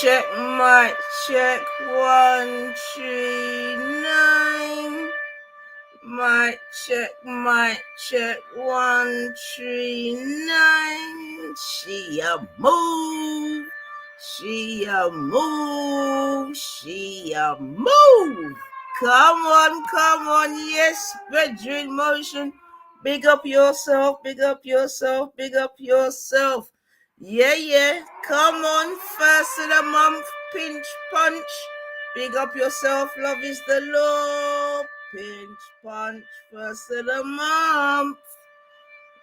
check, mic check, 139. Mic check, 139. She a move. She a move. She a move. Come on. Yes, bedroom motion. Big up yourself, big up yourself, big up yourself. Yeah. Come on, first of the month, pinch punch. Big up yourself, love is the law. Pinch punch, first of the month.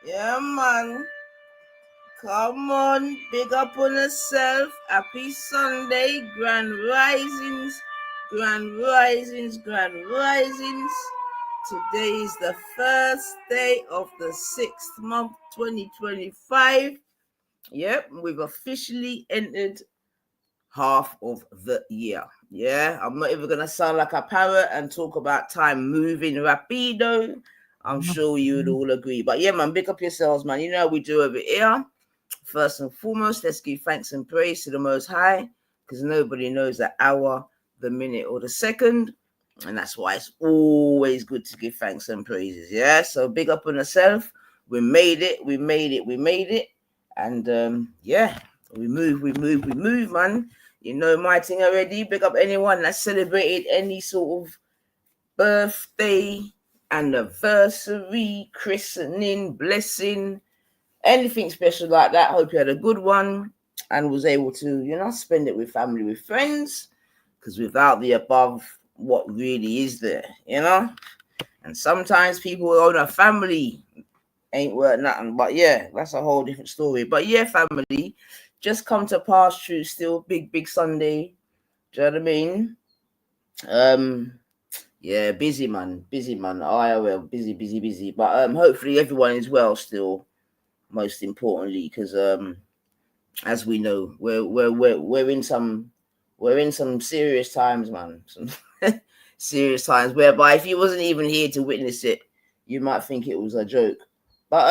Yeah, man. Come on, big up on yourself. Happy Sunday, grand risings. Today is the first day of the 6th month, 2025. Yep, we've officially entered half of the year. Yeah, I'm not even going to sound like a parrot and talk about time moving rapido. I'm sure you would all agree. But yeah, man, big up yourselves, man. You know how we do over here. First and foremost, let's give thanks and praise to the Most High, because nobody knows the hour, the minute, or the second. And that's why it's always good to give thanks and praises. Yeah, so big up on yourself. We made it. And yeah, we move, man. You know my thing already. Big up anyone that celebrated any sort of birthday, anniversary, christening, blessing, anything special like that. Hope you had a good one and was able to, spend it with family, with friends. Because without the above, what really is there, And sometimes people own a family ain't worth nothing. But yeah, that's a whole different story. But yeah, family, just come to pass through still. Big Sunday. Do you know what I mean? Yeah, busy man. IRL, busy. But hopefully everyone is well still, most importantly, because as we know, we're in some serious times, man. Some serious times whereby if you wasn't even here to witness it, you might think it was a joke. But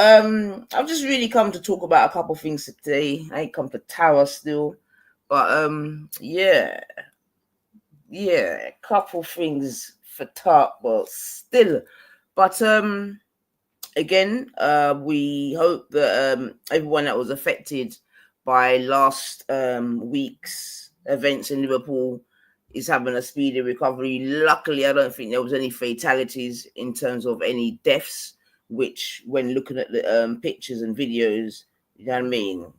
I've just really come to talk about a couple of things today. I ain't come to tower still. But yeah, a couple things for talk, but still. But again, we hope that everyone that was affected by last week's events in Liverpool is having a speedy recovery. Luckily, I don't think there was any fatalities in terms of any deaths, which when looking at the pictures and videos, you know what I mean,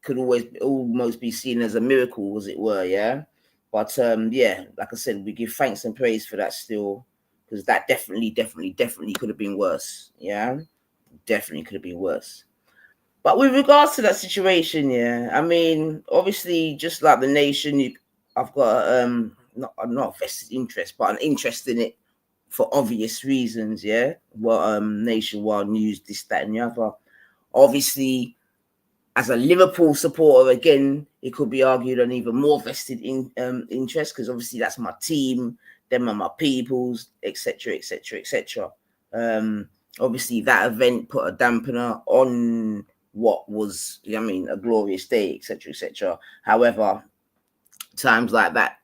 could almost be seen as a miracle, as it were, yeah? But yeah, like I said, we give thanks and praise for that still, because that definitely could have been worse, yeah? Definitely could have been worse. But with regards to that situation, yeah, I mean, obviously, just like the nation, I've got not a vested interest, but an interest in it for obvious reasons, yeah. Well, nationwide news, this, that, and the other. Obviously, as a Liverpool supporter, again, it could be argued an even more vested interest, because obviously that's my team, them are my peoples, etc. Obviously, that event put a dampener on what was, a glorious day, etc. However, times like that,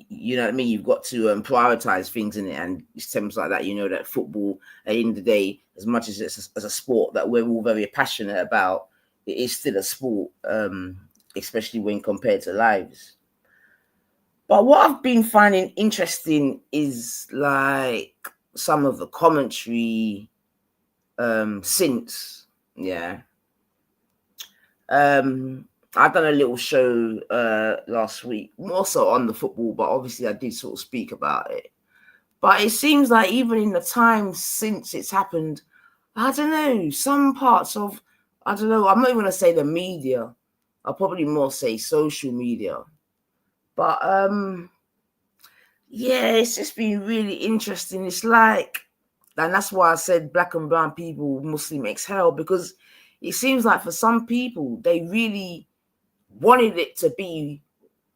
you know what I mean, you've got to prioritize things in it, and it's times like that, that football, at the end of the day, as much as it's as a sport that we're all very passionate about, it is still a sport, especially when compared to lives. But what I've been finding interesting is like some of the commentary since, yeah. I've done a little show last week, more so on the football, but obviously I did sort of speak about it. But it seems like even in the time since it's happened, I don't know, some parts of, I'm not even going to say the media, I'll probably more say social media. But yeah, it's just been really interesting. It's like, and that's why I said black and brown people, Muslim X hell, because it seems like for some people, they really wanted it to be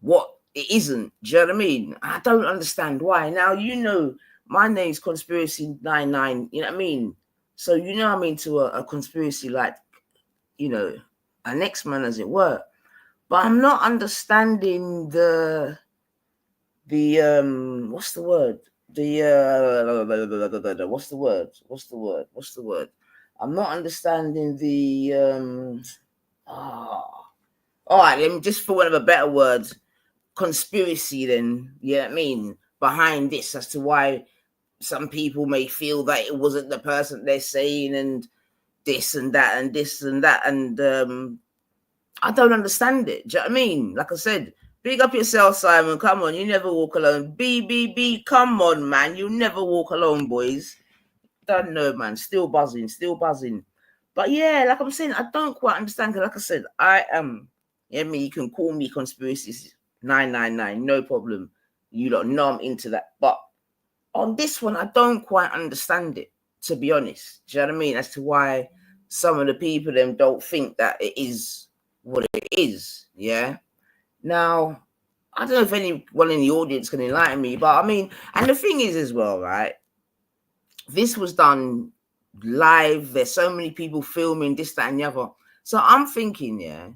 what it isn't. Do you know what I mean? I don't understand why. Now, my name's Conspiracy 99, you know what I mean? So, I'm into a conspiracy like, an X-Man, as it were. but I'm not understanding the what's the word? What's the word? I'm not understanding the all right, let me just, for one of a better words, conspiracy then, you know what I mean, behind this, as to why some people may feel that it wasn't the person they're saying, and this and that and this and that, and I don't understand it. Do you know what I mean? Like I said, big up yourself, Simon. Come on, you never walk alone. B, come on, man. You never walk alone, boys. Don't know, man. Still buzzing, still buzzing. But yeah, like I'm saying, I don't quite understand. Cause like I said, I am. Yeah, me. You can call me conspiracies 999, no problem. You don't know I'm into that. But on this one, I don't quite understand it, to be honest. Do you know what I mean? As to why some of the people them don't think that it is what it is. Yeah. Now, I don't know if anyone in the audience can enlighten me, but I mean, and the thing is as well, right? This was done live. There's so many people filming this, that, and the other. So I'm thinking, yeah.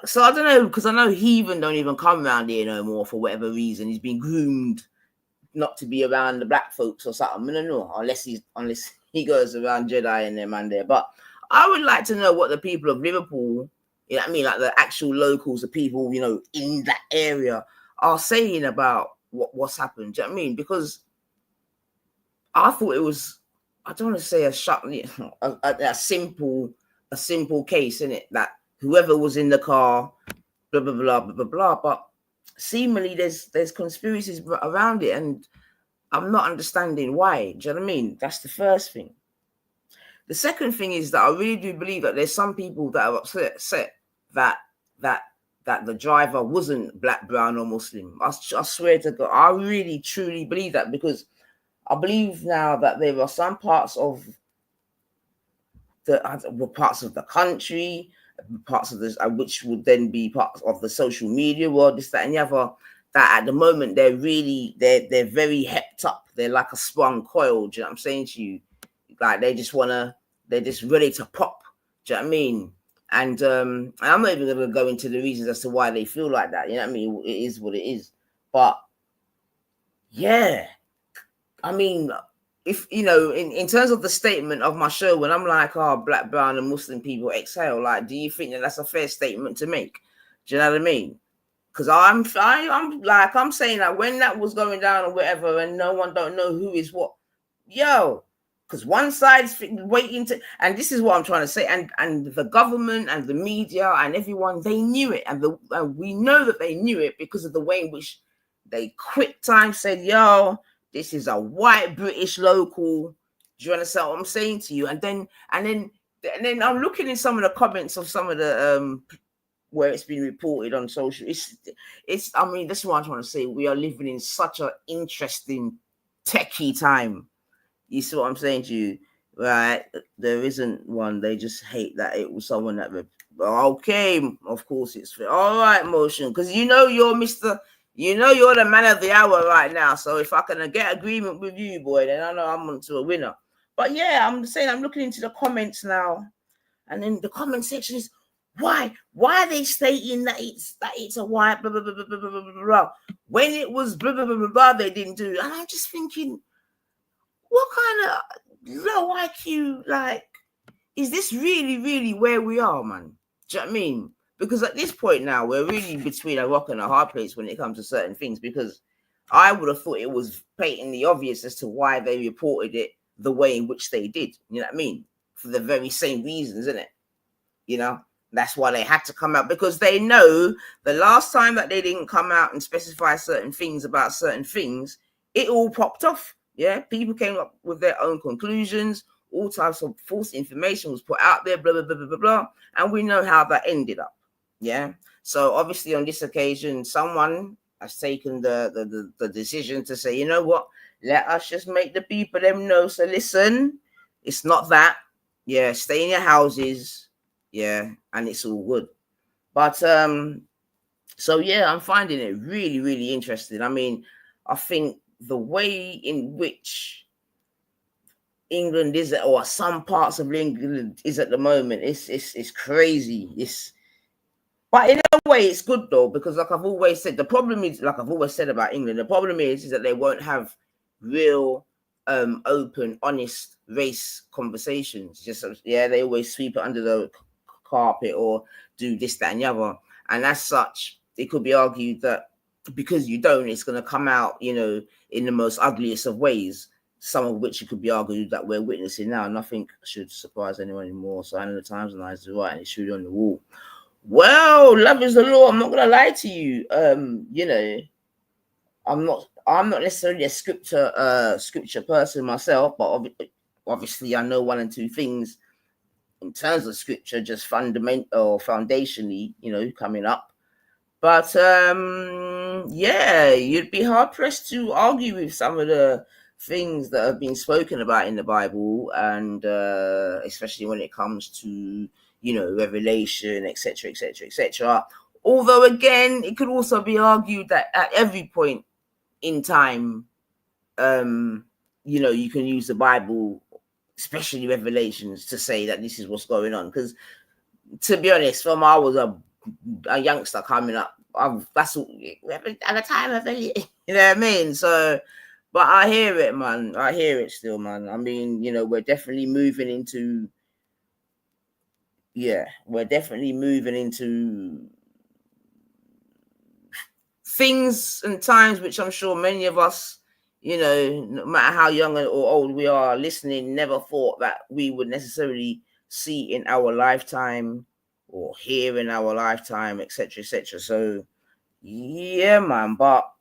So I don't know, because I know Heathen don't even come around here no more for whatever reason. He's been groomed not to be around the black folks or something. I don't know, unless he goes around Jedi and them and there. But I would like to know what the people of Liverpool, you know what I mean, like the actual locals, the people, you know, in that area are saying about what's happened. Do you know what I mean? Because I thought it was, I don't want to say a simple case, innit? That whoever was in the car, blah blah blah blah blah blah. But seemingly there's conspiracies around it, and I'm not understanding why. Do you know what I mean? That's the first thing. The second thing is that I really do believe that there's some people that are upset that the driver wasn't black, brown, or Muslim. I swear to God, I really truly believe that, because I believe now that there are some parts of the country, parts of this, which would then be parts of the social media world, this, that, and the other, that at the moment they're very hepped up. They're like a sprung coil. Do you know what I'm saying to you? Like they're just ready to pop. Do you know what I mean? And I'm not even gonna go into the reasons as to why they feel like that. You know what I mean? It is what it is. But yeah, I mean, if you know, in terms of the statement of my show, when I'm like, oh, black, brown, and Muslim people exhale, like, do you think that that's a fair statement to make? Do you know what I mean? Because I'm saying that when that was going down or whatever, and no one don't know who is what, yo, because one side's waiting to, and this is what I'm trying to say, and the government and the media and everyone, they knew it, and we know that they knew it because of the way in which they quick time said, yo, this is a white British local. Do you understand what I'm saying to you? And then I'm looking in some of the comments of some of the where it's been reported on social. It's. I mean, this is what I'm trying to say. We are living in such an interesting, techie time. You see what I'm saying to you, right? There isn't one. They just hate that it was someone that. Okay, of course it's all right, motion, because you know you're Mr. You know you're the man of the hour right now. So if I can get agreement with you, boy, then I know I'm onto a winner. But yeah, I'm saying I'm looking into the comments now, and then the comment section is why are they stating that it's a white blah blah blah blah blah blah blah when it was blah blah blah blah blah they didn't do it. And I'm just thinking, what kind of low IQ, like, is this really where we are, man? Do you know what I mean? Because at this point now, we're really between a rock and a hard place when it comes to certain things, because I would have thought it was patently obvious as to why they reported it the way in which they did. You know what I mean? For the very same reasons, isn't it? You know, that's why they had to come out, because they know the last time that they didn't come out and specify certain things about certain things, it all popped off. Yeah, people came up with their own conclusions. All types of false information was put out there, blah, blah, blah, blah, blah, blah. And we know how that ended up. Yeah. So obviously on this occasion, someone has taken the decision to say, you know what, let us just make the people them know. So listen, it's not that. Yeah, stay in your houses. Yeah, and it's all good. But so yeah, I'm finding it really interesting. I mean, I think the way in which England is, or some parts of England is at the moment, it's crazy. But in a way, it's good though, because like I've always said, the problem is, like I've always said about England, the problem is that they won't have real, open, honest race conversations. Just they always sweep it under the carpet or do this, that, and the other. And as such, it could be argued that because you don't, it's going to come out, in the most ugliest of ways. Some of which it could be argued that we're witnessing now. Nothing should surprise anyone anymore. Sign of the times and eyes is right, and it's truly on the wall. Well, love is the law. I'm not gonna lie to you. I'm not necessarily a scripture person myself, but obviously I know one and two things in terms of scripture, just fundamental, foundationally, coming up. But you'd be hard pressed to argue with some of the things that have been spoken about in the Bible, and especially when it comes to revelation, etc., etc., etc. Although again, it could also be argued that at every point in time, you can use the Bible, especially Revelations, to say that this is what's going on. Because to be honest, from I was a youngster coming up, that's all, at the time of it, you know what I mean? So, but I hear it, man. I hear it still, man. I mean, we're definitely moving into things and times which I'm sure many of us, no matter how young or old we are listening, never thought that we would necessarily see in our lifetime or hear in our lifetime, etc., etc. So, yeah, man. But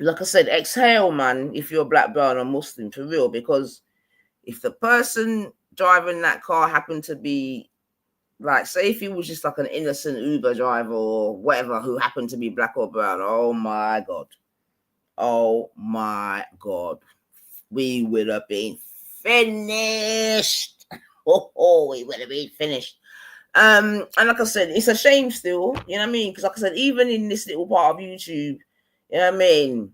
like I said, exhale, man, if you're black, brown, or Muslim, for real, because if the person driving that car happened to be, like, say if he was just like an innocent Uber driver or whatever who happened to be black or brown, oh my God, we would have been finished. We would have been finished. And like I said, it's a shame still, you know what I mean? Because like I said, even in this little part of YouTube, you know what I mean,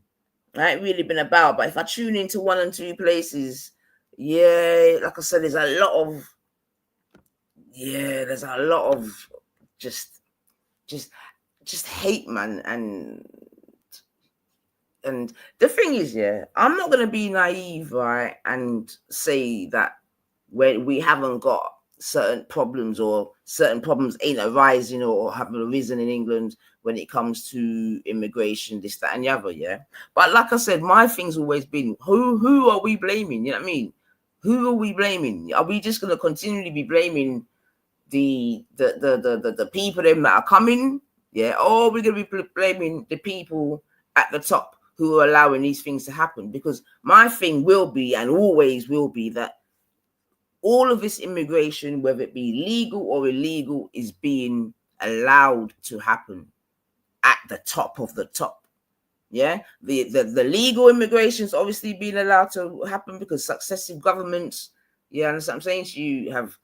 I ain't really been about, but if I tune into one and two places, like I said, there's a lot of just hate, man. And the thing is, I'm not going to be naive, right, and say that when we haven't got certain problems or certain problems ain't arising or have arisen in England when it comes to immigration, this, that, and the other, But like I said, my thing's always been, who are we blaming? You know what I mean? Who are we blaming? Are we just going to continually be blaming the people them that are coming? Or we're going to be blaming the people at the top who are allowing these things to happen? Because my thing will be, and always will be, that all of this immigration, whether it be legal or illegal, is being allowed to happen at the top of the top. The legal immigration is obviously being allowed to happen because successive governments, understand what I'm saying? So you have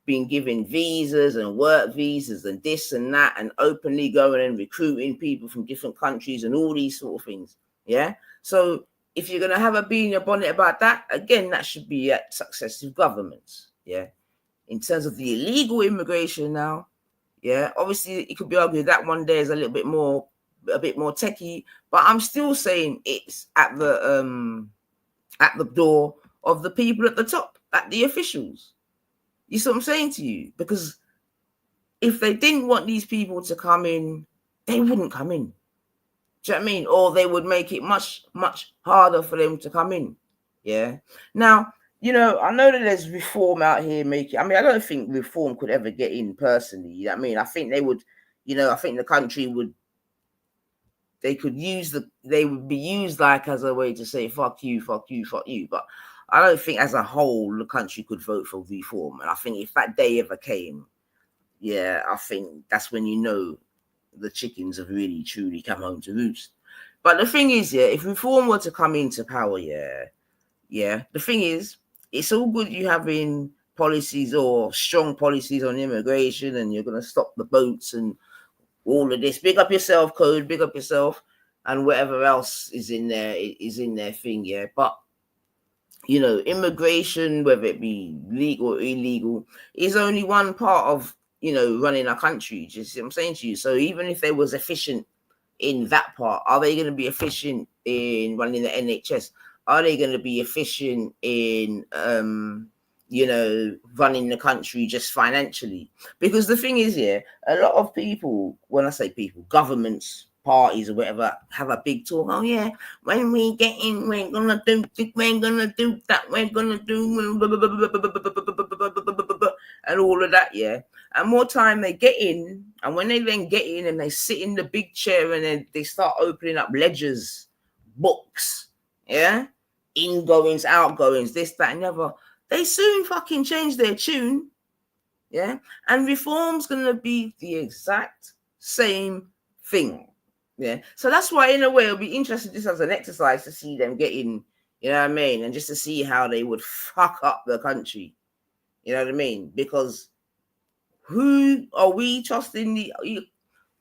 been given visas and work visas and this and that, and openly going and recruiting people from different countries and all these sort of things. So if you're going to have a bee in your bonnet about that, again, that should be at successive governments. In terms of the illegal immigration now, obviously it could be argued that one day is a bit more techie, but I'm still saying it's at the door of the people at the top, at the officials. You see what I'm saying to you? Because if they didn't want these people to come in, they wouldn't come in. Do you know what I mean? Or they would make it much, much harder for them to come in. Now, I know that there's reform out here I don't think reform could ever get in personally. You know what I mean? I think they would, I think the country would, they would be used like as a way to say, fuck you, fuck you, fuck you. But I don't think as a whole the country could vote for reform. And I think if that day ever came, I think that's when the chickens have really truly come home to roost. But the thing is, if reform were to come into power, the thing is, it's all good you having policies or strong policies on immigration, and you're going to stop the boats and all of this. Big up yourself, Code, big up yourself, and whatever else is in their thing, But immigration, whether it be legal or illegal, is only one part of running a country. Do you see what I'm saying to you? So even if they was efficient in that part, are they going to be efficient in running the NHS? Are they going to be efficient in running the country just financially? Because the thing is, a lot of people, when I say people, governments, parties or whatever, have a big talk. Oh yeah, when we get in, we're gonna do this, we're gonna do that, we're gonna do and all of that, and more time they get in, and when they then get in and they sit in the big chair and then they start opening up ledgers, books, ingoings, outgoings, this, that, and the other, they soon fucking change their tune, and reform's gonna be the exact same thing. So that's why, in a way, it'll be interesting just as an exercise to see them getting, you know what I mean, and just to see how they would fuck up the country, you know what I mean? Because who are we trusting?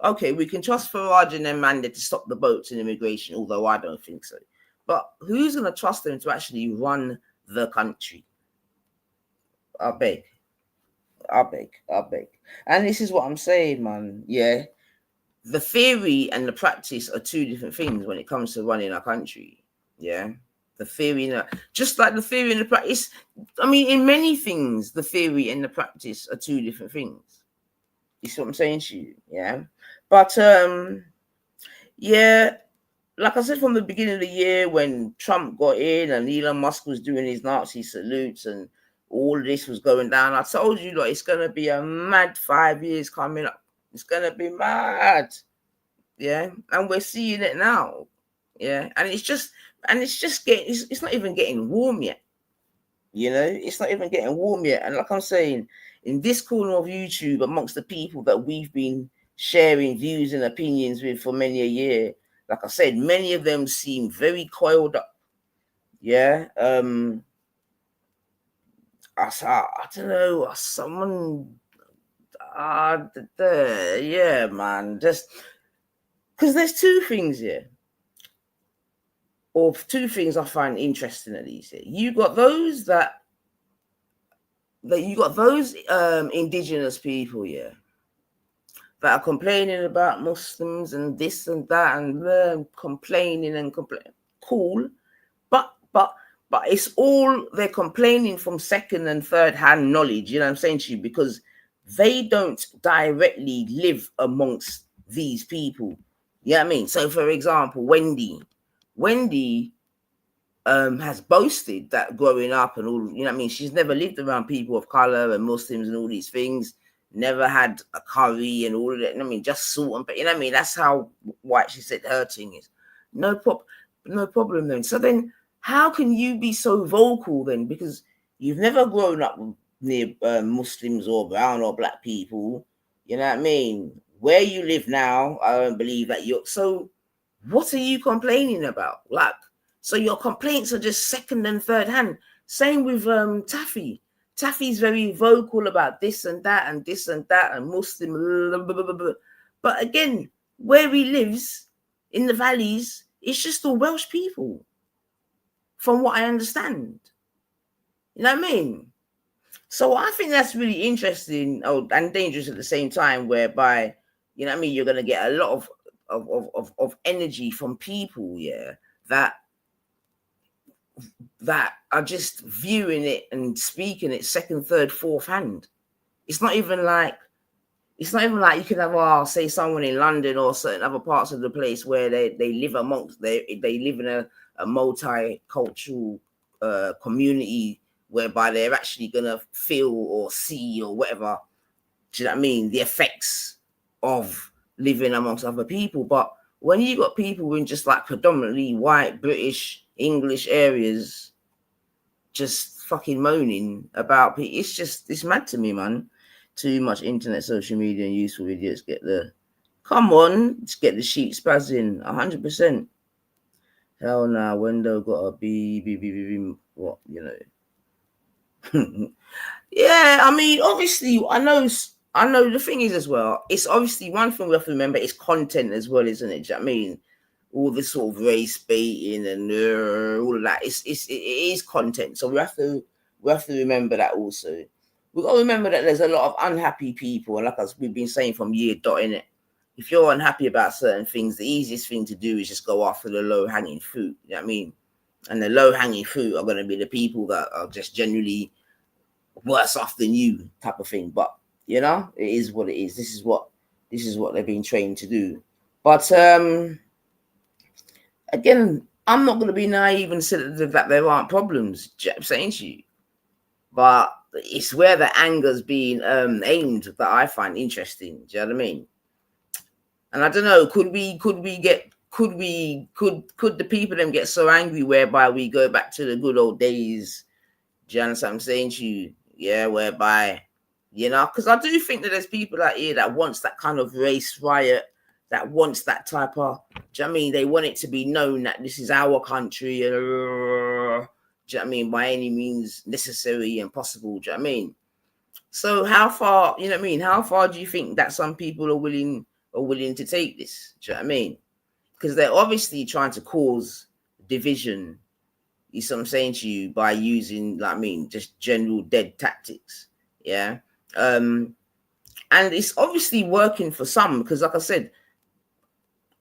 Okay, we can trust Farage and Amanda to stop the boats and immigration, although I don't think so. But who's going to trust them to actually run the country? I beg. And this is what I'm saying, man. Yeah. The theory and the practice are two different things when it comes to running a country. Yeah. The theory, just like the theory and the practice. I mean, in many things, the theory and the practice are two different things. You see what I'm saying to you? Yeah. But, like I said from the beginning of the year, when Trump got in and Elon Musk was doing his Nazi salutes and all of this was going down, I told you, it's going to be a mad 5 years coming up. It's going to be mad. Yeah. And we're seeing it now. Yeah. And it's not even getting warm yet. It's not even getting warm yet. And like I'm saying, in this corner of YouTube, amongst the people that we've been sharing views and opinions with for many a year, like I said, many of them seem very coiled up. Yeah. I don't know, someone, yeah, man, just because there's two things here, or two things I find interesting at least. You got those indigenous people, that are complaining about Muslims and this and that, and complaining. Cool, but it's all, they're complaining from second and third hand knowledge. You know what I'm saying to you? Because they don't directly live amongst these people. You know what I mean? So, for example, Wendy has boasted that growing up and all, you know what I mean, she's never lived around people of color and Muslims and all these things, never had a curry and all of that. I mean, just salt and pepper. You know what I mean? That's how white she said her thing is. No problem then. So then, how can you be so vocal then? Because you've never grown up near Muslims or brown or black people. You know what I mean? Where you live now, I don't believe that you're. So, what are you complaining about? So your complaints are just second and third hand. Same with Taffy. Taffy's very vocal about this and that and this and that and Muslim. Blah, blah, blah, blah. But again, where he lives in the valleys, it's just all Welsh people, from what I understand. You know what I mean? So I think that's really interesting and dangerous at the same time, whereby, you know what I mean, you're going to get a lot of energy from people, that are just viewing it and speaking it second, third, fourth hand. It's not even like you can have, say, someone in London or certain other parts of the place where they live amongst, they live in a multicultural community, whereby they're actually gonna feel or see or whatever, do you know what I mean, the effects of living amongst other people. But when you got people in just like predominantly white, British, English areas just fucking moaning about people, it's mad to me, man. Too much internet, social media, and useful idiots get let's get the sheep spazzing 100%. Hell nah, Wendo got a B, what, you know. Yeah, I mean, obviously, I know the thing is as well, it's obviously one thing we have to remember is content as well, isn't it? Do you know what I mean? All this sort of race baiting and all of that, it is content. So we have to remember that also. we've got to remember that there's a lot of unhappy people, and like us, we've been saying from year dot in it. If you're unhappy about certain things, the easiest thing to do is just go after the low-hanging fruit. You know what I mean? And the low-hanging fruit are going to be the people that are just generally worse off than you, type of thing. But you know, it is what it is. This is what they've been trained to do. But again, I'm not going to be naive and say that there aren't problems. I'm saying to you, but it's where the anger's being aimed that I find interesting. Do you know what I mean? And I don't know, could the people them get so angry whereby we go back to the good old days? Do you understand what I'm saying to you? Yeah, whereby, you know, because I do think that there's people out here that wants that kind of race riot, that wants that type of, do you know what I mean? They want it to be known that this is our country, and do you know what I mean? By any means necessary and possible, do you know what I mean? So how far, you know what I mean? How far do you think that some people are willing to take this? Do you know what I mean? Because they're obviously trying to cause division, you see what I'm saying to you, by using, like, I mean, just general dead tactics. Yeah. And it's obviously working for some, because like I said,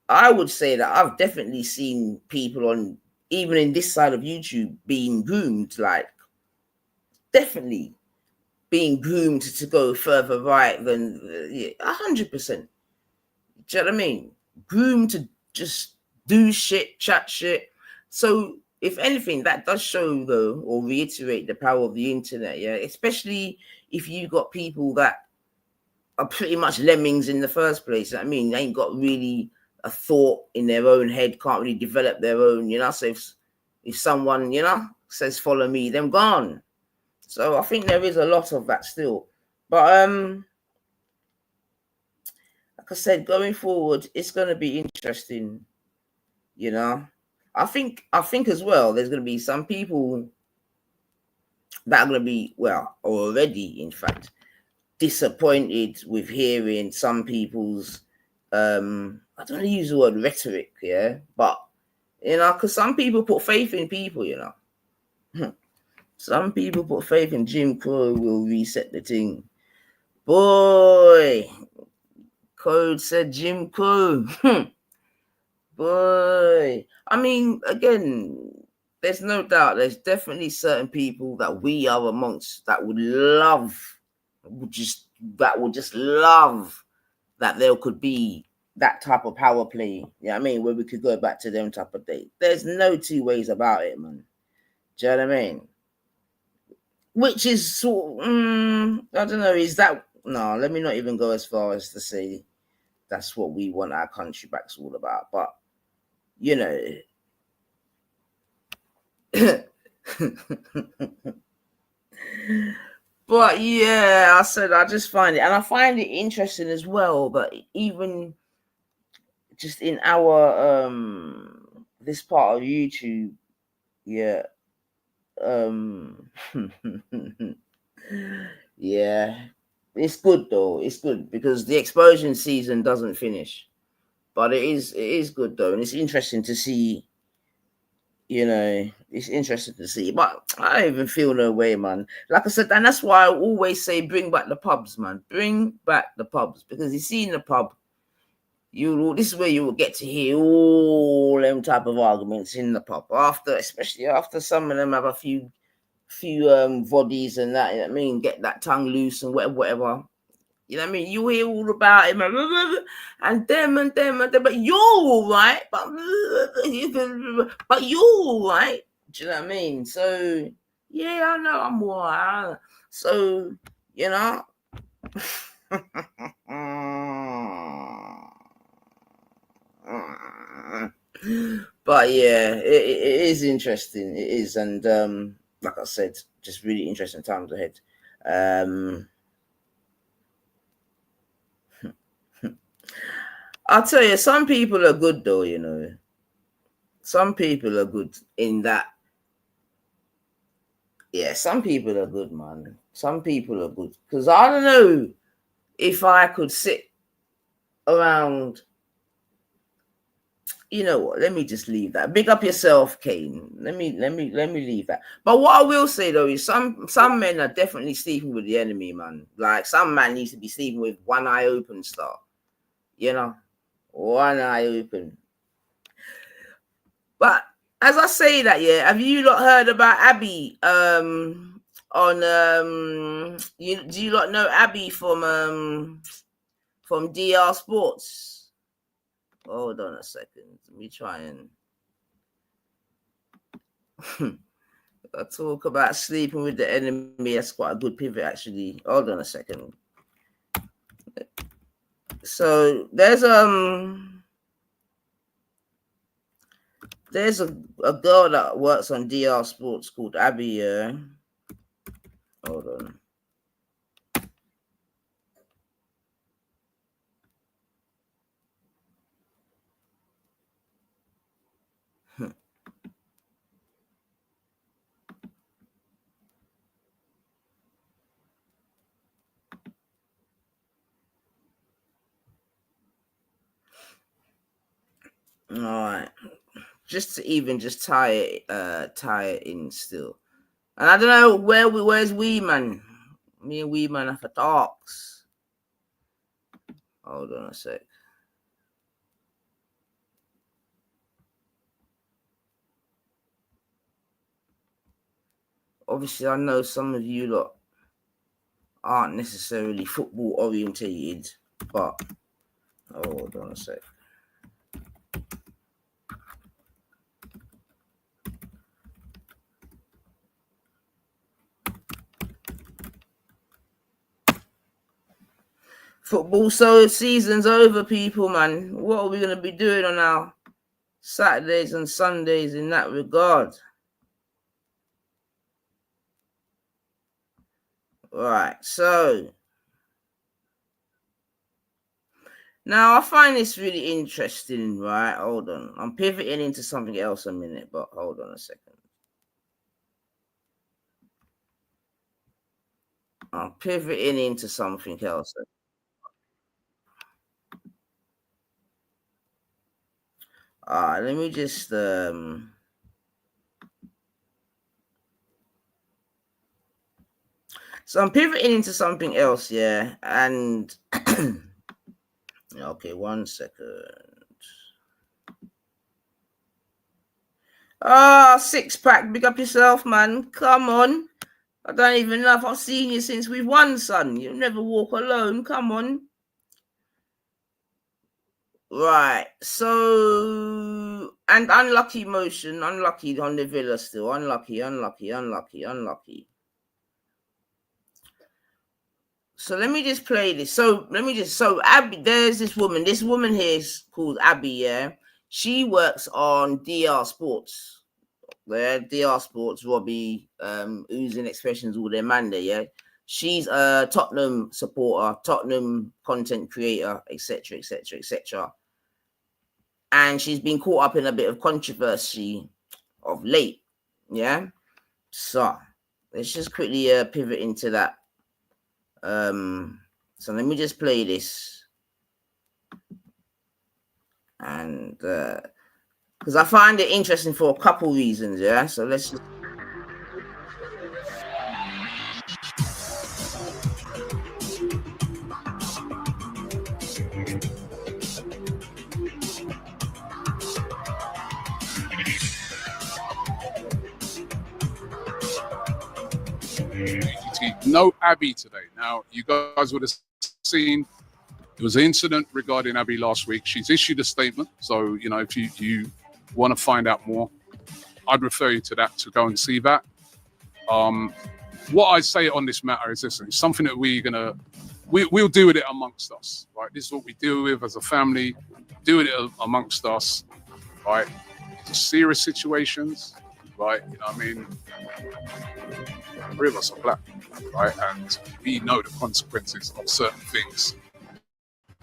I would say that I've definitely seen people on, even in this side of YouTube, being groomed, like definitely being groomed to go further right than 100%. Do you know what I mean? Groomed to just do shit, chat shit. So if anything, that does show though, or reiterate the power of the internet. Yeah, especially if you got people that are pretty much lemmings in the first place. I mean, they ain't got really a thought in their own head, can't really develop their own, you know. So if someone, you know, says follow me, them gone. So I think there is a lot of that still. But like I said, going forward, it's gonna be interesting, you know. I think as well, there's gonna be some people that are gonna be, well, already in fact, disappointed with hearing some people's I don't want to use the word rhetoric, yeah, but you know, because some people put faith in people, you know. Some people put faith in Jim Crow will reset the thing. Boy, Code said Jim Crow. Boy, I mean, again, there's no doubt. There's definitely certain people that we are amongst that would just love that there could be that type of power play. You know what I mean? Where we could go back to them type of day. There's no two ways about it, man. Do you know what I mean? Which is sort of, I don't know, is that, no, let me not even go as far as to say that's what we want our country back's all about. But, you know, but yeah, I said I just find it, and I find it interesting as well that even just in our this part of YouTube, yeah, yeah, it's good though. It's good because the explosion season doesn't finish, but it is good though, and it's interesting to see. You know, it's interesting to see, but I don't even feel no way, man. Like I said, and that's why I always say, bring back the pubs, man. Bring back the pubs, because you see in the pub, this is where you will get to hear all them type of arguments in the pub. Especially after some of them have a few bodies and that. You know what I mean, get that tongue loose and whatever. You know what I mean? You hear all about him and them, but you're all right. But you're all right. Do you know what I mean? So, yeah, I know I'm all right. So, you know. But yeah, it is interesting. It is. And like I said, just really interesting times ahead. I'll tell you, some people are good though, you know. Some people are good in that. Yeah, some people are good, man. Some people are good. Because I don't know if I could sit around you know what? Let me just leave that. Big up yourself, Kane. Let me leave that. But what I will say though is some men are definitely sleeping with the enemy, man. Like some man needs to be sleeping with one eye open, star. You know, one eye open. But as I say that, yeah, have you not heard about Abby? Do you not know Abby from DR Sports? Hold on a second. Let me try and I talk about sleeping with the enemy. That's quite a good pivot, actually. Hold on a second. So there's a girl that works on DR Sports called Abby. Hold on. All right, just to even just tie it in still, and I don't know where's Wee Man. Me and Wee Man have a talks. Hold on a sec. Obviously, I know some of you lot aren't necessarily football orientated, but hold on a sec. Football season's over, people, man. What are we going to be doing on our Saturdays and Sundays in that regard? Right, so now I find this really interesting, right? Hold on. I'm pivoting into something else a minute, but hold on a second. I'm pivoting into something else. Let me just so I'm pivoting into something else, yeah, and okay, 1 second. Six pack, big up yourself, man. Come on. I don't even know if I've seen you since we've won, son. You never walk alone. Come on. Right. So, and unlucky motion. Unlucky on the Villa still. Unlucky. So let me just play this. So Abby, there's this woman. This woman here is called Abby, yeah? She works on DR Sports. DR Sports, Robbie, oozing expressions, all their man there, yeah. She's a Tottenham supporter, Tottenham content creator, etc., etc., etc. And she's been caught up in a bit of controversy of late, yeah. So let's just quickly pivot into that. So let me just play this, and because I find it interesting for a couple reasons, yeah. So let's just. No Abby today. Now, you guys would have seen there was an incident regarding Abby last week. She's issued a statement. So, you know, if you want to find out more, I'd refer you to that to go and see that. What I say on this matter is this: it's something that we'll deal with it amongst us, right? This is what we deal with as a family, doing it amongst us, right? It's serious situations, right? You know what I mean? 3 of us are black, right? And we know the consequences of certain things,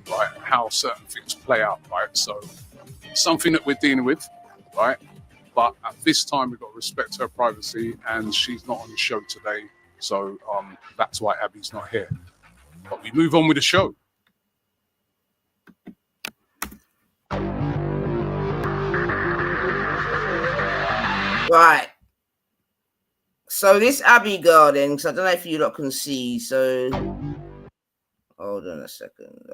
right? How certain things play out, right? So something that we're dealing with, right? But at this time, we've got to respect her privacy, and she's not on the show today. So that's why Abby's not here. But we move on with the show. Right. So this Abby girl then, because I don't know if you lot can see. So hold on a second.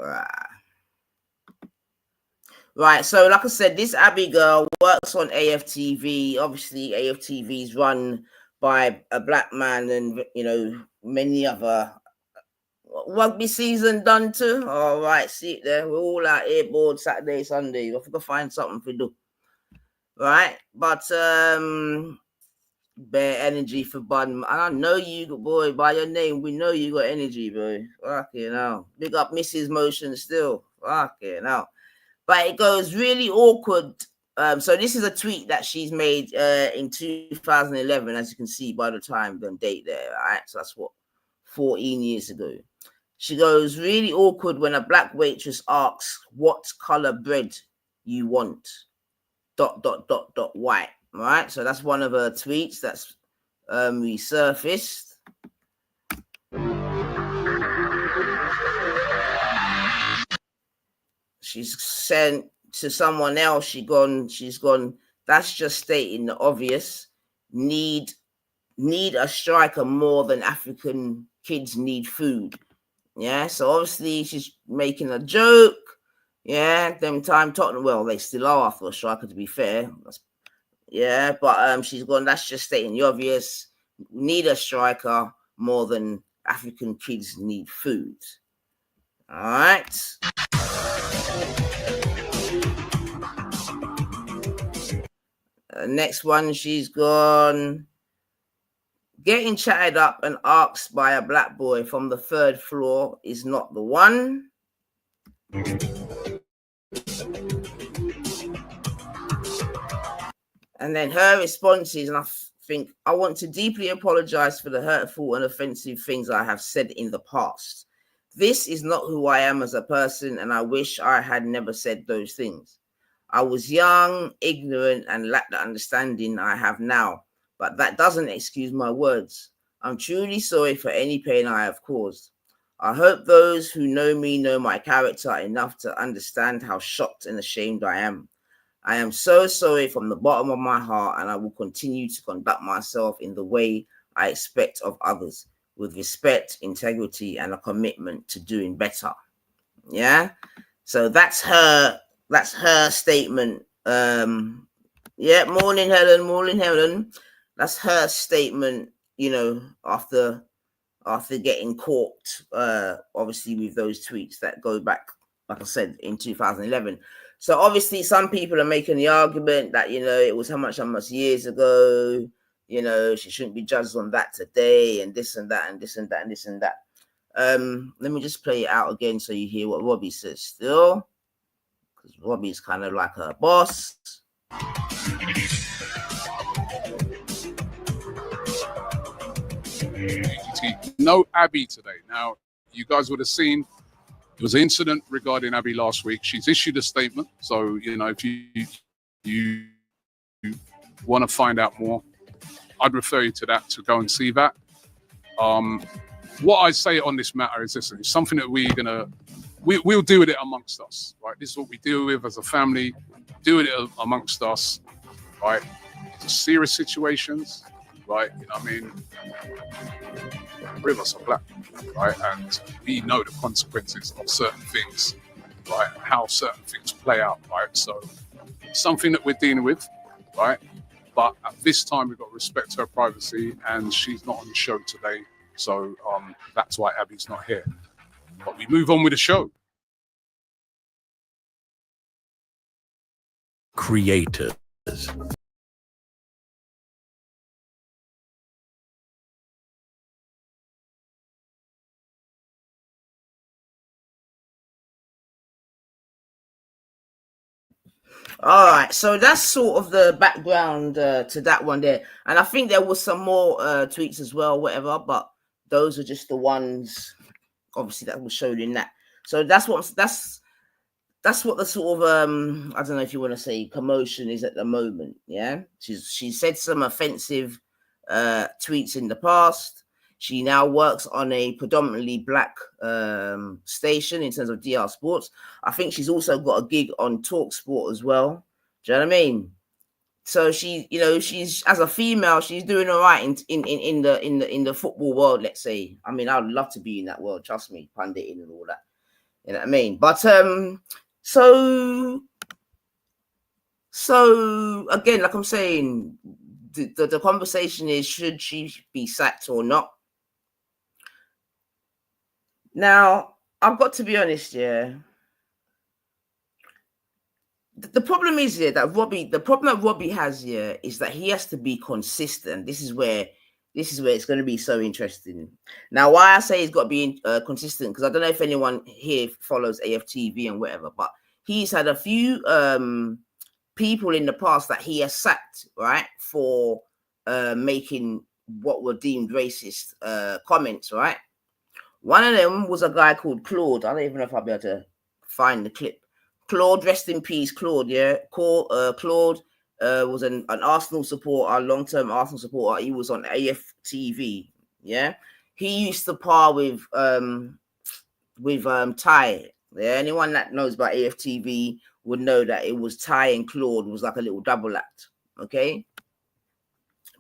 Right. So like I said, this Abby girl works on AFTV. Obviously, AFTV is run by a black man, and many other. Rugby season done too. All right, see it there. We're all out here bored Saturday, Sunday. We have to find something to do. Right, but bare energy for Bun. I know you, boy, by your name. We know you got energy, boy. Fucking hell. Big up Mrs. Motion still. Fucking hell. But it goes really awkward. So this is a tweet that she's made in 2011, as you can see by the time and date there. Right, so that's what 14 years ago. She goes, really awkward when a black waitress asks what color bread you want. ... White. Right, so that's one of her tweets that's resurfaced. She's sent to someone else. She's gone. That's just stating the obvious. Need a striker more than African kids need food. Yeah, so obviously she's making a joke. Yeah, them time Tottenham. Well, they still are after a striker, to be fair. Yeah, but she's gone. That's just stating the obvious. Need a striker more than African kids need food. All right. Next one, she's gone. Getting chatted up and asked by a black boy from the 3rd floor is not the one. And then her responses, and I think, I want to deeply apologize for the hurtful and offensive things I have said in the past. This is not who I am as a person, and I wish I had never said those things. I was young, ignorant, and lacked the understanding I have now, but that doesn't excuse my words. I'm truly sorry for any pain I have caused. I hope those who know me know my character enough to understand how shocked and ashamed I am. I am so sorry from the bottom of my heart, and I will continue to conduct myself in the way I expect of others, with respect, integrity, and a commitment to doing better. Yeah. So that's her statement. Yeah, morning Helen. That's her statement, after getting caught, obviously with those tweets that go back, like I said, in 2011. So obviously some people are making the argument that, it was how much years ago, she shouldn't be judged on that today, and this and that, and this and that, and this and that. Let me just play it out again so you hear what Robbie says still, because Robbie's kind of like her boss. No Abby today. Now, you guys would have seen there was an incident regarding Abby last week. She's issued a statement. So, if you want to find out more, I'd refer you to that, to go and see that. What I say on this matter is this: it's something that we'll deal with it amongst us, right? This is what we deal with as a family, deal with it amongst us, right? It's serious situations, right? Three of us are black, right? And we know the consequences of certain things, right? How certain things play out, right? So something that we're dealing with, right? But at this time, we've got to respect her privacy, and she's not on the show today. So that's why Abby's not here. But we move on with the show. Creators. All right, so that's sort of the background to that one there, and I think there was some more tweets as well, whatever. But those are just the ones, obviously, that was shown in that. So that's what the sort of I don't know if you want to say commotion is at the moment. Yeah, she said some offensive tweets in the past. She now works on a predominantly black station in terms of DR Sports. I think she's also got a gig on Talk Sport as well. Do you know what I mean? So she, she's as a female, she's doing all right in the football world, let's say. I mean, I would love to be in that world, trust me, pundit and all that. You know what I mean? But so again, like I'm saying, the conversation is, should she be sacked or not? Now, I've got to be honest, yeah. The problem is here that the problem that Robbie has here is that he has to be consistent. This is where it's going to be so interesting. Now, why I say he's got to be consistent, because I don't know if anyone here follows AFTV and whatever, but he's had a few people in the past that he has sacked, right, for making what were deemed racist comments, right? One of them was a guy called Claude. I don't even know if I'll be able to find the clip. Claude, rest in peace, Claude. Yeah, Claude was an Arsenal supporter, long-term Arsenal supporter. He was on AFTV. Yeah, he used to par with Ty. Yeah, anyone that knows about AFTV would know that it was Ty and Claude was like a little double act. Okay,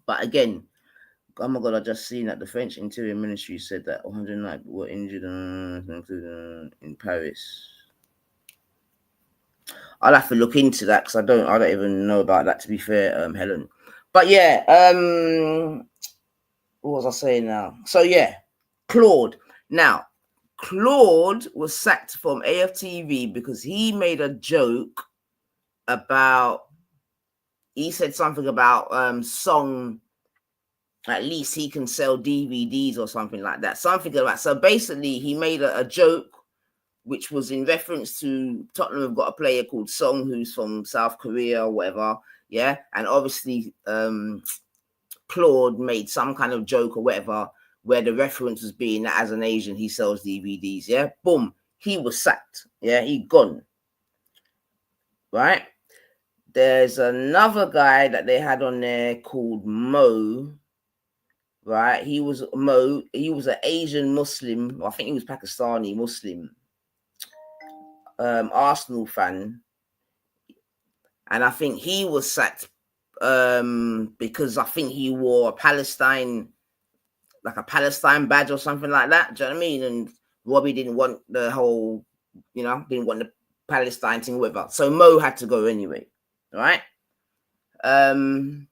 but again, oh my God, I just seen that the French Interior Ministry said that 109 were injured in Paris. I'll have to look into that because I don't even know about that, to be fair, Helen. But yeah, what was I saying now? So yeah, Claude. Now, Claude was sacked from AFTV because he made a joke about, he said something about song, at least he can sell DVDs or something like that. Something about, so basically he made a joke which was in reference to Tottenham have got a player called Song who's from South Korea or whatever, yeah? And obviously Claude made some kind of joke or whatever where the reference was being that as an Asian he sells DVDs, yeah? Boom, he was sacked, yeah? He gone, right? There's another guy that they had on there called Mo, right? He was an Asian Muslim, I think he was Pakistani Muslim, Arsenal fan, and I think he was sacked because I think he wore a Palestine badge or something like that. Do you know what I mean? And Robbie didn't want the whole, didn't want the Palestine thing with her, so Mo had to go anyway, right? And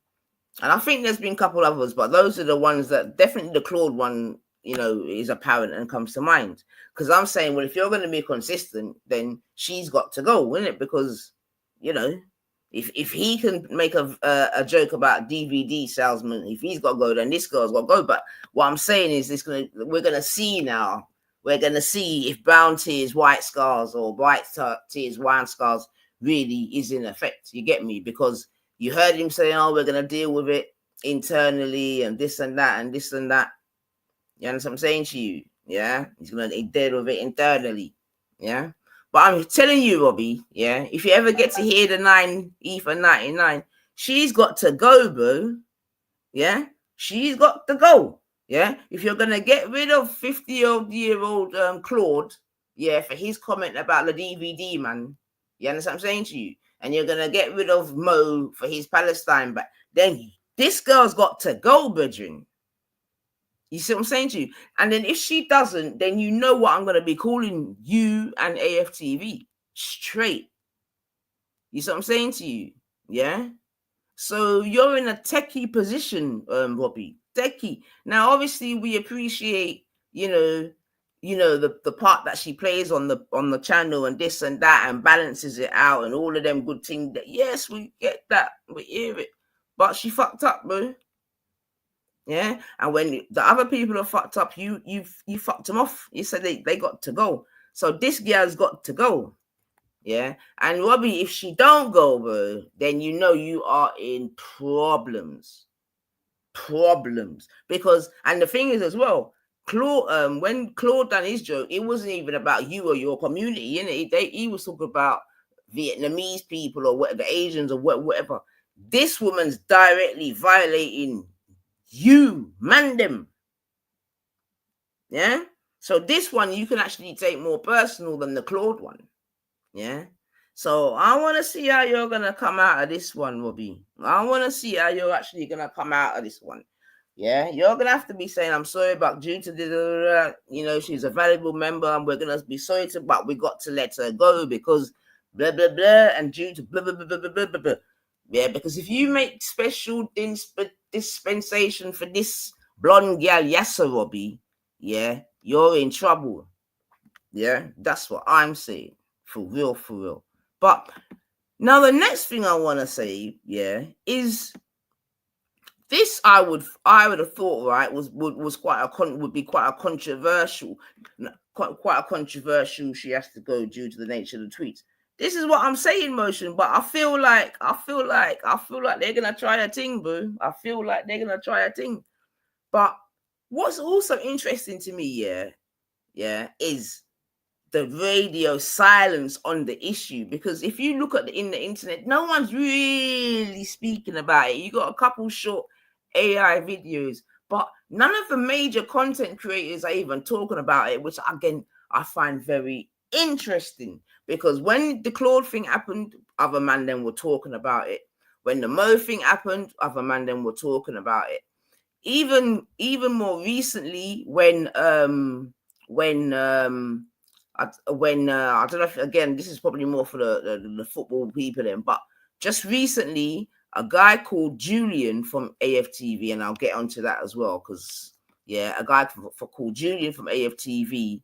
I think there's been a couple others, but those are the ones that definitely, the Claude one, is apparent and comes to mind. Because I'm saying, well, if you're going to be consistent, then she's got to go, isn't it? Because, if he can make a joke about DVD salesman, if he's got to go, then this girl's got to go. But what I'm saying is, we're going to see now. We're going to see if brown tears, white scars, or white tears, wine scars really is in effect. You get me? Because you heard him saying, oh, we're going to deal with it internally and this and that and this and that. You understand what I'm saying to you? Yeah? He's going to deal with it internally. Yeah? But I'm telling you, Robbie, yeah, if you ever get to hear the 9 Ether 99, she's got to go, bro. Yeah? She's got to go. Yeah? If you're going to get rid of 50-year-old Claude, yeah, for his comment about the DVD, man, you understand what I'm saying to you? And you're going to get rid of Mo for his Palestine, but then this girl's got to go, brethren. You see what I'm saying to you? And then if she doesn't, then you know what I'm going to be calling you and AFTV straight. You see what I'm saying to you? Yeah? So you're in a techie position, Robbie. Techie. Now, obviously, we appreciate, the part that she plays on the channel and this and that and balances it out and all of them good things. That, yes, we get that. We hear it. But she fucked up, bro. Yeah, and when the other people are fucked up, you fucked them off. You said they got to go. So this girl's got to go. Yeah, and Robbie, if she don't go, bro, then you know you are in problems. Because, and the thing is as well, Claude, when Claude done his joke, it wasn't even about you or your community. You know, he was talking about Vietnamese people or whatever, the Asians or whatever. This woman's directly violating you, man, them. Yeah. So this one you can actually take more personal than the Claude one. Yeah. So I want to see how you're gonna come out of this one, Robbie. I want to see how you're actually gonna come out of this one. Yeah, you're gonna have to be saying, "I'm sorry, but due to the, she's a valuable member, and we're gonna be sorry to, but we got to let her go because blah blah blah, and due to blah blah blah blah blah blah blah." Yeah, because if you make special dispensation for this blonde gal, Yassa Robbie, yeah, you're in trouble. Yeah, that's what I'm saying. For real, for real. But now the next thing I want to say, yeah, is this. I would have thought, right, would be quite a controversial, quite a controversial. She has to go due to the nature of the tweets. This is what I'm saying, Motion. But I feel like they're gonna try a thing, boo. I feel like they're gonna try a thing. But what's also interesting to me, yeah, is the radio silence on the issue, because if you look at in the internet, no one's really speaking about it. You got a couple short AI videos, but none of the major content creators are even talking about it, which again I find very interesting, because when the Claude thing happened, other man then were talking about it. When the Mo thing happened, other man then were talking about it. Even more recently, when I don't know if, again, this is probably more for the football people then, but just recently a guy called Julian from AFTV, and I'll get onto that as well, because a guy called Julian from AFTV,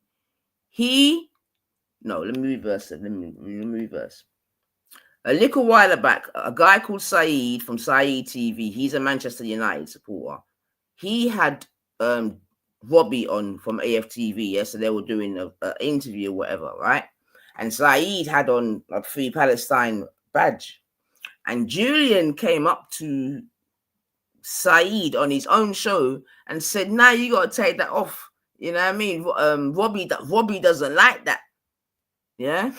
let me reverse it. Let me reverse. A little while back, a guy called Saeed from Saeed TV, he's a Manchester United supporter. He had Robbie on from AFTV, so they were doing an interview or whatever, right? And Saeed had on a Free Palestine badge. And Julian came up to Saeed on his own show and said, "Nah, you got to take that off." You know what I mean? Robbie doesn't like that. Yeah?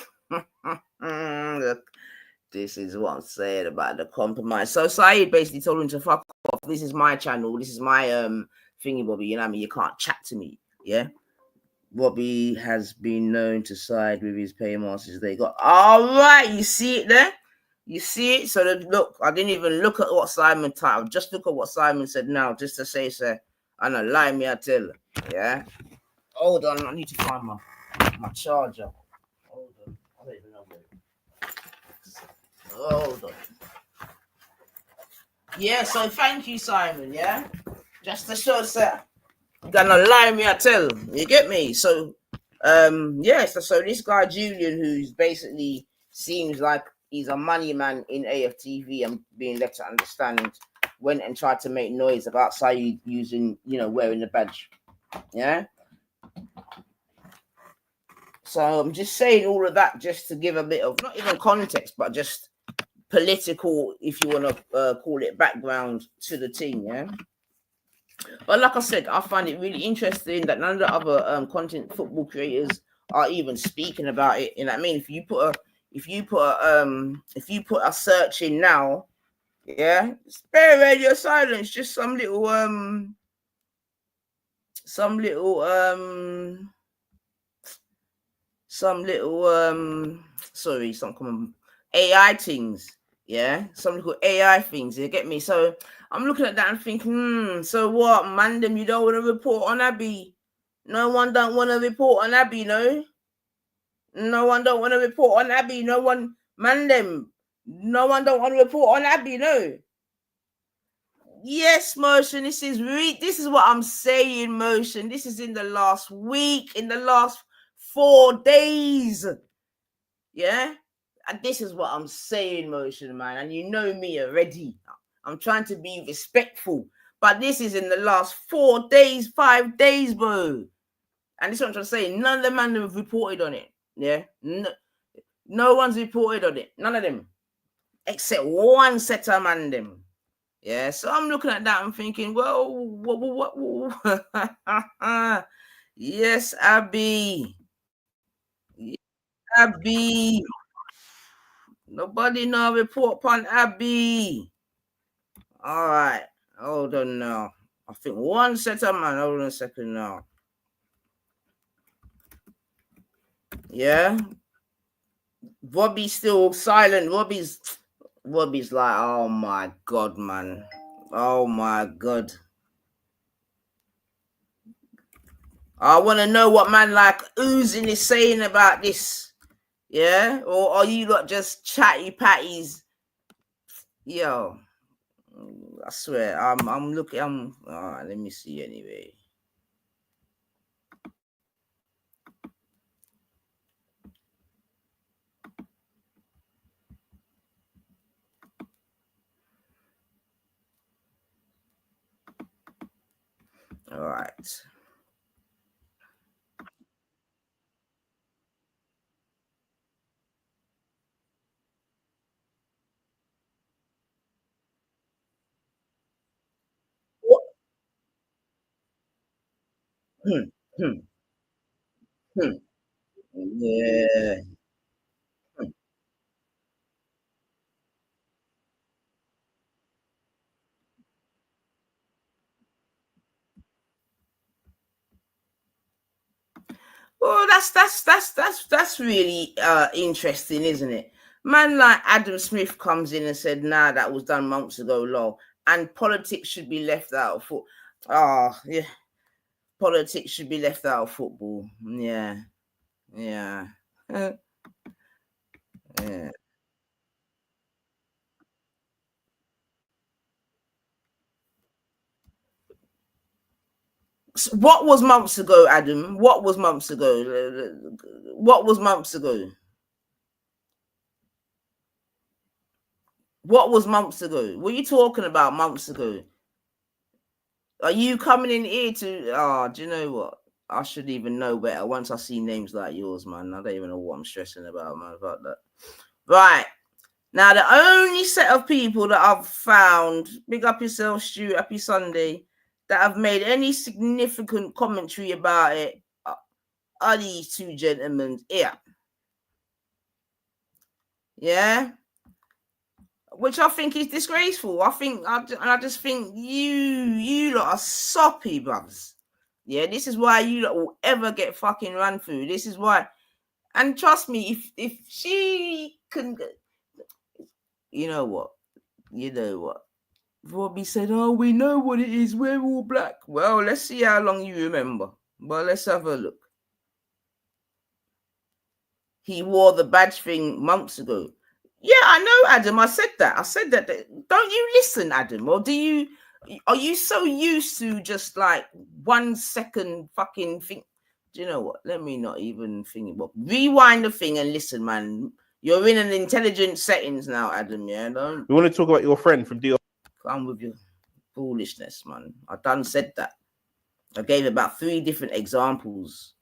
This is what I'm saying about the compromise. So Saeed basically told him to fuck off. This is my channel. This is my thingy, Bobby. You know what I mean? You can't chat to me. Yeah. Robbie has been known to side with his paymasters. They got all right. You see it there? You see it? So look, I didn't even look at what Simon typed. Just look at what Simon said now, just to say, sir. I know, lie me, I tell you. Yeah. Hold on, I need to find my charger. Hold on. I don't even know where. Hold on. Yeah, so thank you, Simon. Yeah, just to show, sir. Gonna lie me, I tell. You get me? So, so this guy Julian, who's basically seems like he's a money man in AFTV and being left to understand, went and tried to make noise about Saeed using, wearing the badge. Yeah. So I'm just saying all of that just to give a bit of, not even context, but just political, if you want to call it, background to the team. Yeah. But like I said, I find it really interesting that none of the other content football creators are even speaking about it. You know what I mean? If you put a search in now, yeah, spare radio silence, just some little AI things, yeah, some little AI things. You get me? So I'm looking at that and thinking, so what, man? Them, you don't want to report on Abby? No one don't want to report on Abby, no. No one don't want to report on Abby. No one, man, them. No one don't want to report on Abby, no. Yes, Motion. This is what I'm saying, Motion. This is in the last week, in the last 4 days. Yeah. And this is what I'm saying, Motion, man. And you know me already. I'm trying to be respectful. But this is in the last 4 days, 5 days, bro. And this is what I'm trying to say. None of the men have reported on it. Yeah. No one's reported on it. None of them. Except one set of man them. Yeah. So I'm looking at that and thinking, well, what? Yes, Abby. Abby. Nobody no report upon Abby. All right. Hold on now. I think one set of man. Hold on a second now. Yeah. Robbie's still silent. Robbie's like, oh my God, man. Oh my God. I want to know what man like oozing is saying about this. Yeah? Or are you lot just chatty patties? Yo. I swear, I'm looking. All right, let me see anyway. All right. What? Hmm, hmm, hmm. Yeah. Hmm. Well, that's really interesting, isn't it? Man like Adam Smith comes in and said, "Nah, that was done months ago, lol." And politics should be left out of football. Oh, yeah. Politics should be left out of football. Yeah, yeah, yeah. So what was months ago, Adam? What was months ago? What was months ago? What was months ago? What are you talking about months ago? Are you coming in here to? Oh, do you know what? I should even know better once I see names like yours, man. I don't even know what I'm stressing about, man. About that. Right. Now, the only set of people that I've found, big up yourself, Stu, happy Sunday, that have made any significant commentary about it are these two gentlemen here. Yeah. Which I think is disgraceful. I just think you lot are soppy, bruv. Yeah, this is why you lot will ever get fucking run through. This is why. And trust me, if she can, you know what? You know what? Robbie said, "Oh, we know what it is. We're all black." Well, let's see how long you remember. But let's have a look. He wore the badge thing months ago. Yeah, I know, Adam. I said that. Don't you listen, Adam? Or do you? Are you so used to just like 1 second fucking thing? Do you know what? Let me not even think about. Rewind the thing and listen, man. You're in an intelligent settings now, Adam. Yeah, don't We want to talk about your friend from DR. come with your foolishness, man. I done said that. I gave about 3 different examples.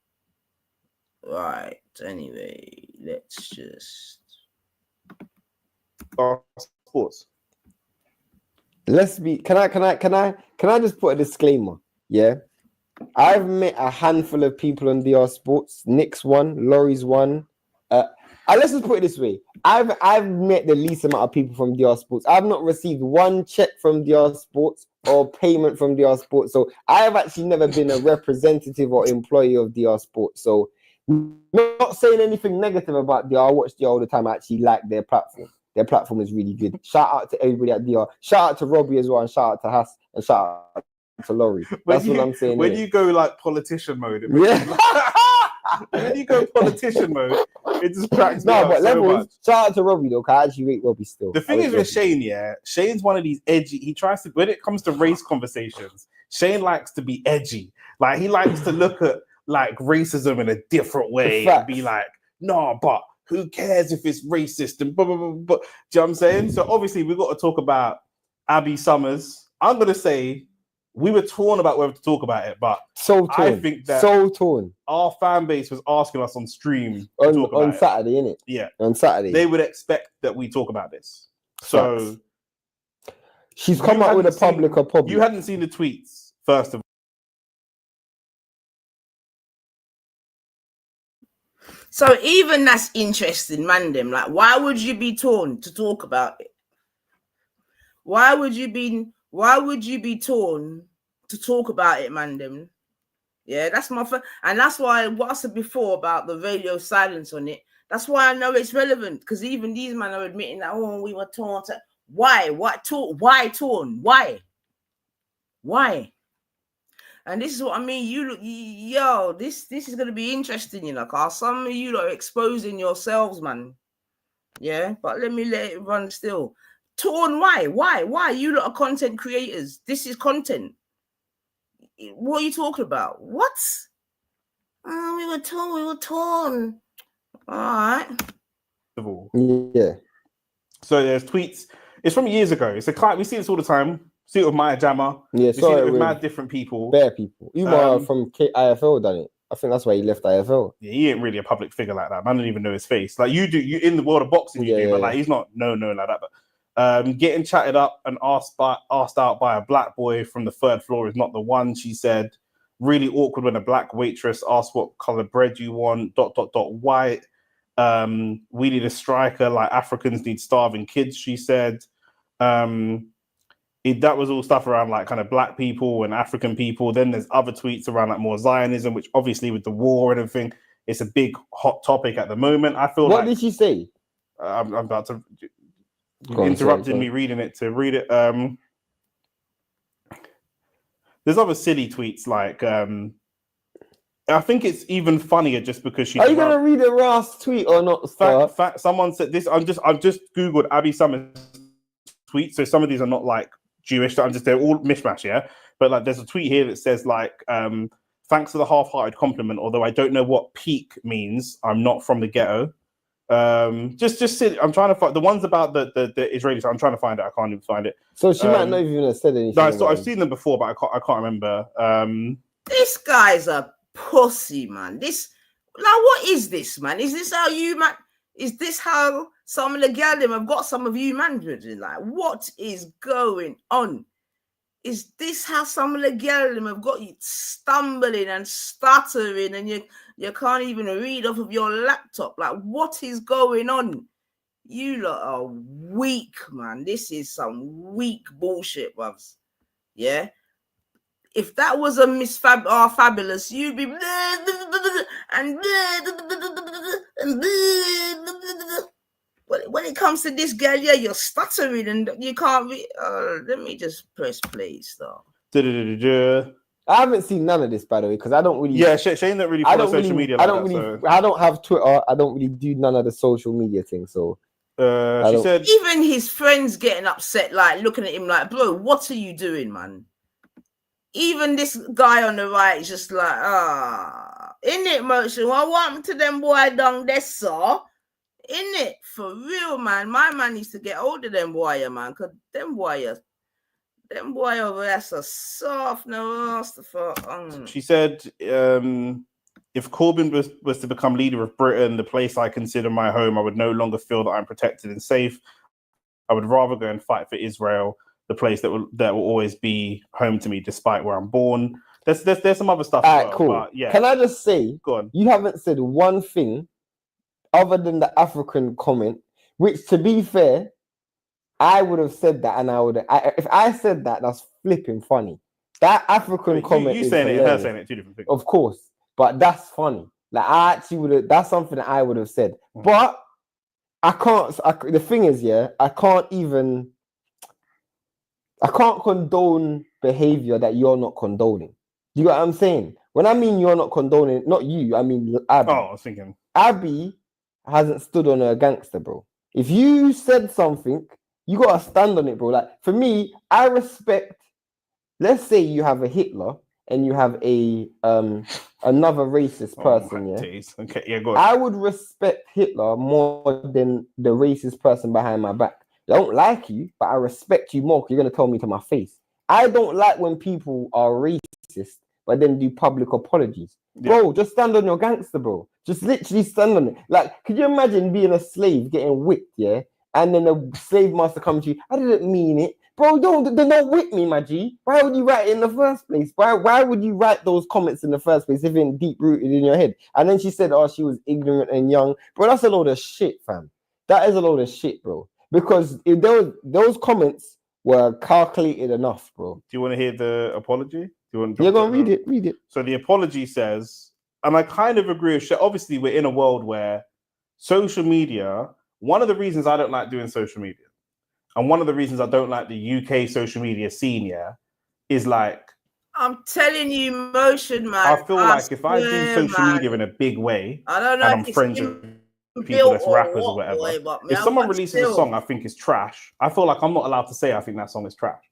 Right. Anyway, let's just. Sports. Let's be. Can I just put a disclaimer? Yeah, I've met a handful of people on DR Sports. Nick's one, Laurie's one. Let's just put it this way: I've met the least amount of people from DR Sports. I've not received one check from DR Sports or payment from DR Sports. So I've actually never been a representative or employee of DR Sports. So not saying anything negative about DR. I watch DR all the time. I actually like their platform. Their platform is really good. Shout out to everybody at DR. Shout out to Robbie as well, and shout out to Hass, and shout out to Laurie. That's what I'm saying. When you go like politician mode, when you go politician mode, it just cracks me up so much. Shout out to Robbie though, because I actually rate Robbie still. The thing is with Shane, yeah, Shane's one of these edgy. He tries to, when it comes to race conversations, Shane likes to be edgy. Like he likes to look at like racism in a different way and be like, no, but who cares if it's racist and blah, blah, blah, blah. Do you know what I'm saying? So obviously we've got to talk about Abby Summers. I'm going to say we were torn about whether to talk about it, but I think that our fan base was asking us on stream on Saturday, innit? Yeah. On Saturday. They would expect that we talk about this. So she's come out with a public apology. You hadn't seen the tweets, first of all. So even that's interesting, man. Them like, why would you be torn to talk about it? Why would you be torn to talk about it, man? Them, yeah, that's my and that's why what I said before about the radio silence on it. That's why I know it's relevant, because even these men are admitting that, oh, we were torn. Why? Why torn? Why? And this is what I mean. This is gonna be interesting, you know, cause some of you are exposing yourselves, man. Yeah, but let it run still. Torn, why? You lot are content creators. This is content. What are you talking about? What? Oh, we were torn. All right. Yeah. So there's tweets. It's from years ago. It's a client. We see this all the time. See it with Maya Jama. Yeah, we see it with mad different people. Bare people. Even from IFL done it. I think that's why he left IFL. Yeah, he ain't really a public figure like that. Man, I don't even know his face. Like you do, you in the world of boxing, you do, but like he's not known like that. But getting chatted up and asked out by a black boy from the third floor is not the one. She said, really awkward when a black waitress asked what color bread you want. ... White. We need a striker like Africans need starving kids. She said. That was all stuff around like kind of black people and African people. Then there's other tweets around like more Zionism, which obviously with the war and everything, it's a big hot topic at the moment. I feel what did she say? I'm about to. You interrupted me reading it to read it. There's other silly tweets like. I think it's even funnier just because she's. Are you gonna read a Ross tweet or not? Someone said this. I've just googled Abby Summers tweets, so some of these are not like Jewish. They're all mishmash, yeah. But like, there's a tweet here that says like, "Thanks for the half-hearted compliment. Although I don't know what peak means. I'm not from the ghetto." Just sit. I'm trying to find the ones about the Israelis. I'm trying to find it. I can't even find it. So she might not even have said anything. No, so I've seen them before, but I can't remember. This guy's a pussy, man. What is this, man? Is this how you, man? Is this how some of the girls have got some of you, man? Like, what is going on? Is this how some of the girls have got you stumbling and stuttering and you can't even read off of your laptop? Like, what is going on? You lot are weak, man. This is some weak bullshit, bruv. Yeah? If that was a Miss Fabulous, you'd be and when it comes to this girl, yeah, you're stuttering and you can't read. Let me just press play, stop. I haven't seen none of this, by the way, because I don't really. Yeah, Shane don't really follow social media. I don't have Twitter. I don't really do none of the social media things. So she said, even his friends getting upset, like looking at him like, bro, what are you doing, man? Even this guy on the right is just like, in it, motion. What happened to them boy down there, sir? In it, for real, man. My man needs to get hold of them boy, man, because them boy over there so soft, no. She said, if Corbyn was to become leader of Britain, the place I consider my home, I would no longer feel that I'm protected and safe. I would rather go and fight for Israel, the place that will always be home to me, despite where I'm born. There's some other stuff. All right, cool. But yeah. Can I just say, go on. You haven't said one thing other than the African comment, which, to be fair, I would have said that, and if I said that, that's flipping funny. That African comment, you saying it, and her saying it, two different things. Of course, but that's funny. Like, I actually would have. That's something that I would have said, but I can't. The thing is, yeah, I can't condone behavior that you're not condoning. You get what I'm saying? When I mean you're not condoning, not you, I mean Abby. Oh, I was thinking. Abby hasn't stood on a gangster, bro. If you said something, you gotta stand on it, bro. Like, for me, I respect. Let's say you have a Hitler and you have a another racist person. Okay, yeah, go on. I would respect Hitler more than the racist person behind my back. I don't like you, but I respect you more because you're going to tell me to my face. I don't like when people are racist, but then do public apologies. Yeah. Bro, just stand on your gangster, bro. Just literally stand on it. Like, could you imagine being a slave, getting whipped, yeah? And then a slave master comes to you, I didn't mean it. Bro, don't whip me, my G. Why would you write it in the first place? Why would you write those comments in the first place if it's deep-rooted in your head? And then she said, she was ignorant and young. Bro, that's a load of shit, fam. That is a load of shit, bro. Because if those comments were calculated enough, bro. Do you want to hear the apology? You're going to read it. So the apology says, and I kind of agree with shit. Obviously, we're in a world where social media, one of the reasons I don't like doing social media, and one of the reasons I don't like the UK social media scene, is like, I'm telling you, motion, man. I feel like if I do social media in a big way, I don't know and I'm if it's friends with people that's rappers or whatever, boy, but if someone releases a song I think is trash, I feel like I'm not allowed to say I think that song is trash.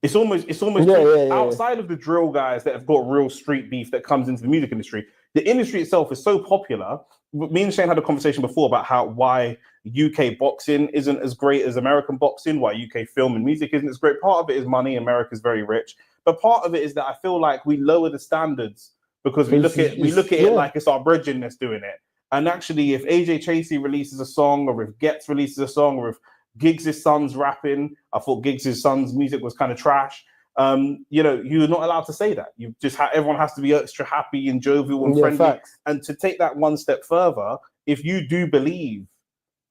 It's almost outside of the drill guys that have got real street beef that comes into the music industry. The industry itself is so popular. Me and Shane had a conversation before about why UK boxing isn't as great as American boxing, why UK film and music isn't as great. Part of it is money. America's very rich, but part of it is that I feel like we lower the standards because we look at it like it's our brethren that's doing it. And actually, if AJ Chasey releases a song, or if Getz releases a song, or if Giggs' son's rapping, I thought Giggs' son's music was kind of trash. You're not allowed to say that. You just everyone has to be extra happy and jovial and friendly. Facts. And to take that one step further, if you do believe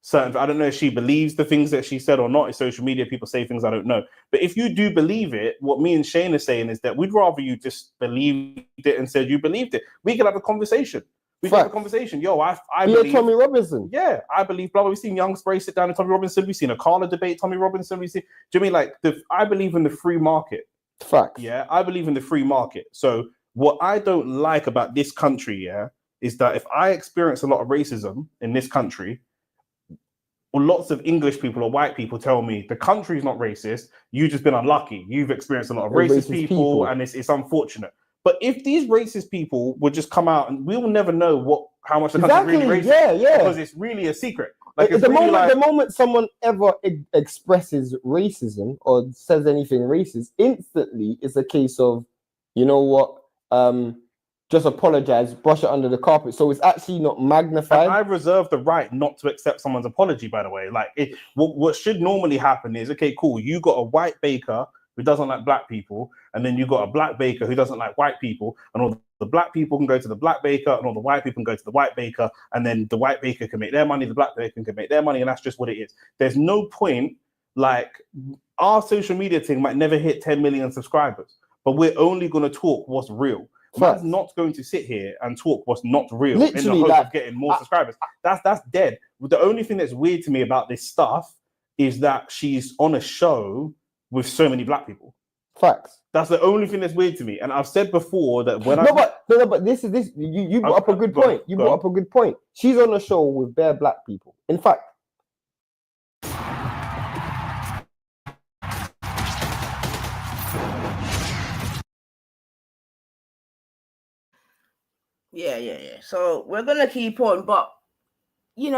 certain, I don't know if she believes the things that she said or not. In social media, people say things I don't know. But if you do believe it, what me and Shane are saying is that we'd rather you just believed it and said you believed it. We could have a conversation. We can have a conversation. Yo, I believe Tommy Robinson. Yeah, I believe. Blah, blah. We've seen Young Spray sit down and Tommy Robinson. We've seen a Carla debate Tommy Robinson. Do you mean like I believe in the free market? Facts. Yeah, I believe in the free market. So what I don't like about this country, is that if I experience a lot of racism in this country, or lots of English people or white people tell me the country's not racist. You've just been unlucky. You've experienced a lot of racist people, and it's unfortunate. But if these racist people would just come out, and we will never know how much the country really racist, because it's really a secret. Like the moment someone ever expresses racism or says anything racist, instantly it's a case of, you know what, just apologize, brush it under the carpet. So it's actually not magnified. And I reserve the right not to accept someone's apology, by the way. Like what should normally happen is, okay, cool, you got a white baker who doesn't like black people, and then you got a black baker who doesn't like white people, and all the black people can go to the black baker, and all the white people can go to the white baker, and then the white baker can make their money, the black baker can make their money, and that's just what it is. There's no point, like, our social media thing might never hit 10 million subscribers, but we're only going to talk what's real. Man's not going to sit here and talk what's not real in the hope of getting more subscribers. That's dead. The only thing that's weird to me about this stuff is that she's on a show with so many black people. Facts. That's the only thing that's weird to me. And I've said before that when but this you brought up a good point. You brought up a good point. She's on a show with bare black people. In fact, Yeah. So we're gonna keep on, but I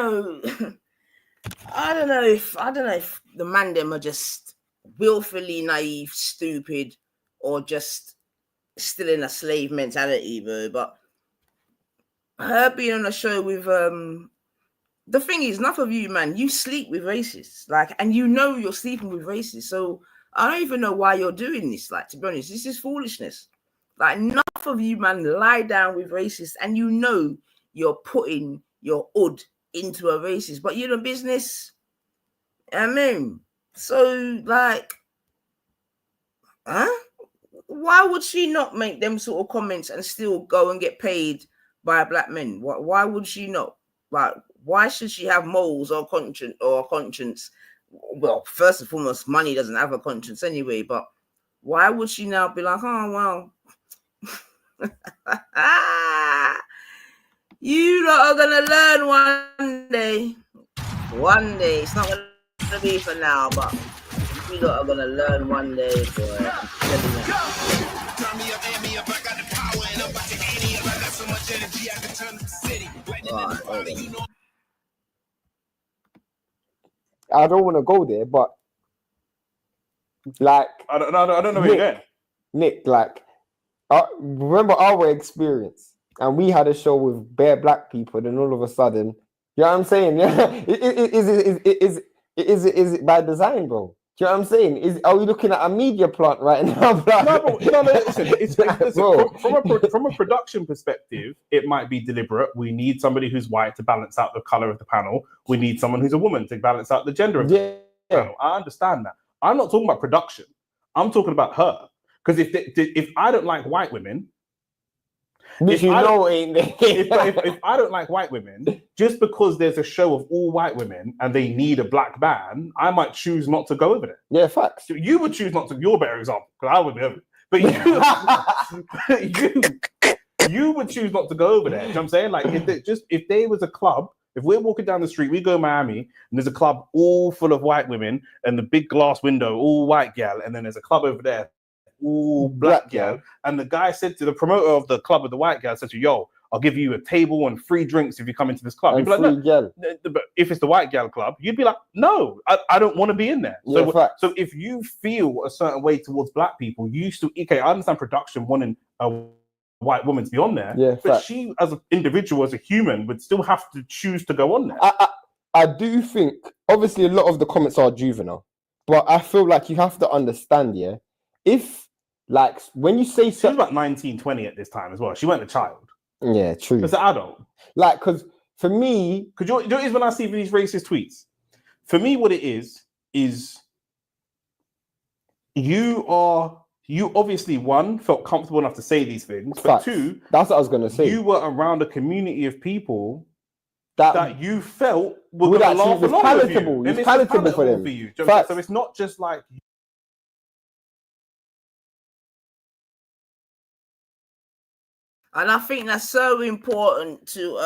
don't know if the man them are just willfully naive, stupid, or just still in a slave mentality, bro. But her being on a show with the thing is, enough of you, man, you sleep with racists, like, and you're sleeping with racists. So I don't even know why you're doing this. Like, to be honest, this is foolishness. Like, enough of you, man, lie down with racists, and you're putting your odd into a racist, but you're the business. I mean, so like, why would she not make them sort of comments and still go and get paid by black men? Why would she not? Like, why should she have morals or conscience? Well, first and foremost, money doesn't have a conscience anyway, but why would she now be like, oh, well, you lot are gonna learn one day. One day. It's not gonna be for now, but you lot are gonna learn one day, boy. I don't want to go there, but like, I don't know where you're going. Nick, like, remember our experience, and we had a show with bare black people, then all of a sudden, you know what I'm saying? Yeah, is it by design, bro? Do you know what I'm saying? Are we looking at a media plant right now? No, listen, from a production perspective, it might be deliberate. We need somebody who's white to balance out the color of the panel. We need someone who's a woman to balance out the gender of the panel. I understand that. I'm not talking about production. I'm talking about her. Because if I don't like white women, Which you know ain't there. if I don't like white women, just because there's a show of all white women and they need a black man, I might choose not to go over there. Yeah, facts. So you would choose not to. You're a better example because I would be over it. But you would choose not to go over there. You know what I'm saying? Like if there was a club, if we're walking down the street, we go to Miami and there's a club all full of white women and the big glass window, all white gal, and then there's a club over there, all black gal. And the guy said to the promoter of the club with the white gal, said to yo, I'll give you a table and free drinks if you come into this club. And you'd be like, free gal. but if it's the white gal club, you'd be like, no, I don't want to be in there. Yeah, so if you feel a certain way towards black people, you still, okay, I understand production wanting a white woman to be on there, but she as an individual, as a human, would still have to choose to go on there. I do think, obviously, a lot of the comments are juvenile, but I feel like you have to understand, yeah, if, like, when you say... She was about 19, 20 at this time as well. She wasn't a child. Yeah, true. It's an adult. Like, because for me... Because you know what it is when I see these racist tweets? For me, what it is you obviously, one, felt comfortable enough to say these things, but two, that's what I was going to say. You were around a community of people that you felt were going to laugh along palatable. with you. It's palatable for them. For you. So it's not just like... And I think that's so important to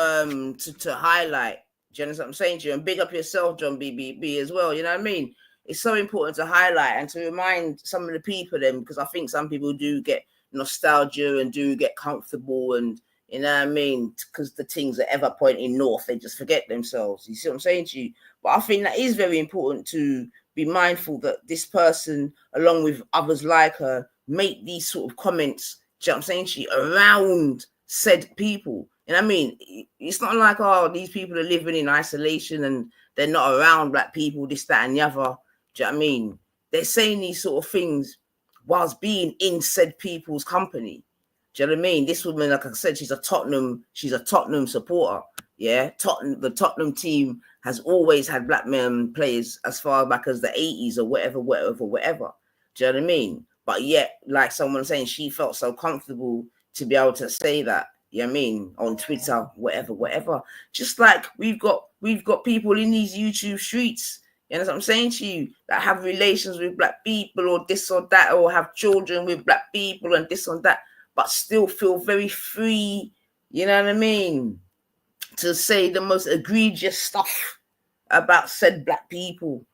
highlight. Do you understand what I'm saying to you? And big up yourself, John BBB, as well. You know what I mean? It's so important to highlight and to remind some of the people then, because I think some people do get nostalgia and do get comfortable, and you know what I mean, because the things are ever pointing north, they just forget themselves. You see what I'm saying to you? But I think that is very important to be mindful that this person, along with others like her, make these sort of comments, do you know what I'm saying to you, around said people. You know what I mean? It's not like, oh, these people are living in isolation and they're not around black people, this, that, and the other. Do you know what I mean? They're saying these sort of things whilst being in said people's company. Do you know what I mean? This woman, like I said, she's a Tottenham supporter. Yeah, the Tottenham team has always had black men players as far back as the 80s or whatever. Do you know what I mean? But yet, like someone saying, she felt so comfortable to be able to say that. You know what I mean? On Twitter, whatever. Just like we've got people in these YouTube streets, you know what I'm saying to you, that have relations with black people or this or that, or have children with black people and this or that, but still feel very free, you know what I mean, to say the most egregious stuff about said black people.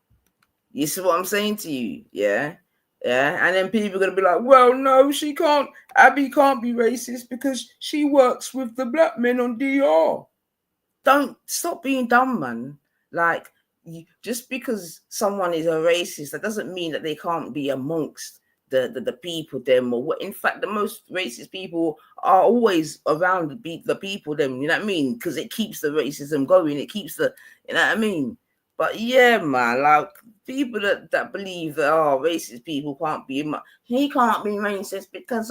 You see what I'm saying to you? Yeah. And then people are going to be like, well, no, Abby can't be racist because she works with the black men on DR. Don't stop being dumb, man. Like, just because someone is a racist, that doesn't mean that they can't be amongst the people them, or what. In fact, the most racist people are always around the people them, you know what I mean? Because it keeps the racism going, it keeps the, you know what I mean? But yeah, man, like people that believe that racist people can't be, he can't be racist because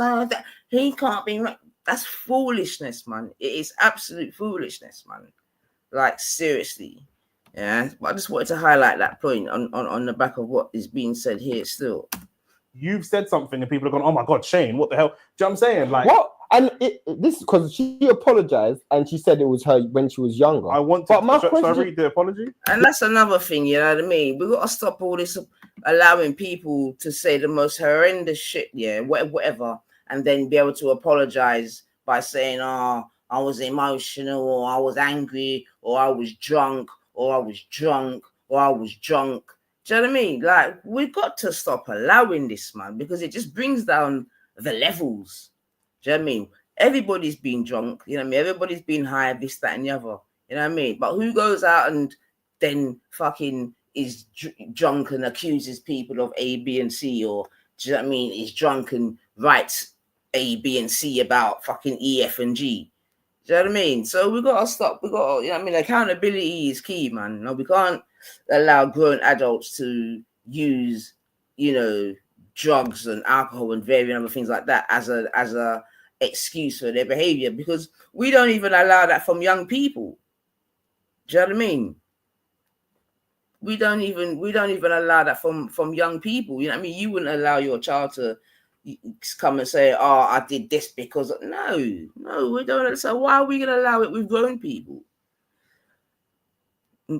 he can't be, that's foolishness, man. It is absolute foolishness, man. Like, seriously. Yeah, but I just wanted to highlight that point on the back of what is being said here still. You've said something and people are going, oh my God, Shane, what the hell? Do you know what I'm saying? Like, what? And this, because she apologized and she said it was her when she was younger. I want to, but my question, should I read the apology? And that's another thing, you know what I mean? We've got to stop all this allowing people to say the most horrendous shit, yeah, whatever, and then be able to apologize by saying, I was emotional, or I was angry, or I was drunk, or I was drunk, or I was drunk. Do you know what I mean? Like, we've got to stop allowing this, man, because it just brings down the levels. Do you know what I mean? Everybody's been drunk, you know what I mean? Everybody's been high, this, that, and the other. You know what I mean? But who goes out and then fucking is drunk and accuses people of A, B, and C, or do you know what I mean? Is drunk and writes A, B, and C about fucking E, F, and G. Do you know what I mean? So we got to stop. We got to, you know what I mean? Accountability is key, man. No, we can't allow grown adults to use, you know, drugs and alcohol and various other things like that as a excuse for their behavior, because we don't even allow that from young people. Do you know what I mean? We don't even allow that from young people. You know what I mean? You wouldn't allow your child to, come and say, "Oh, I did this because..." No, we don't. So why are we going to allow it with grown people?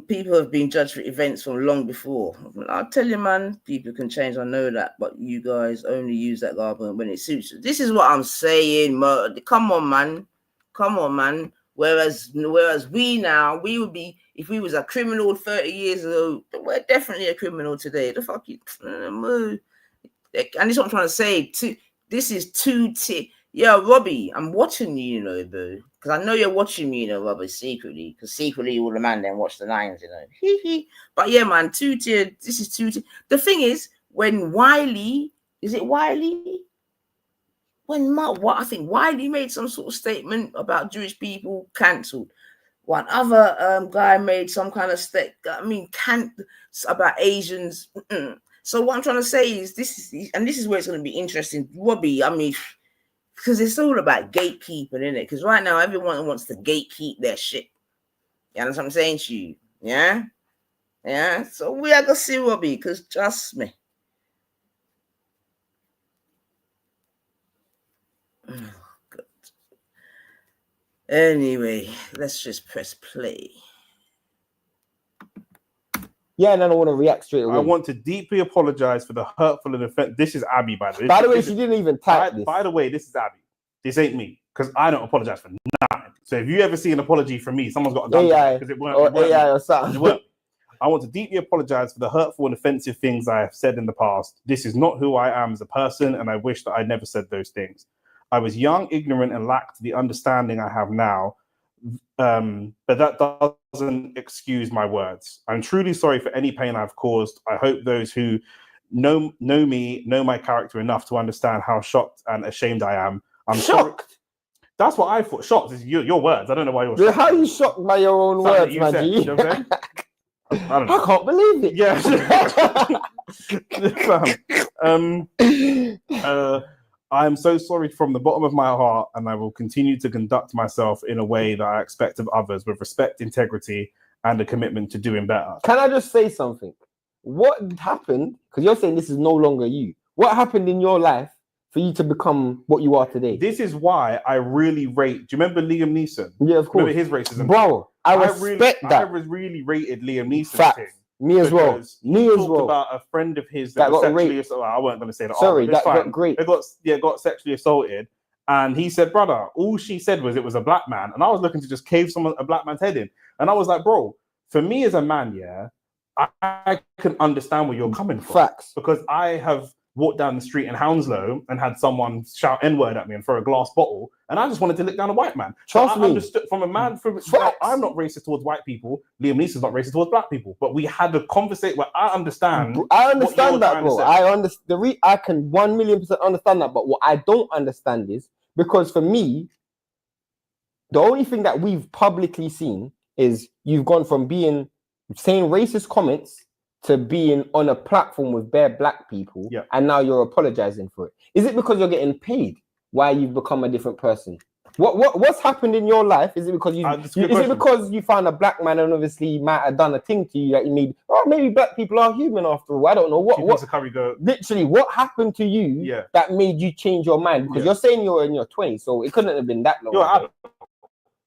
People have been judged for events from long before. I'll tell you, man, people can change. I know that, but you guys only use that argument when it suits you. This is what I'm saying, come on, man. Whereas we now, we would be, if we was a criminal 30 years ago, we're definitely a criminal today. The fuck you, and this is what I'm trying to say. This is yeah, Robbie, I'm watching you, bro. Because I know you're watching me, Robbie, secretly. Because secretly all the man then watch the nines, But yeah, man, 2-tier. This is 2-tier. The thing is, when Wiley, is it Wiley? I think Wiley made some sort of statement about Jewish people cancelled. One other guy made some kind of about Asians. So what I'm trying to say is this is where it's going to be interesting, Robbie. I mean, because it's all about gatekeeping, isn't it? Because right now everyone wants to gatekeep their shit. You know what I'm saying to you? Yeah. So we are gonna see, Robbie, because trust me. Oh, God. Anyway, let's just press play. Yeah, and then I want to react straight away. I want to deeply apologize for the hurtful and offensive. This is Abby, by the way. By the way, she didn't even type this. By the way, this is Abby. This ain't me, because I don't apologize for nothing. So if you ever see an apology from me, someone's got a gun because it weren't AI or something. It weren't. I want to deeply apologize for the hurtful and offensive things I have said in the past. This is not who I am as a person, and I wish that I never said those things. I was young, ignorant, and lacked the understanding I have now. But that doesn't excuse my words. I'm truly sorry for any pain I've caused. I hope those who know me know my character enough to understand how shocked and ashamed I am. I'm shocked. Sorry. That's what I thought. Shocked is your words. I don't know why you're shocked. How are you shocked by your own words, man? You know what I'm saying? I don't know. I can't believe it. Yeah. I'm so sorry from the bottom of my heart, and I will continue to conduct myself in a way that I expect of others with respect, integrity, and a commitment to doing better. Can I just say something? What happened? Because you're saying this is no longer you. What happened in your life for you to become what you are today? This is why I really rate. Do you remember Liam Neeson? Yeah, of course. Remember his racism? Bro, I respect that. I really rated Liam Neeson's thing. Me as well. Me as well. About a friend of his that got sexually assaulted. I wasn't going to say that. Sorry, that got great. They got sexually assaulted, and he said, "Brother, all she said was it was a black man," and I was looking to just cave a black man's head in, and I was like, "Bro, for me as a man, yeah, I can understand where you're coming from." Facts. Because I have walked down the street in Hounslow and had someone shout N-word at me and throw a glass bottle, and I just wanted to lick down a white man. Trust me. I understood from a man from I'm not racist towards white people. Liam Neeson's not racist towards black people, but we had a conversation where I understand that, bro. I understand. I can 1,000,000% understand that, but what I don't understand is because for me, the only thing that we've publicly seen is you've gone from saying racist comments to being on a platform with bare black people, and now you're apologizing for it. Is it because you're getting paid why you've become a different person? What's happened in your life? Is it because because you found a black man and obviously he might have done a thing to you that you need? Oh, maybe black people are human after all. I don't know literally what happened to you that made you change your mind? Because you're saying you're in your 20s, so it couldn't have been that long.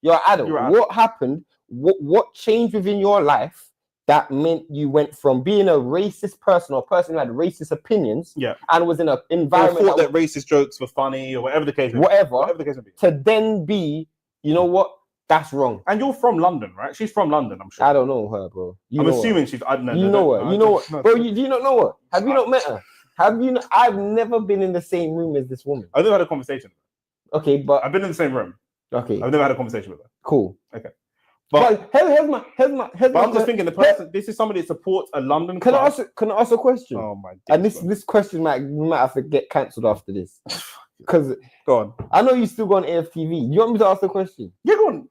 You're an adult. What happened? What changed within your life that meant you went from being a racist person or a person who had racist opinions and was in an environment thought that racist jokes were funny or whatever the case may be. Whatever the case may be. To then be, you know what? That's wrong. And you're from London, right? She's from London, I'm sure. I don't know her, bro. I'm assuming she's. I don't know. You know her. You know her. Bro, do you not know her? Have you not met her? Have you? I've never been in the same room as this woman. I've never had a conversation with her. Okay, but I've been in the same room. Okay. I've never had a conversation with her. Cool. Okay. But I'm just thinking the person. This is somebody that supports a London. Can I ask a question? Oh my! And this question might have to get cancelled after this. Because go on. I know you still go on AFTV. You want me to ask the question? Yeah, go on.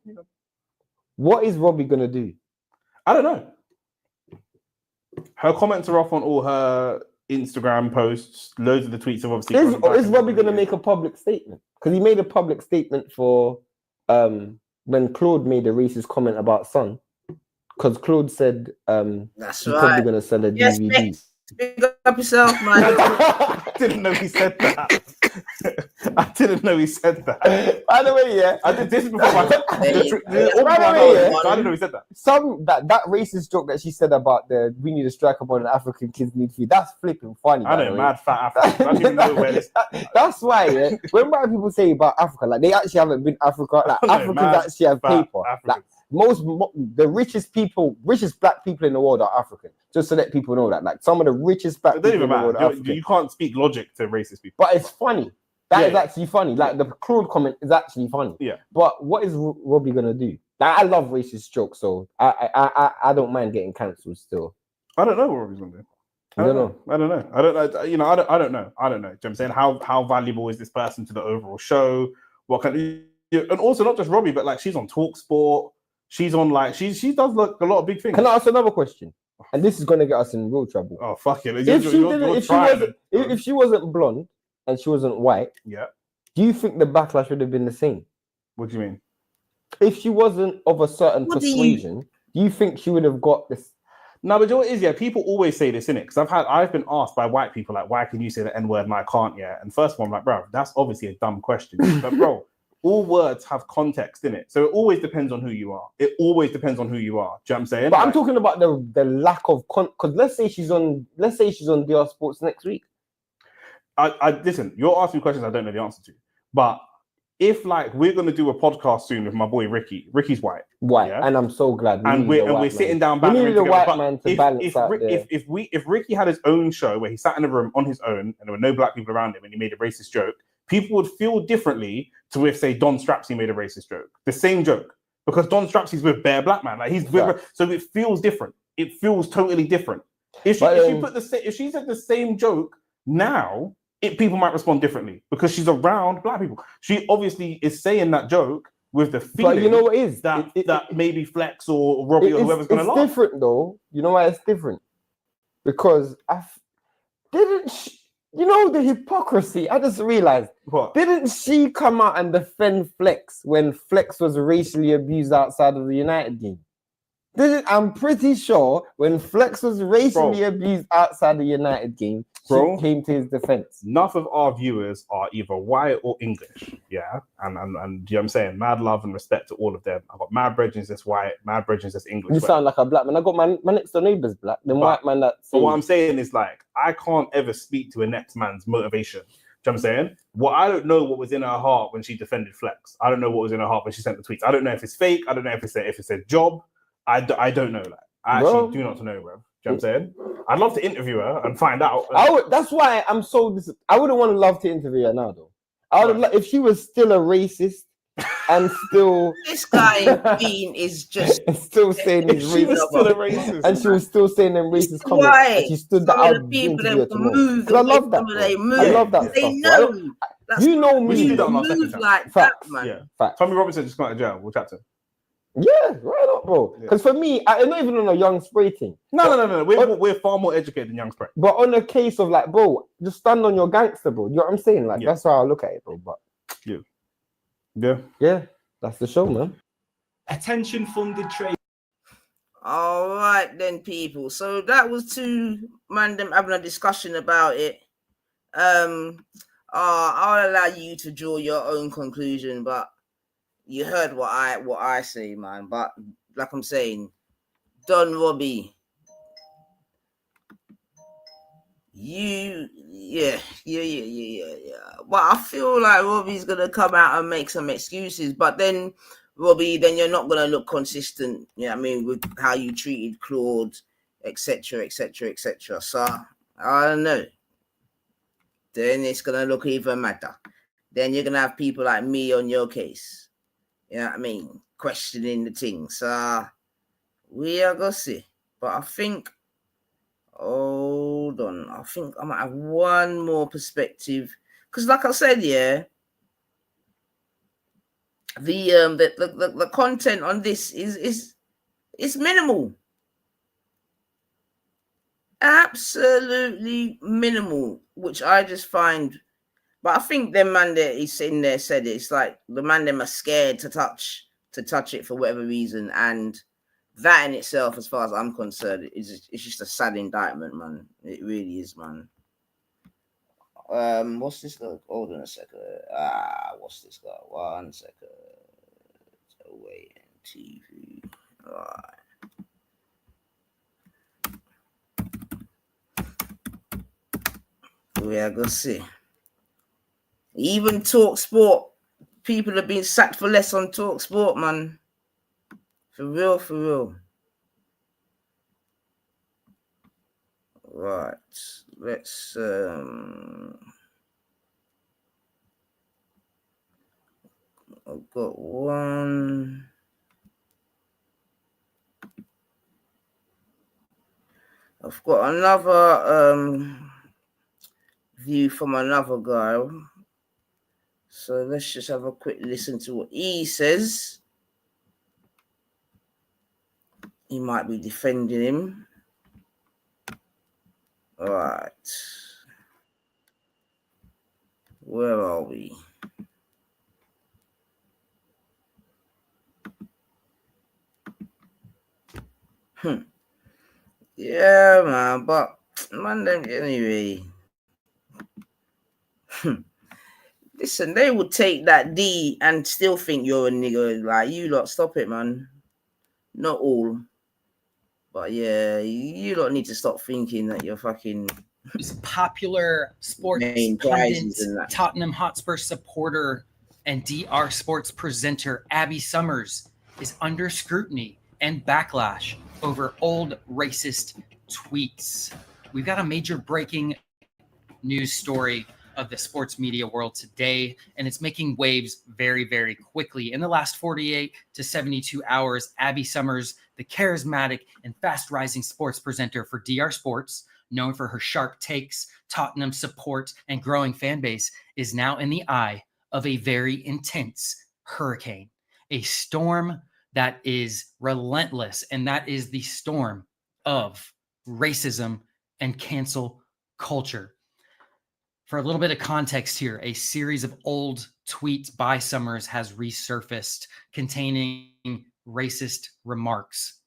What is Robbie gonna do? I don't know. Her comments are off on all her Instagram posts. Loads of the tweets have obviously. Is Robbie gonna make a public statement? Because he made a public statement for when Claude made a racist comment about Son, because Claude said that's he's right. probably going to sell a DVD. Speak up yourself, man. I didn't know he said that. I didn't know he said that. By the way, yeah, I did this before. I didn't know he said that. That racist joke that she said about the we need a striker more than African kids need food. That's flipping funny. I know, mad fat Africans. I don't even know where this. That's why, yeah. When white people say about Africa, like they actually haven't been Africa. Like Africans actually have paper. Like the richest black people in the world are African. Just to let people know that, like some of the richest black people in the world are African. You can't speak logic to racist people. But it's funny. That is actually funny. Like the Claude comment is actually funny. Yeah. But what is Robbie gonna do? Like, I love racist jokes, so I don't mind getting cancelled still. I don't know what Robbie's gonna do. I don't know. I don't know. I don't know. You know, I don't know. I don't know. Do you know what I'm saying? How valuable is this person to the overall show? What can and also not just Robbie, but like she's on TalkSport. She's on like she does like a lot of big things. Can I ask another question? And this is gonna get us in real trouble. Oh fuck it! If she wasn't blonde and she wasn't white, yeah. Do you think the backlash would have been the same? What do you mean? If she wasn't of a certain persuasion, do you think she would have got this? No, but you know what it is, yeah, people always say this, innit? Because I've been asked by white people, like, why can you say the N-word and I can't, yeah? And first one, I'm like, bro, that's obviously a dumb question. But bro, all words have context in it. So it always depends on who you are. It always depends on who you are. Do you know what I'm saying? But like, I'm talking about the lack of because let's say she's on DR Sports next week. I listen, you're asking questions I don't know the answer to. But if like we're gonna do a podcast soon with my boy Ricky. Ricky's white. Yeah? And I'm so glad. And we're sitting down battling together. We need a white man to balance out there. If Ricky had his own show where he sat in a room on his own and there were no black people around him and he made a racist joke, people would feel differently to if, say, Don Strapsy made a racist joke. The same joke. Because Don Strapsy's with bare black man. Like he's with so it feels different. It feels totally different. If she said the same joke now, people might respond differently because she's around black people. She obviously is saying that joke with the feeling. But you know what is that maybe Flex or Robbie or whoever's going to laugh. It's different though. You know why it's different? Because you know the hypocrisy. I just realized. What? Didn't she come out and defend Flex when Flex was racially abused outside of the United game? I'm pretty sure when Flex was racially abused outside the United game, she came to his defense. Enough of our viewers are either white or English, yeah? And you know what I'm saying? Mad love and respect to all of them. I've got mad brethren that's white, mad brethren that's English. You sound like a black man. I got my next door neighbour's black. White man that... But what I'm saying is like, I can't ever speak to a next man's motivation. Do you know what I'm saying? Well, I don't know what was in her heart when she defended Flex. I don't know what was in her heart when she sent the tweets. I don't know if it's fake. I don't know if it's a job. I don't know that. I actually do not know, bro. Do you know what I'm saying? I'd love to interview her and find out. That's why I'm so... I wouldn't want to love to interview her now, though. I would if she was still a racist and still... This guy Bean is just... still saying he's she was still a racist. And she was still saying them racist comments. And she stood that out. People that move. Because I love that. I love that they stuff. know. You know me. You move like that, man. Yeah. Facts. Tommy Robinson just got out of jail. We'll chat to him. Yeah, right up, bro. Because for me, I'm not even on a Young Spray thing. No. We're far more educated than Young Spray. But on a case of like, bro, just stand on your gangster, bro. You know what I'm saying? Like, that's how I look at it, bro. But yeah, that's the show, man. Attention funded trade. All right, then, people. So that was two man them having a discussion about it. I'll allow you to draw your own conclusion, but you heard what I say, man. But like I'm saying, Don Robbie, yeah. But I feel like Robbie's gonna come out and make some excuses. But then, Robbie, you're not gonna look consistent. You know what I mean, with how you treated Claude, etc. So I don't know. Then it's gonna look even madder. Then you're gonna have people like me on your case. You know what I mean? Questioning the things. We are gonna see. But I think, hold on. I think I might have one more perspective. Because like I said, yeah, the content on this is minimal. Absolutely minimal, which I just find. But I think the man that is in there said it. It's like the man them are scared to touch it for whatever reason, and that in itself, as far as I'm concerned, it's just a sad indictment, man. It really is, man. What's this guy? Hold on a second. What's this guy? 1 second. Wait, TV. Alright. We are gonna see. Even Talk Sport, people have been sacked for less on Talk Sport, man. For real, for real. Right. Let's I've got one. I've got another view from another guy. So let's just have a quick listen to what he says. He might be defending him. All right. Where are we? Yeah, man, but man, anyway. Listen, they will take that D and still think you're a nigga. Like, you lot, stop it, man. Not all. But yeah, you lot need to stop thinking that you're fucking popular sports pundit, Tottenham Hotspur supporter, and DR Sports presenter Abby Summers is under scrutiny and backlash over old racist tweets. We've got a major breaking news story of the sports media world today, and it's making waves very, very quickly. In the last 48 to 72 hours, Abby Summers, the charismatic and fast-rising sports presenter for DR Sports, known for her sharp takes, Tottenham support, and growing fan base, is now in the eye of a very intense hurricane, a storm that is relentless, and that is the storm of racism and cancel culture. For a little bit of context here, a series of old tweets by Summers has resurfaced containing racist remarks,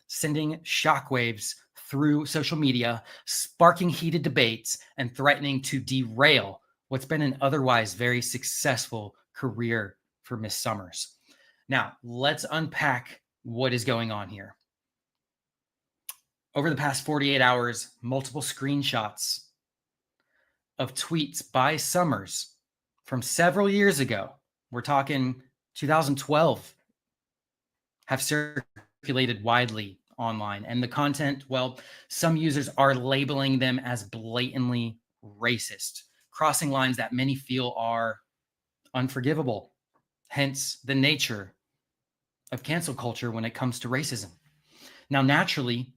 sending shockwaves through social media, sparking heated debates, and threatening to derail what's been an otherwise very successful career for Miss Summers. Now, let's unpack what is going on here. Over the past 48 hours, multiple screenshots of tweets by Summers from several years ago, we're talking 2012, have circulated widely online. And the content, well, some users are labeling them as blatantly racist, crossing lines that many feel are unforgivable, hence the nature of cancel culture when it comes to racism. Now, naturally,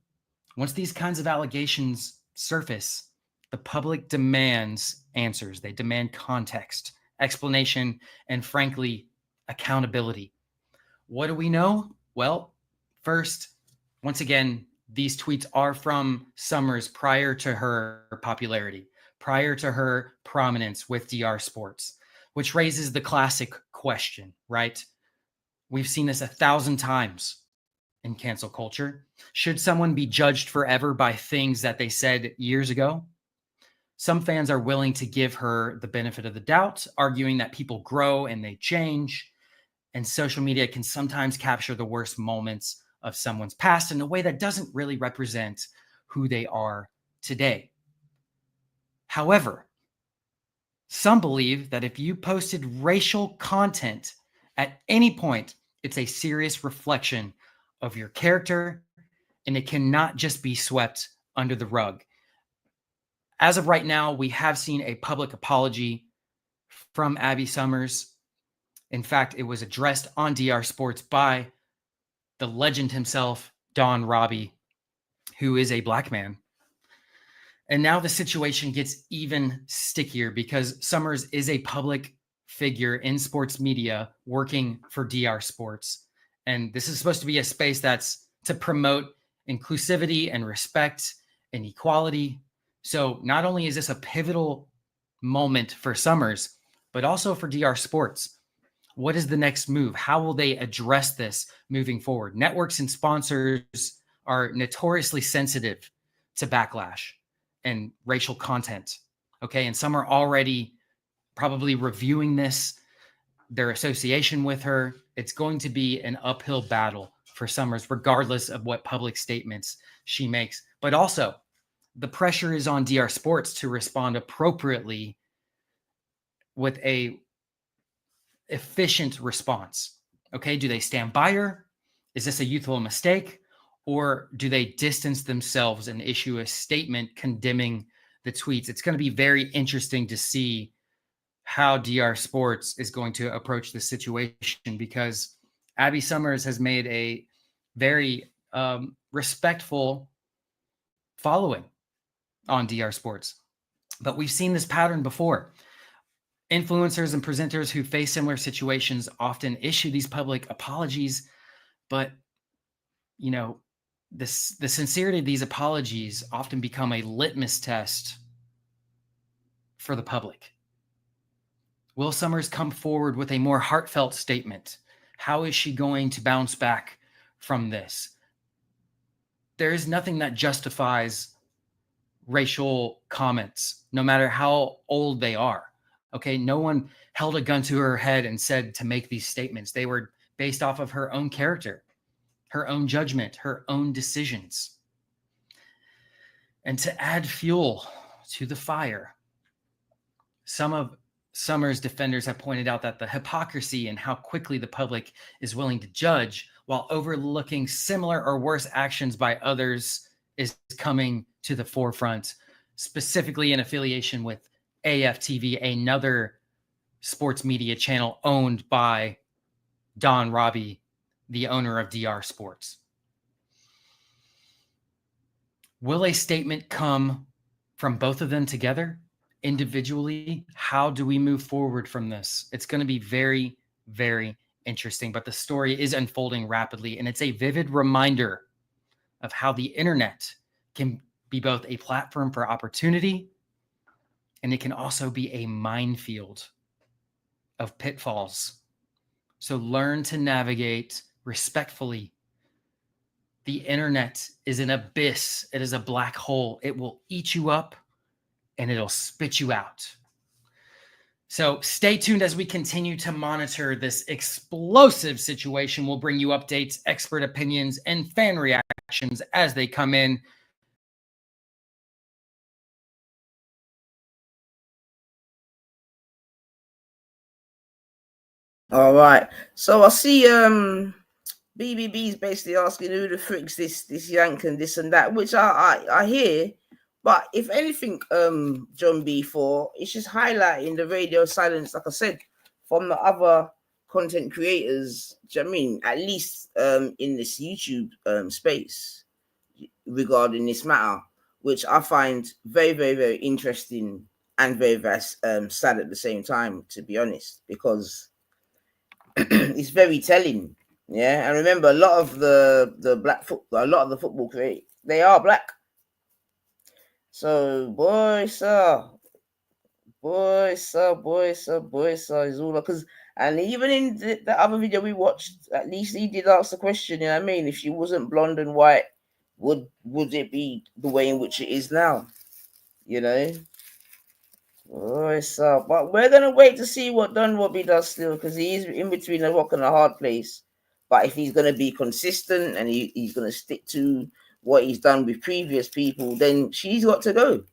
once these kinds of allegations surface, the public demands answers. They demand context, explanation, and frankly, accountability. What do we know? Well, first, once again, these tweets are from Summers prior to her popularity, prior to her prominence with DR Sports, which raises the classic question, right? We've seen this 1,000 times in cancel culture. Should someone be judged forever by things that they said years ago? Some fans are willing to give her the benefit of the doubt, arguing that people grow and they change, and social media can sometimes capture the worst moments of someone's past in a way that doesn't really represent who they are today. However, some believe that if you posted racial content at any point, it's a serious reflection of your character, and it cannot just be swept under the rug. As of right now, we have seen a public apology from Abby Summers. In fact, it was addressed on DR Sports by the legend himself, Don Robbie, who is a black man. And now the situation gets even stickier because Summers is a public figure in sports media working for DR Sports. And this is supposed to be a space that's to promote inclusivity and respect and equality. So not only is this a pivotal moment for Summers, but also for DR Sports. What is the next move? How will they address this moving forward? Networks and sponsors are notoriously sensitive to backlash and racial content. Okay. And some are already probably reviewing this, their association with her. It's going to be an uphill battle for Summers, regardless of what public statements she makes. But also, the pressure is on DR Sports to respond appropriately with a efficient response. Okay, do they stand by her? Is this a youthful mistake? Or do they distance themselves and issue a statement condemning the tweets? It's going to be very interesting to see how DR Sports is going to approach the situation, because Abby Summers has made a very respectful following on DR Sports. But we've seen this pattern before. Influencers and presenters who face similar situations often issue these public apologies, but you know, the sincerity of these apologies often become a litmus test for the public. Will Summers come forward with a more heartfelt statement? How is she going to bounce back from this? There is nothing that justifies racial comments, no matter how old they are. Okay, no one held a gun to her head and said to make these statements. They were based off of her own character, her own judgment, her own decisions. And to add fuel to the fire, some of Summers' defenders have pointed out that the hypocrisy and how quickly the public is willing to judge while overlooking similar or worse actions by others is coming to the forefront, specifically in affiliation with AFTV, another sports media channel owned by Don Robbie, the owner of DR Sports. Will a statement come from both of them together? Individually, how do we move forward from this? It's going to be very, very interesting, but the story is unfolding rapidly, and it's a vivid reminder of how the internet can be both a platform for opportunity, and it can also be a minefield of pitfalls. So learn to navigate respectfully. The internet is an abyss. It is a black hole. It will eat you up and it'll spit you out. So stay tuned as we continue to monitor this explosive situation. We'll bring you updates, expert opinions, and fan reactions as they come in. All right. So I see BBB's basically asking who the frick's this yank and this and that, which I hear. But if anything, John B4, it's just highlighting the radio silence, like I said, from the other content creators. Do you know what I mean? At least in this YouTube space regarding this matter, which I find very, very, very interesting and very, very sad at the same time, to be honest, because it's very telling. Yeah, and remember, a lot of the black football, a lot of the football creators, they are black. So boys are is all because, and even in the other video we watched, at least he did ask the question. You know what I mean? If she wasn't blonde and white, would it be the way in which it is now? You know. But we're gonna wait to see what Don Robbie does still, because he is in between a rock and a hard place. But if he's gonna be consistent and he's gonna stick to what he's done with previous people, then she's got to go.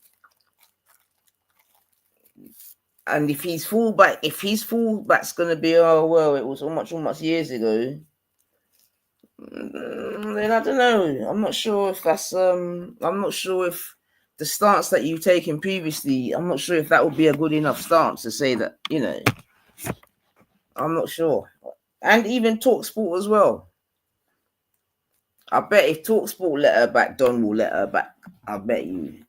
And if his fallback's gonna be, oh well, it was so much years ago, then I don't know. I'm not sure if that's I'm not sure if the stance that you've taken previously, I'm not sure if that would be a good enough stance to say that, you know. I'm not sure. And even TalkSport as well. I bet if TalkSport let her back, Don will let her back. I bet you.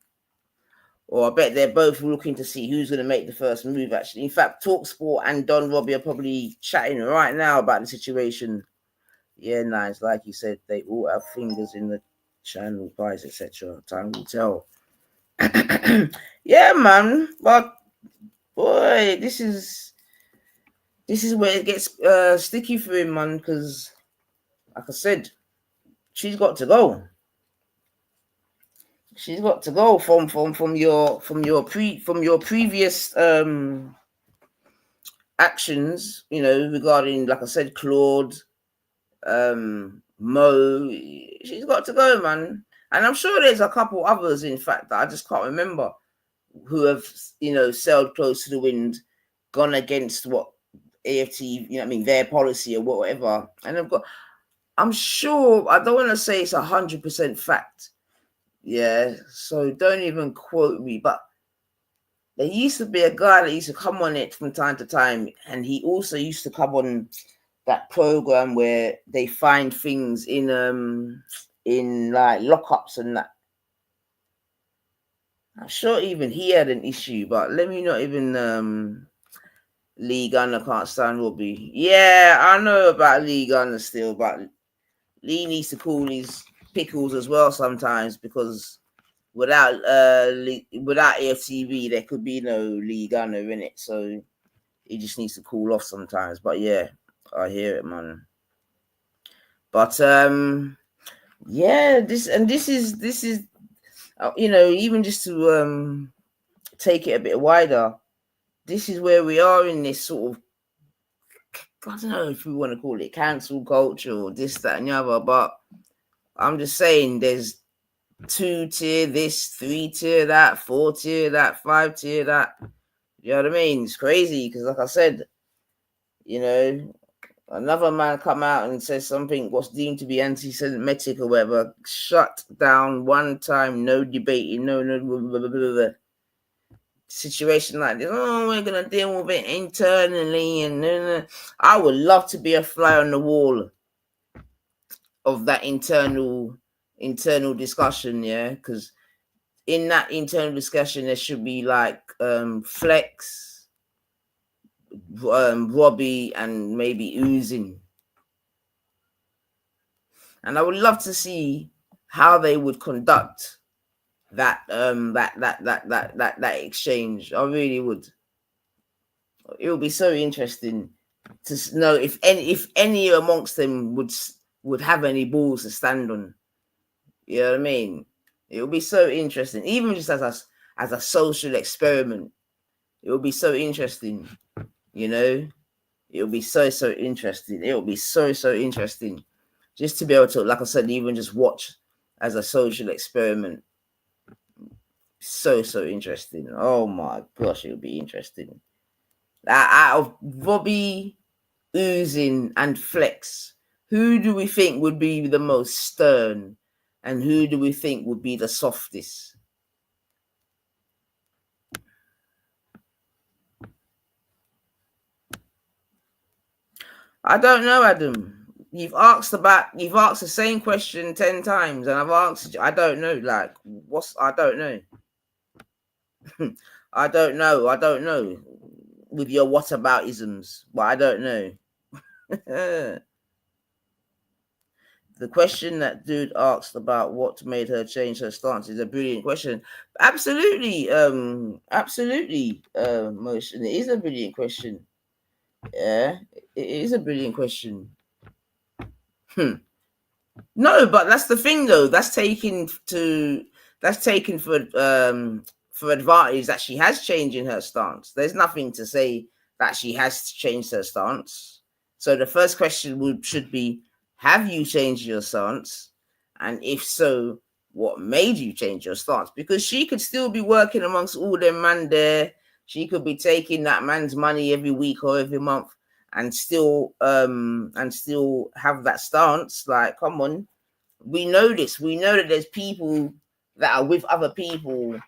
Or I bet they're both looking to see who's going to make the first move, actually. In fact, TalkSport and Don Robbie are probably chatting right now about the situation. Yeah, nice. Like you said, they all have fingers in the channel, price, etc. Time will tell. Yeah, man. But, boy, this is where it gets sticky for him, man, because, like I said, she's got to go. She's got to go from your previous actions, you know, regarding, like I said, Claude, Mo. She's got to go, man. And I'm sure there's a couple others, in fact, that I just can't remember, who have, you know, sailed close to the wind, gone against what AFT, you know what I mean, their policy or whatever. And I'm sure, I don't want to say it's 100% fact. Yeah, so don't even quote me, but there used to be a guy that used to come on it from time to time, and he also used to come on that program where they find things in like lockups and that. I'm sure even he had an issue, but let me not even Lee Gunner can't stand Robbie. Yeah, I know about Lee Gunner still, but Lee needs to cool his pickles as well sometimes, because without AFTV there could be no Lee Gunner in it, so he just needs to cool off sometimes. But yeah, I hear it, man. But yeah, this is you know, even just to take it a bit wider, this is where we are in this sort of, I don't know if we want to call it cancel culture or this, that, and the other, but I'm just saying there's 2-tier this, 3-tier that, 4-tier that, 5-tier that. You know what I mean? It's crazy because, like I said, you know, another man come out and says something what's deemed to be anti-Semitic or whatever, shut down one time, no debating, no blah, blah, blah, blah. Situation like this. Oh, we're gonna deal with it internally, and I would love to be a fly on the wall of that internal discussion, yeah, because in that internal discussion there should be like Flex, Robbie, and maybe Oozing, and I would love to see how they would conduct that that exchange. I really would. It would be so interesting to know if any amongst them would have any balls to stand on. You know what I mean? It would be so interesting, even just as a social experiment. It would be so interesting, you know. It would be so interesting. It would be so interesting, just to be able to, like I said, even just watch as a social experiment. So interesting. Oh my gosh, it would be interesting. Out of Robbie, Oozing, and Flex, who do we think would be the most stern, and who do we think would be the softest? I don't know, Adam. You've asked the same question 10 times, and I've answered you. I don't know. Like, I don't know. I don't know. With your whataboutisms, but I don't know. The question that dude asked about what made her change her stance is a brilliant question. Absolutely, Motion. It is a brilliant question. Yeah, it is a brilliant question. No, but that's the thing, though. That's taken for advantage that she has changed in her stance. There's nothing to say that she has changed her stance. So the first question should be, have you changed your stance? And if so, what made you change your stance? Because she could still be working amongst all them man there. She could be taking that man's money every week or every month and still have that stance. Like, come on. We know this. We know that there's people that are with other people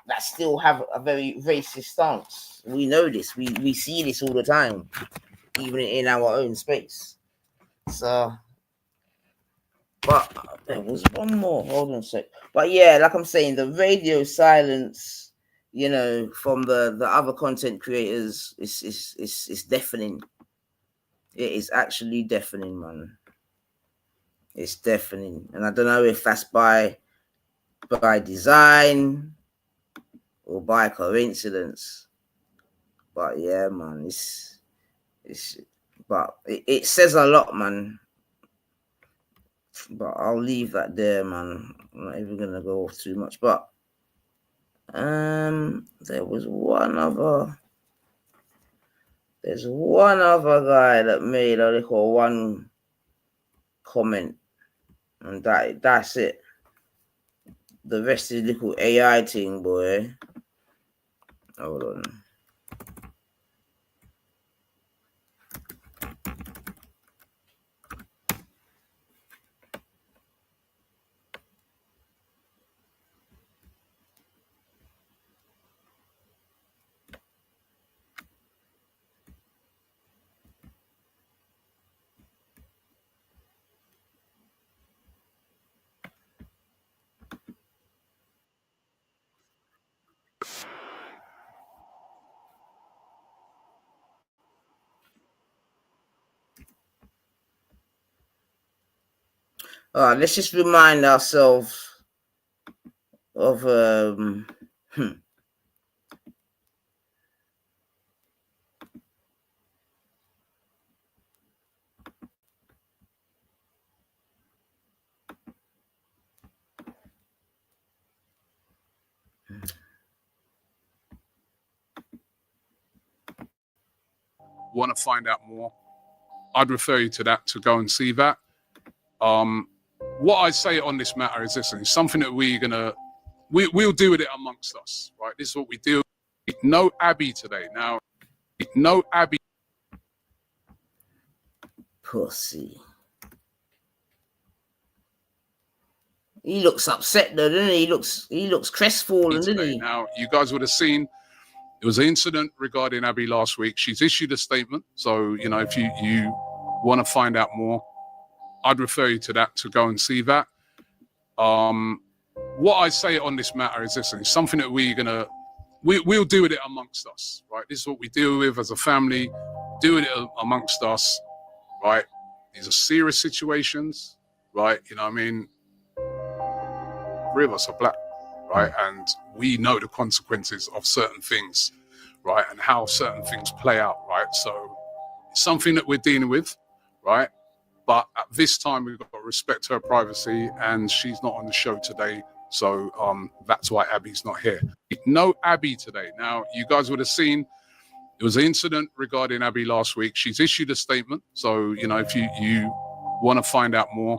that still have a very racist stance. We know this. We see this all the time, even in our own space. So, but there was one more. Hold on a sec. But yeah, like I'm saying, the radio silence, you know, from the other content creators is deafening. It is actually deafening, man. It's deafening, and I don't know if that's by design or by coincidence, but yeah, man, it says a lot, man. It But I'll leave that there, man. I'm not even gonna go off too much. But there was there's one other guy that made a little one comment, and that's it. The rest is little AI thing, boy. Hold on. All right, let's just remind ourselves of Want to find out more, I'd refer you to that to go and see that. What I say on this matter is this: it's something that we'll deal with it amongst us, right? This is what we do. No Abby today. Now, no Abby. pussy. He looks upset though, doesn't he? He looks crestfallen, doesn't he? Now, you guys would have seen there was an incident regarding Abby last week. She's issued a statement. So, you know, if you want to find out more, I'd refer you to that to go and see that. What I say on this matter is this: it's something that we'll deal with it amongst us, right? This is what we deal with as a family, doing it amongst us, right? These are serious situations, right? You know what I mean? 3 of us are black, right? And we know the consequences of certain things, right? And how certain things play out, right? So it's something that we're dealing with, right? But at this time, we've got to respect her privacy, and she's not on the show today. So that's why Abby's not here. No Abby today. Now, you guys would have seen there was an incident regarding Abby last week. She's issued a statement. So, you know, if you want to find out more,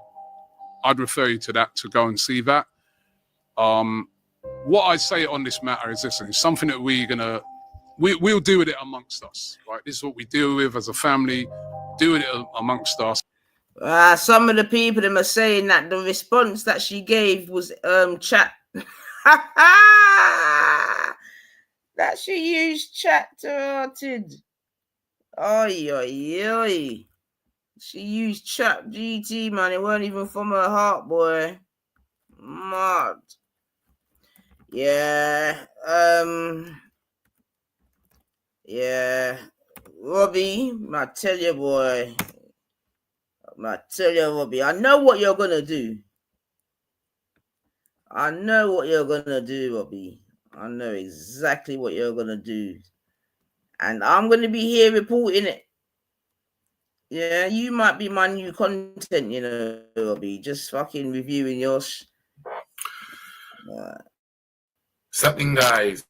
I'd refer you to that to go and see that. What I say on this matter is this: it's something that we'll deal with it amongst us, right? This is what we deal with as a family, doing it amongst us. Some of the people that are saying that the response that she gave was chat. That she used chat to her tid. Oi, oi, oi. She used chat GT, man. It weren't even from her heart, boy. Mad. Yeah. Yeah. Robbie, I tell you, boy. Robbie, I know what you're gonna do. I know what you're gonna do, Robbie. I know exactly what you're gonna do. And I'm gonna be here reporting it. Yeah, you might be my new content, you know, Robbie. Just fucking reviewing yours. Something, guys.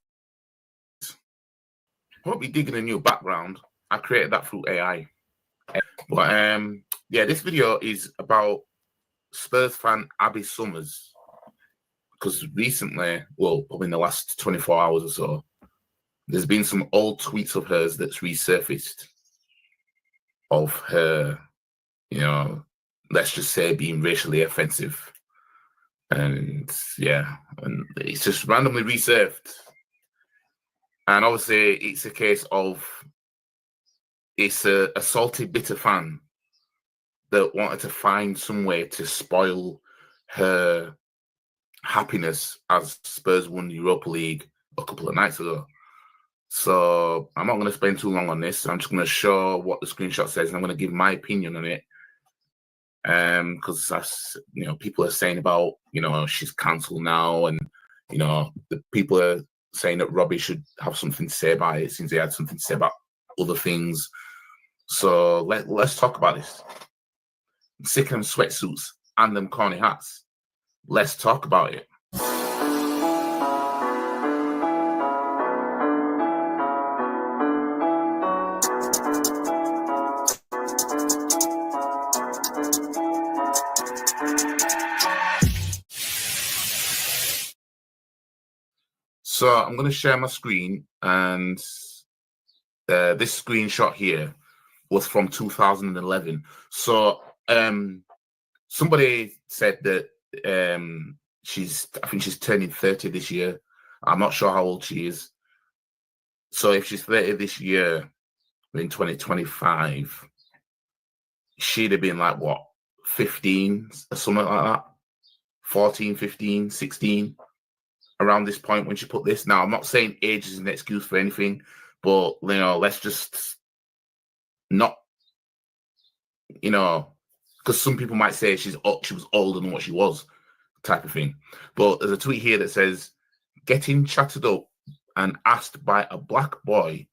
Hope you're digging a new background. I created that through AI. But yeah, this video is about Spurs fan Abby Summers, because recently, well, probably in the last 24 hours or so, there's been some old tweets of hers that's resurfaced of her, you know, let's just say being racially offensive. And yeah, and it's just randomly resurfaced. And obviously, it's a case of it's a salty, bitter fan that wanted to find some way to spoil her happiness as Spurs won the Europa League a couple of nights ago. So I'm not going to spend too long on this. I'm just going to show what the screenshot says, and I'm going to give my opinion on it. Because that's, you know, people are saying about, you know, she's cancelled now, and, you know, the people are saying that Robbie should have something to say about it since he had something to say about other things. So let's talk about this. I'm sick of them sweatsuits. and them corny hats. Let's talk about it. So I'm going to share my screen, and this screenshot here was from 2011. So somebody said that I think she's turning 30 this year. I'm not sure how old she is. So if she's 30 this year, in 2025, she'd have been like, what, 15 or something like that? 14, 15, 16, around this point when she put this. Now, I'm not saying age is an excuse for anything, but, you know, let's just not, you know, because some people might say she was older than what she was, type of thing. But there's a tweet here that says, getting chatted up and asked by a black boy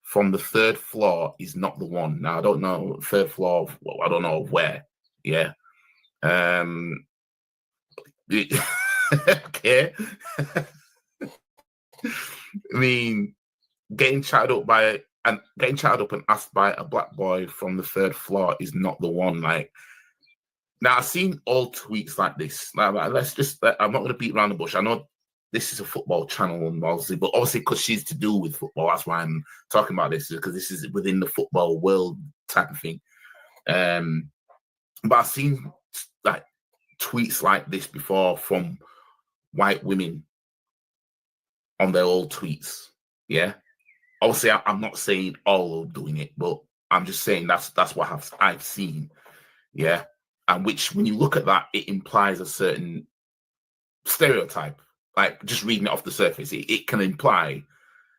from the 3rd floor is not the one. Now, I don't know, 3rd floor, I don't know where. Yeah. Okay. I mean, getting chatted up and asked by a black boy from the 3rd floor is not the one. Like, now I've seen all tweets like this. Like, let's just, I'm not going to beat around the bush. I know this is a football channel, obviously, but obviously because she's to do with football, that's why I'm talking about this, because this is within the football world type of thing. But I've seen like tweets like this before from white women on their old tweets. Yeah, obviously I'm not saying all of doing it, but I'm just saying that's what I've seen. Yeah, and which, when you look at that, it implies a certain stereotype. Like, just reading it off the surface, it can imply,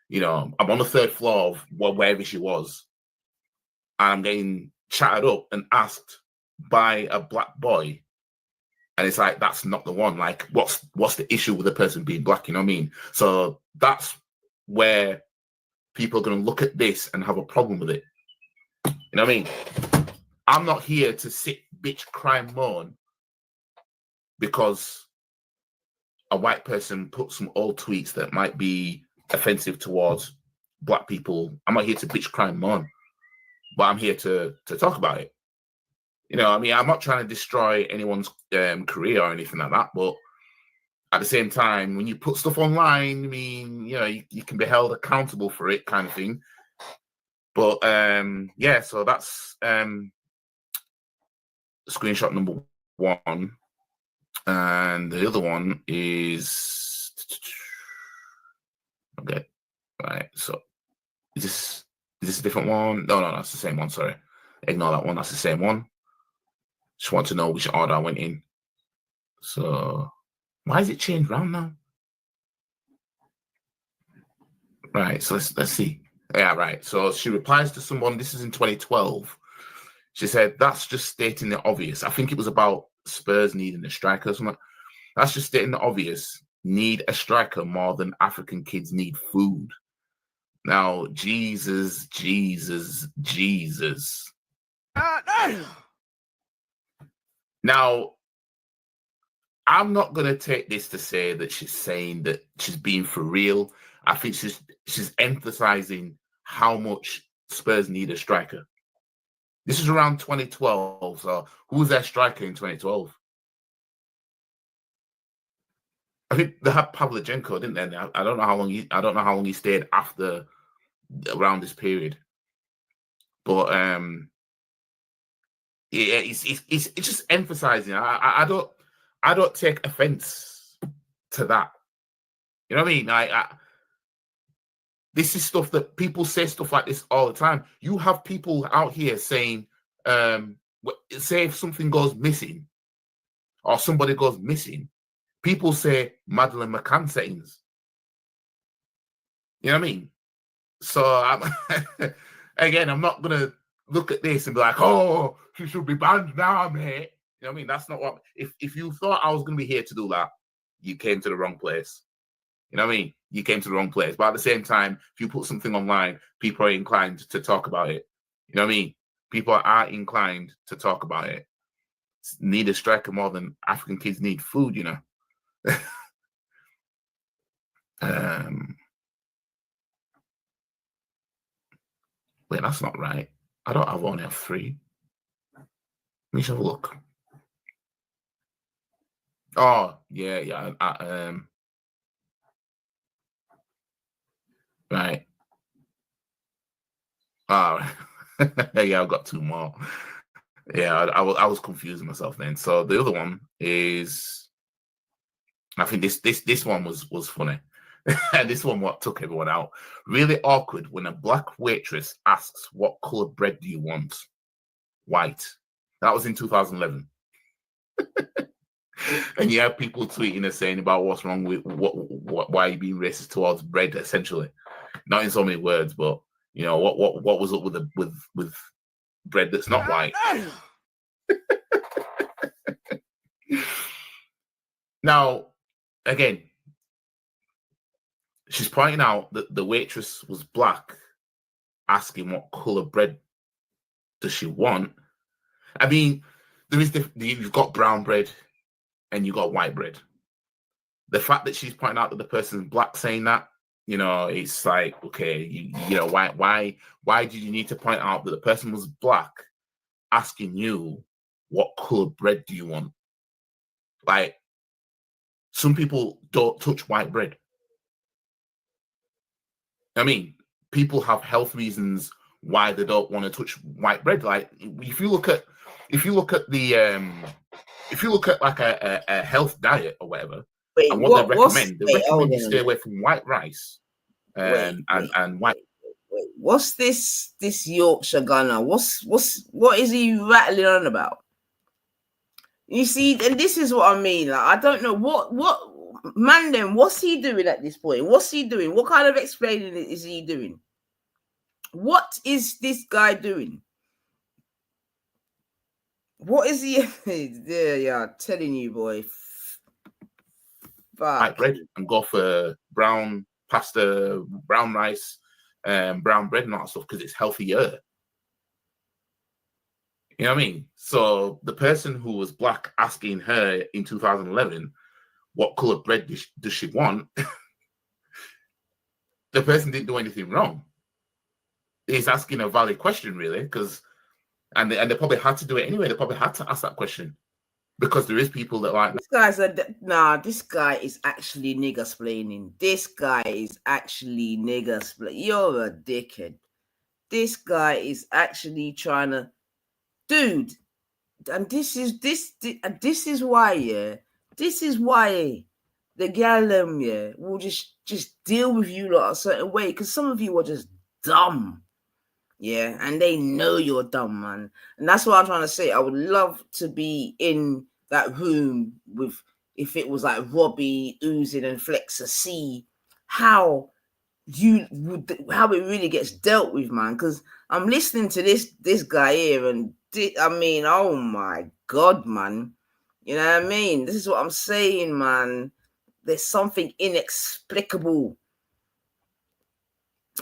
you know, I'm on the 3rd floor of wherever she was, and I'm getting chatted up and asked by a black boy, and it's like, that's not the one. Like, what's the issue with the person being black? You know what I mean? So that's where people are going to look at this and have a problem with it. You know what I mean? I'm not here to sit, bitch, cry, moan because a white person put some old tweets that might be offensive towards black people. I'm not here to bitch, cry, and moan, but I'm here to talk about it. You know, I mean, I'm not trying to destroy anyone's career or anything like that, but at the same time, when you put stuff online, I mean, you know, you can be held accountable for it, kind of thing. But yeah, so that's screenshot number 1. And the other one is, okay, right. So is this a different one? No, that's the same one. Sorry, ignore that one. That's the same one. Just want to know which order I went in. So why is it changed round now? Right. So let's see. Yeah, right. So she replies to someone. This is in 2012. She said, "That's just stating the obvious." I think it was about Spurs needing a striker or something. That's just stating the obvious. Need a striker more than African kids need food. Now, Jesus. Now, I'm not going to take this to say that she's saying that she's being for real. I think she's emphasizing how much Spurs need a striker. This is around 2012. So who was their striker in 2012? I think they had Pavlyuchenko, didn't they? I don't know how long he stayed after, around this period. But yeah, it's just emphasizing. I don't take offense to that. You know what I mean? This is stuff that people say stuff like this all the time. You have people out here saying, say if something goes missing or somebody goes missing, people say Madeleine McCann settings. You know what I mean? So again, I'm not gonna look at this and be like, "Oh, she should be banned now, mate." You know what I mean? That's not what. If you thought I was gonna be here to do that, you came to the wrong place. You know what I mean? You came to the wrong place. But at the same time, if you put something online, people are inclined to talk about it. You know what I mean? People are inclined to talk about it. need a striker more than African kids need food, you know. Wait, that's not right. I've only have 3. Let me just have a look. Oh, yeah. Right. Oh, yeah, I've got 2 more. Yeah, I was confusing myself then. So the other one is, I think this one was funny. And this one what took everyone out. Really awkward when a black waitress asks, "What color bread do you want?" White. That was in 2011. And you have people tweeting and saying about what's wrong with why are you being racist towards bread, essentially. Not in so many words, but you know what was up with bread that's not white. Now, again, she's pointing out that the waitress was black, asking what color bread does she want. I mean, you've got brown bread and you've got white bread. The fact that she's pointing out that the person's black saying that, you know, it's like, okay, you know, why did you need to point out that the person was black asking you what color bread do you want? Like, some people don't touch white bread. I mean, people have health reasons why they don't want to touch white bread. Like, if you look at like a health diet or whatever, Wait, and what they recommend you stay away from white rice and white. Wait, what's this Yorkshire gunner? What is he rattling on about? You see, and this is what I mean. Like, I don't know what man. Then what's he doing at this point? What's he doing? What kind of explaining is he doing? What is this guy doing? What is he? Yeah, telling you, boy. White bread and go for brown pasta, brown rice, brown bread and all that stuff because it's healthier. You know what I mean? So the person who was black asking her in 2011, what color bread does she want? The person didn't do anything wrong. He's asking a valid question, really, because and they probably had to do it anyway. They probably had to ask that question because there is people that like this guy is actually nigger splaining. This guy is actually nigger splaining. You're a dickhead. This guy is actually trying to, dude. And this is why, yeah. This is why the gal will just deal with you like a certain way because some of you are just dumb. Yeah, and they know you're dumb, man. And that's what I'm trying to say. I would love to be in that room with, if it was like Robbie, Oozing, and Flexa, see how it really gets dealt with, man. Because I'm listening to this guy here, and I mean, oh my God, man. You know what I mean? This is what I'm saying, man. There's something inexplicable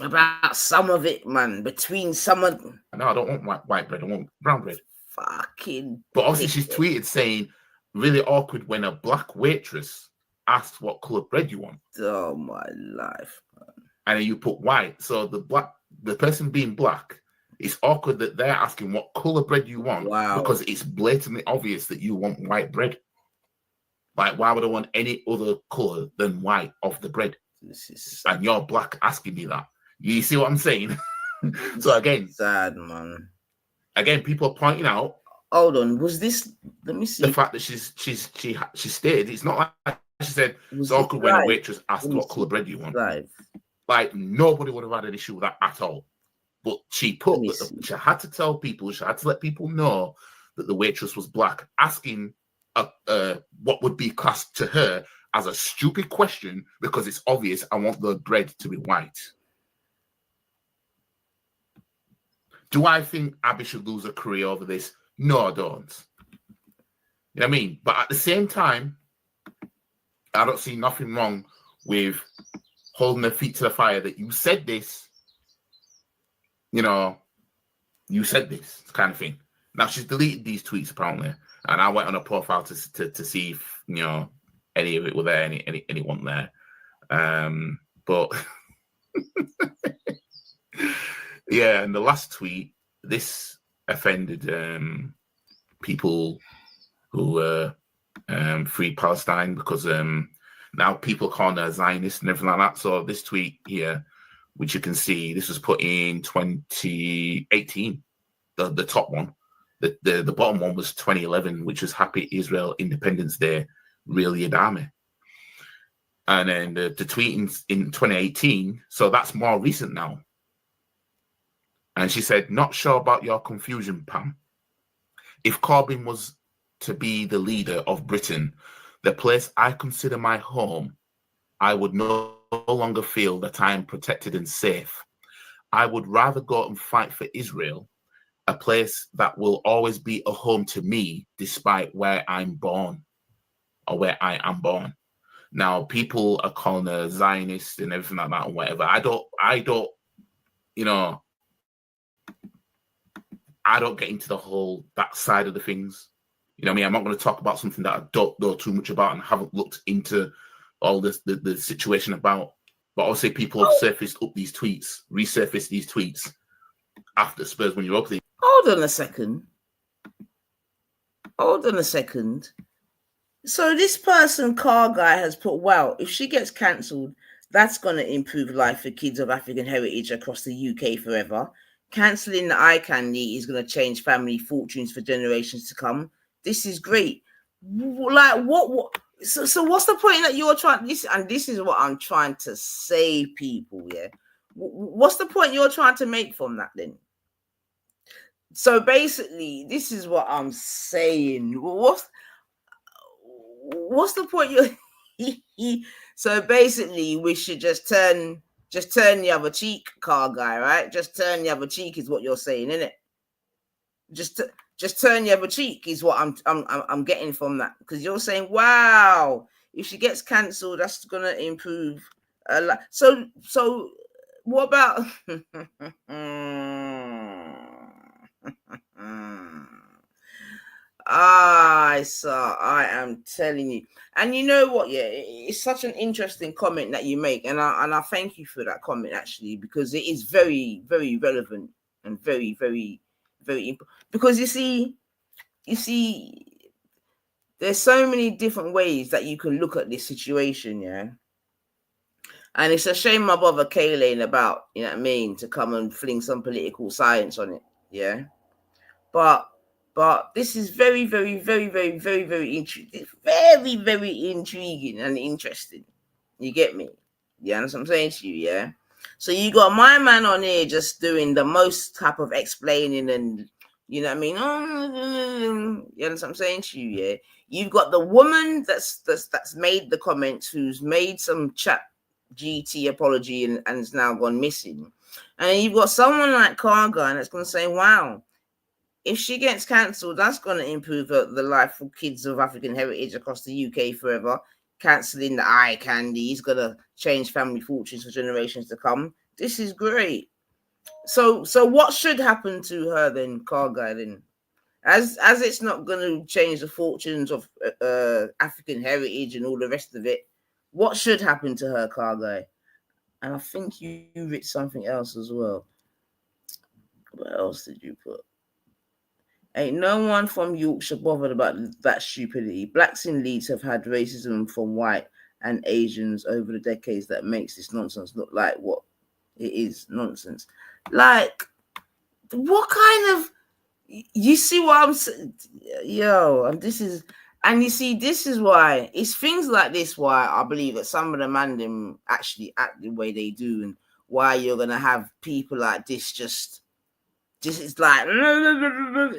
about some of it, man. Between some of them. No, I don't want white bread. I want brown bread. Fucking. But obviously, she's tweeted saying, really awkward when a black waitress asks what color bread you want. Oh my life, man. And then you put white. So the person being black, it's awkward that they're asking what color bread you want. Wow. Because it's blatantly obvious that you want white bread. Like, why would I want any other color than white of the bread? And you're black asking me that. You see what I'm saying? So again, sad, man. Again, people are pointing out. Hold on, was this? Let me see. The fact that she stated it's not like she said it's awkward when a waitress asked what color bread you want. Live. Like, nobody would have had an issue with that at all. But she she had to tell people, she had to let people know that the waitress was black, asking what would be classed to her as a stupid question because it's obvious I want the bread to be white. Do I think Abby should lose her career over this? No, I don't. You know what I mean? But at the same time, I don't see nothing wrong with holding their feet to the fire that you said this, you know, you said this kind of thing. Now she's deleted these tweets apparently, and I went on her profile to see if any of it were there, anyone there. But yeah, and the last tweet, this offended people who free Palestine, because now people call her Zionist and everything like that. So this tweet here, which you can see, this was put in 2018, the top one. The bottom one was 2011, which was Happy Israel Independence Day, Real Yadami. And then the tweet in 2018, so that's more recent now. And she said, "Not sure about your confusion, Pam. If Corbyn was to be the leader of Britain, the place I consider my home, I would no longer feel that I am protected and safe. I would rather go and fight for Israel, a place that will always be a home to me, despite where I'm born, or where I am born." Now, people are calling her Zionist and everything like that and whatever. I don't, I don't get into the whole, that side of the things. You know what I mean? I'm not going to talk about something that I don't know too much about and haven't looked into all this, the situation about. But obviously people have resurfaced these tweets after Spurs when you're opening. Hold on a second. So this person, car guy, has put, wow, if she gets cancelled, that's going to improve life for kids of African heritage across the UK forever. Cancelling the eye candy is going to change family fortunes for generations to come. This is great. Like, what? So what's the point that you're trying, this is what I'm trying to say, people, yeah? What's the point you're trying to make from that then? So basically, this is what I'm saying. What's the point you're... So basically, we should just turn the other cheek, car guy, right? Just turn the other cheek is what you're saying, isn't it? Just turn the other cheek is what I'm getting from that, because you're saying, wow, if she gets cancelled, that's gonna improve a lot. So what about I am telling you. And you know what? Yeah, it's such an interesting comment that you make, and I thank you for that comment, actually, because it is very, very relevant and very, very, very important. Because you see, there's so many different ways that you can look at this situation, yeah. And it's a shame my brother Kayla about, you know what I mean, to come and fling some political science on it, yeah. But this is very, very, very, very, very, very intriguing. Very, very intriguing and interesting. You get me? You understand what I'm saying to you, yeah? So you got my man on here just doing the most type of explaining and, you know what I mean? You understand what I'm saying to you, yeah? You've got the woman that's made the comments, who's made some chat GT apology and it's now gone missing. And you've got someone like Carga that's going to say, wow, if she gets cancelled, that's going to improve the life for kids of African heritage across the UK forever. Cancelling the eye candy is going to change family fortunes for generations to come. This is great. So what should happen to her then, car guy, then? As it's not going to change the fortunes of African heritage and all the rest of it, what should happen to her, car guy? And I think you wrote something else as well. What else did you put? Ain't no one from Yorkshire bothered about that stupidity. Blacks in Leeds have had racism from white and Asians over the decades that makes this nonsense look like what it is, nonsense. Like, what kind of... You see what I'm saying? Yo, and this is... And you see, this is why... It's things like this why I believe that some of the man actually act the way they do, and why you're going to have people like this just it's like, and I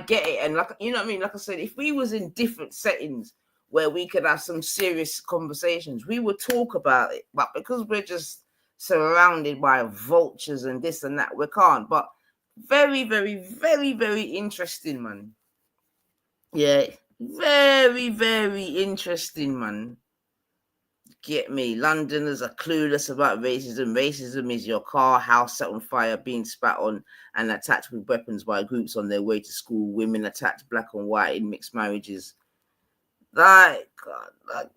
get it, and like, you know what I mean, like I said, if we was in different settings where we could have some serious conversations, we would talk about it, but because we're just surrounded by vultures and this and that, we can't. But very, very, very, very interesting, man. Yeah, very, very interesting, man. Get me? Londoners are clueless about racism. Racism is your car, house set on fire, being spat on and attacked with weapons by groups on their way to school. Women attacked black and white in mixed marriages. Like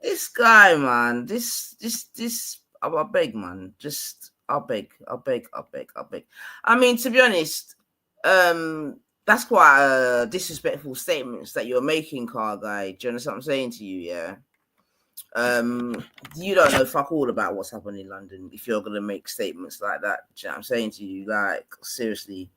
this guy, man. This. I beg, man. I beg. I mean, to be honest, that's quite disrespectful statements that you're making, car guy. Do you understand what I'm saying to you? Yeah. You don't know fuck all about what's happening in London if you're gonna make statements like that. Do you know what I'm saying to you? Like, seriously,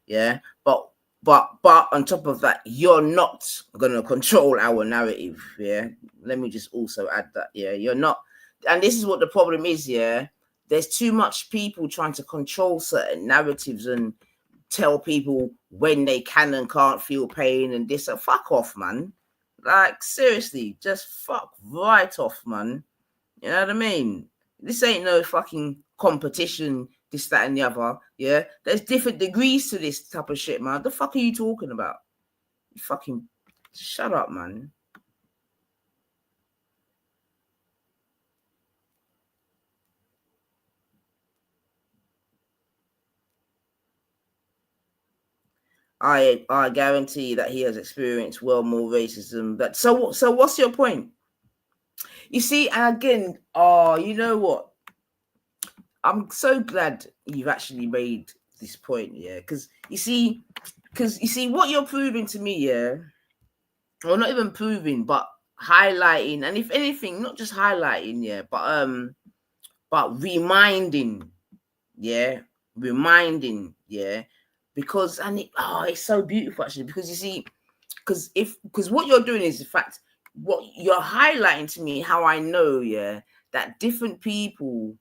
yeah. But on top of that, you're not gonna control our narrative. Yeah. Let me just also add that. Yeah, you're not. And this is what the problem is. Yeah. There's too much people trying to control certain narratives and tell people when they can and can't feel pain and this. So fuck off, man. Like, seriously, just fuck right off, man. You know what I mean? This ain't no fucking competition, this, that, and the other. Yeah, there's different degrees to this type of shit, man. The fuck are you talking about? You fucking shut up, man. I guarantee that he has experienced well more racism. But so what's your point? You see, and again, you know what? I'm so glad you've actually made this point, yeah. Because you see what you're proving to me, yeah. Well, not even proving, but highlighting, and if anything, not just highlighting, yeah, but reminding, yeah, because it's so beautiful actually, because you see, because what you're doing is, in fact, what you're highlighting to me, how I know, yeah, that different people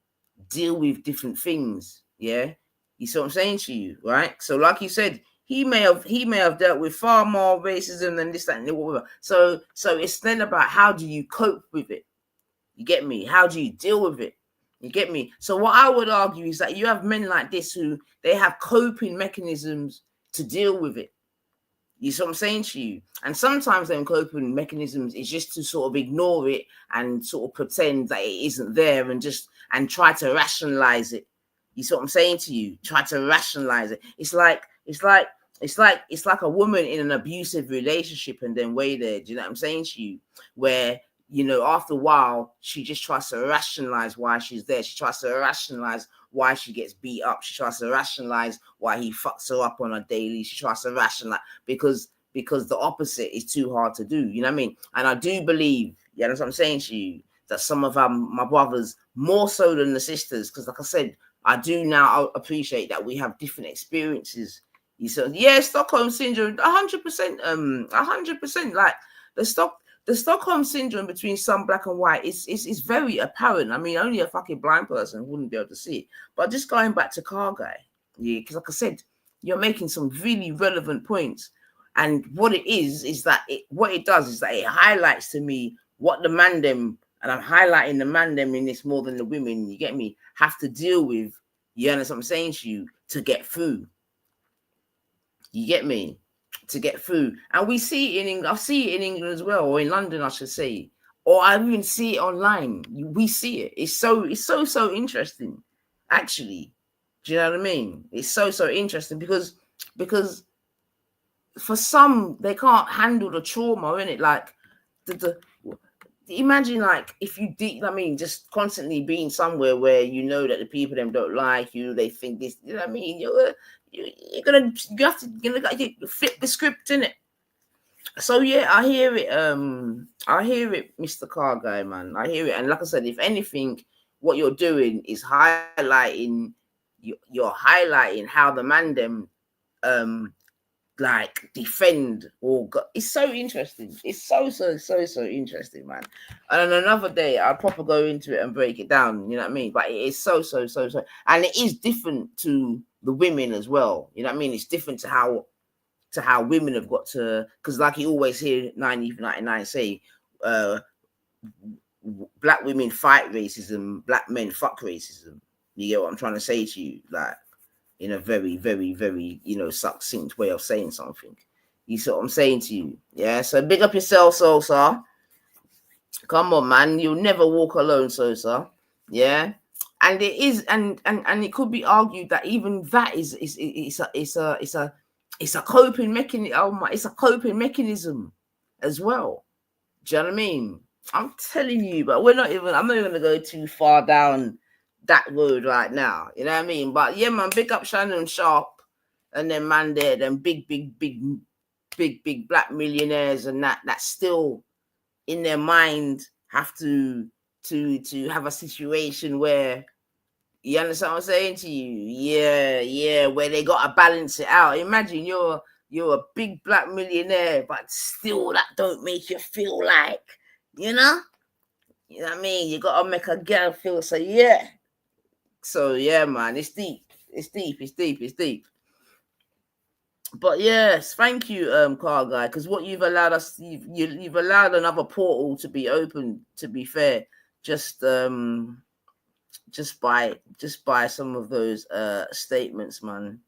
deal with different things, yeah. You see what I'm saying to you, right? So, like you said, he may have dealt with far more racism than this, that, and whatever. So it's then about how do you cope with it? You get me? How do you deal with it? You get me? So what I would argue is that you have men like this who they have coping mechanisms to deal with it. You see what I'm saying to you? And sometimes them coping mechanisms is just to sort of ignore it and sort of pretend that it isn't there and try to rationalize it. You see what I'm saying to you? Try to rationalize it. It's like a woman in an abusive relationship and then way there. Do you know what I'm saying to you? Where, you know, after a while, she just tries to rationalize why she's there. She tries to rationalize why she gets beat up. She tries to rationalize why he fucks her up on a daily. She tries to rationalize because the opposite is too hard to do. You know what I mean? And I do believe, yeah, that's what I'm saying to you, that some of my brothers, more so than the sisters, because like I said, I do now appreciate that we have different experiences. You said, yeah, Stockholm syndrome, 100%, 100%. Like the Stockholm syndrome between some black and white is very apparent. I mean, only a fucking blind person wouldn't be able to see it. But just going back to Car Guy, yeah, because like I said, you're making some really relevant points. And what it is that it does is that it highlights to me what the man them, and I'm highlighting the man them in this more than the women, you get me, have to deal with, you understand what I'm saying to you, to get through. You get me? To get through. And we see it in England. I see it in England as well, or in London, I should say. Or I even see it online. We see it. It's so interesting, actually. Do you know what I mean? It's so interesting because for some, they can't handle the trauma, innit? Like imagine, like, if you did, I mean, just constantly being somewhere where you know that the people them don't like you, they think this, you know what I mean? You have to flip the script, innit? So yeah, I hear it, Mr. Car Guy, man. I hear it, and like I said, if anything, what you're doing is highlighting, you're highlighting how the man them like defend or it's so interesting. It's so interesting, man. And another day I'll proper go into it and break it down, you know what I mean? But it is so and it is different to the women as well, you know what I mean? It's different to how women have got to, because like you always hear 99 say, black women fight racism, black men fuck racism. You get what I'm trying to say to you? Like, in a very, you know, succinct way of saying something. You see what I'm saying to you? Yeah. So big up yourself, Sosa. Come on, man. You'll never walk alone, Sosa. Yeah. And it is, and it could be argued that even that is it's a coping mechanism. Oh my, it's a coping mechanism as well. Do you know what I mean? I'm telling you, but I'm not even gonna go too far down that road right now. You know what I mean? But yeah, man, big up Shannon Sharp and then man there, them big black millionaires and that's still in their mind have to have a situation where, you understand what I'm saying to you? Yeah, where they gotta balance it out. Imagine you're a big black millionaire, but still that don't make you feel like, you know what I mean? You gotta make a girl feel so yeah. So yeah, man, it's deep. But yes, thank you, car guy, because what you've allowed us, you've allowed another portal to be open. To be fair, just by some of those statements, man.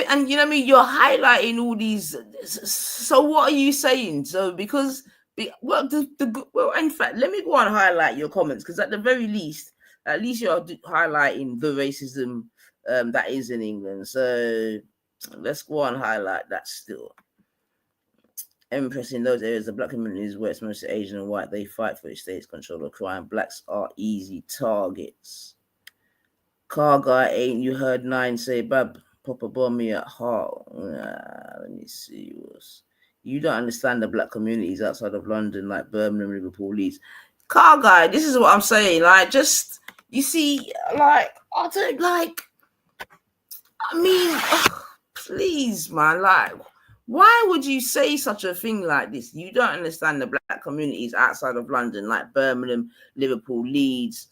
And you know what I mean, you're highlighting all these. So what are you saying? So because well, in fact, let me go and highlight your comments, because at the very least, at least you're highlighting the racism that is in England. So let's go and highlight that still. Empress, in those areas, the black communities where it's mostly Asian and white, they fight for the state's control of crime. Blacks are easy targets. Car guy, ain't you heard 9 say, Bab, pop a bomb me at heart? Let me see. You don't understand the black communities outside of London, like Birmingham, Liverpool, Leeds. Car guy, this is what I'm saying. Like, just, you see, like, I don't like, I mean, please, man, like, why would you say such a thing like this? You don't understand the black communities outside of London, like Birmingham, Liverpool, Leeds.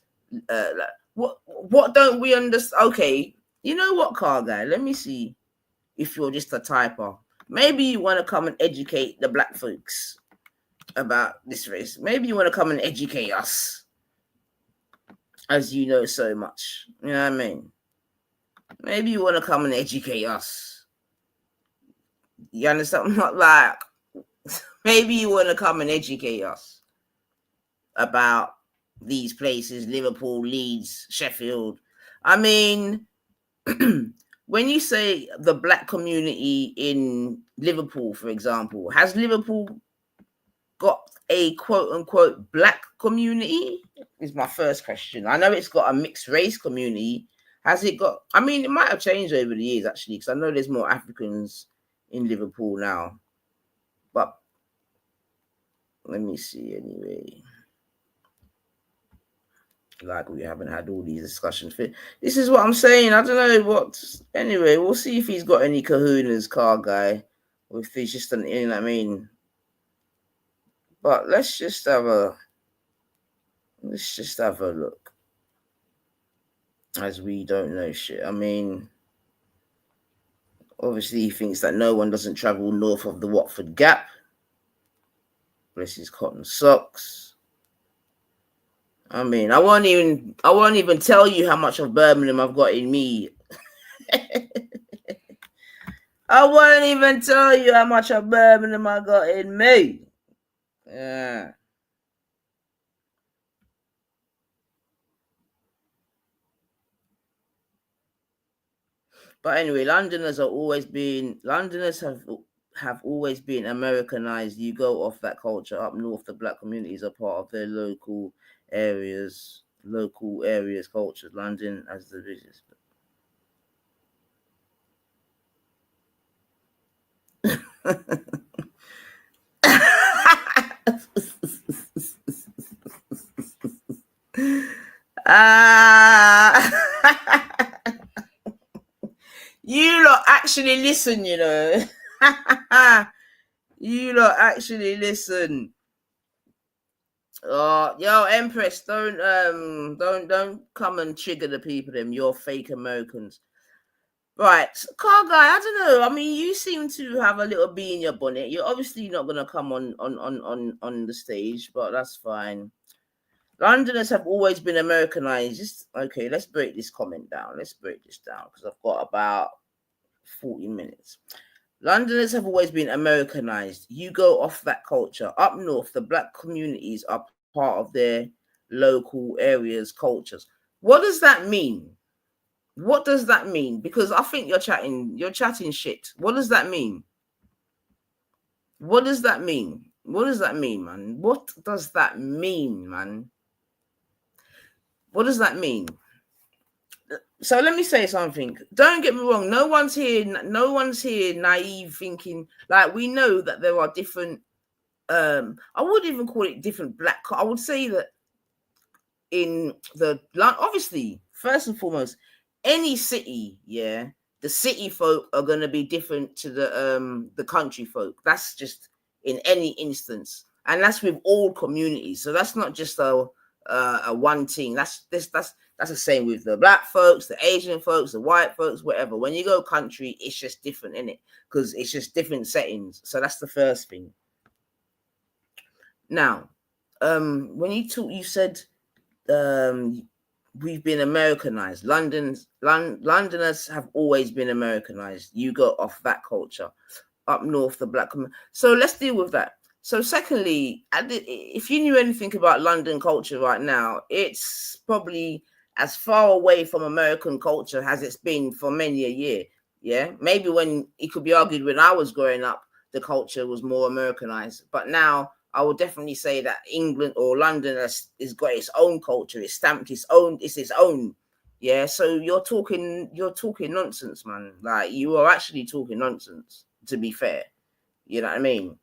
Like, what don't we understand? Okay, you know what, car guy? Let me see if you're just a typer. Maybe you want to come and educate the black folks about this race. Maybe you want to come and educate us, as you know so much. You know what I mean? Maybe you want to come and educate us. You understand? Not like, maybe you want to come and educate us about these places, Liverpool, Leeds, Sheffield. I mean, when you say the black community in Liverpool, for example, has Liverpool got a quote unquote black community? Is my first question. I know it's got a mixed race community. Has it got, I mean, it might have changed over the years actually, because I know there's more Africans in Liverpool now. But let me see anyway. Like, we haven't had all these discussions. This is what I'm saying. I don't know what. Anyway, we'll see if he's got any kahunas, car guy, or if he's just an, you know what I mean. But let's just have a look, as we don't know shit. I mean, obviously he thinks that no one doesn't travel north of the Watford Gap. Bless his cotton socks. I mean, I won't even tell you how much of Birmingham I've got in me. I won't even tell you how much of Birmingham I got in me. Yeah. But anyway, Londoners have always been Americanized. You go off that culture. Up north, the black communities are part of their local areas culture. London as the business. You lot actually listen, you know. You lot actually listen. Yo, Empress, don't come and trigger the people. Them, you're fake Americans, right? Car guy, I don't know. I mean, you seem to have a little bee in your bonnet. You're obviously not gonna come on the stage, but that's fine. Londoners have always been Americanized. Just okay. Let's break this comment down. Let's break this down because I've got about 40 minutes. Londoners have always been Americanized. You go off that culture. Up north, the black communities are part of their local areas' cultures. What does that mean? What does that mean? Because I think you're chatting shit. What does that mean? What does that mean? What does that mean, man? What does that mean, man? What does that mean? So let me say something. Don't get me wrong. No one's here naive thinking, like, we know that there are different, I wouldn't even call it different black. I would say that in the, obviously, first and foremost, any city, yeah, the city folk are going to be different to the country folk. That's just in any instance, and that's with all communities. So that's not just a one thing. That's the same with the black folks, the Asian folks, the white folks, whatever. When you go country, it's just different, innit? Because it's just different settings. So that's the first thing. Now, when you said we've been Americanized. Londoners have always been Americanized. You go off that culture. Up north, the black. So let's deal with that. So secondly, if you knew anything about London culture right now, it's probably as far away from American culture as it's been for many a year. Yeah, maybe when it could be argued when I was growing up, the culture was more Americanized. But now I would definitely say that England or London has got its own culture. It's stamped its own. It's its own. Yeah. So you're talking nonsense, man. Like, you are actually talking nonsense, to be fair. You know what I mean?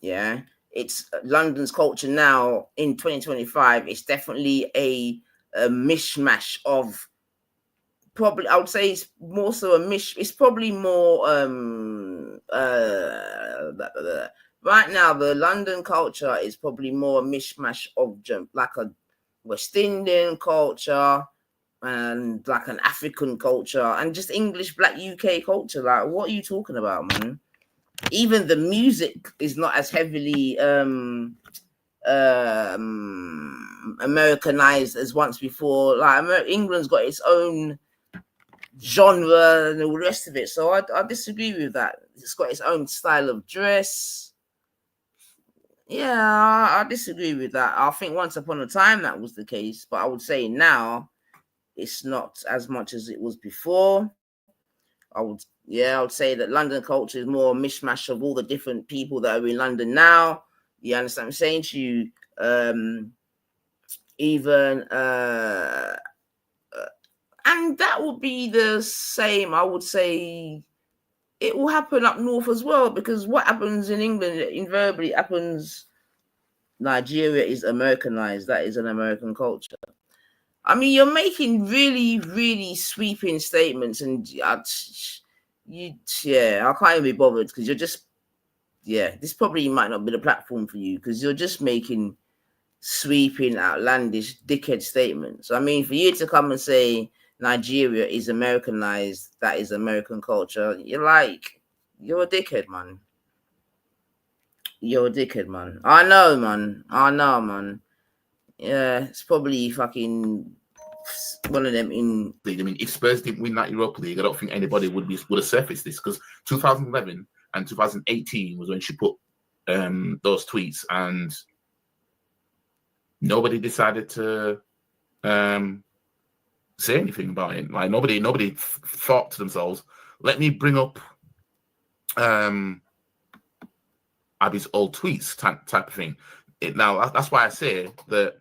Yeah. It's London's culture now in 2025. It's definitely a mishmash of, probably, I would say it's more so it's probably more right now, the London culture is probably more a mishmash of like a West Indian culture and like an African culture and just English black UK culture. Like, what are you talking about, man? Even the music is not as heavily Americanized as once before. Like, England's got its own genre and all the rest of it. So I disagree with that. It's got its own style of dress. Yeah, I disagree with that. I think once upon a time that was the case, but I would say now it's not as much as it was before. I would say that London culture is more a mishmash of all the different people that are in London now. You understand what I'm saying to you? And that would be the same. I would say it will happen up north as well, because what happens in England invariably happens. Nigeria is Americanized. That is an American culture. I mean, you're making really, really sweeping statements, and I can't even be bothered, because you're just, this probably might not be the platform for you, because you're just making sweeping, outlandish, dickhead statements. I mean, for you to come and say Nigeria is Americanized, that is American culture, you're a dickhead, man. You're a dickhead, man. I know, man. Yeah, it's probably fucking one of them in. I mean, if Spurs didn't win that Europa League, I don't think anybody would have surfaced this, because 2011 and 2018 was when she put those tweets, and nobody decided to say anything about it. Like, nobody thought to themselves, let me bring up Abby's old tweets type of thing. Now, that's why I say that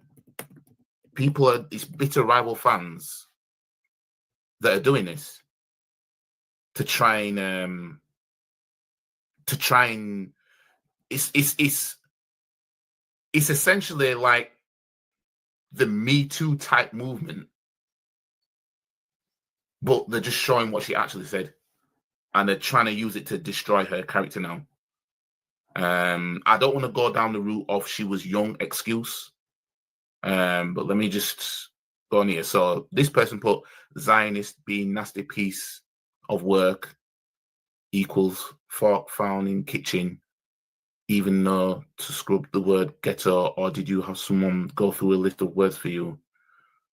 it's bitter rival fans that are doing this to try and it's essentially like the Me Too type movement, but they're just showing what she actually said, and they're trying to use it to destroy her character now. I don't want to go down the route of she was young excuse, but let me just go on here. So this person put Zionist being nasty piece of work equals fork found in kitchen, even though to scrub the word ghetto, or did you have someone go through a list of words for you?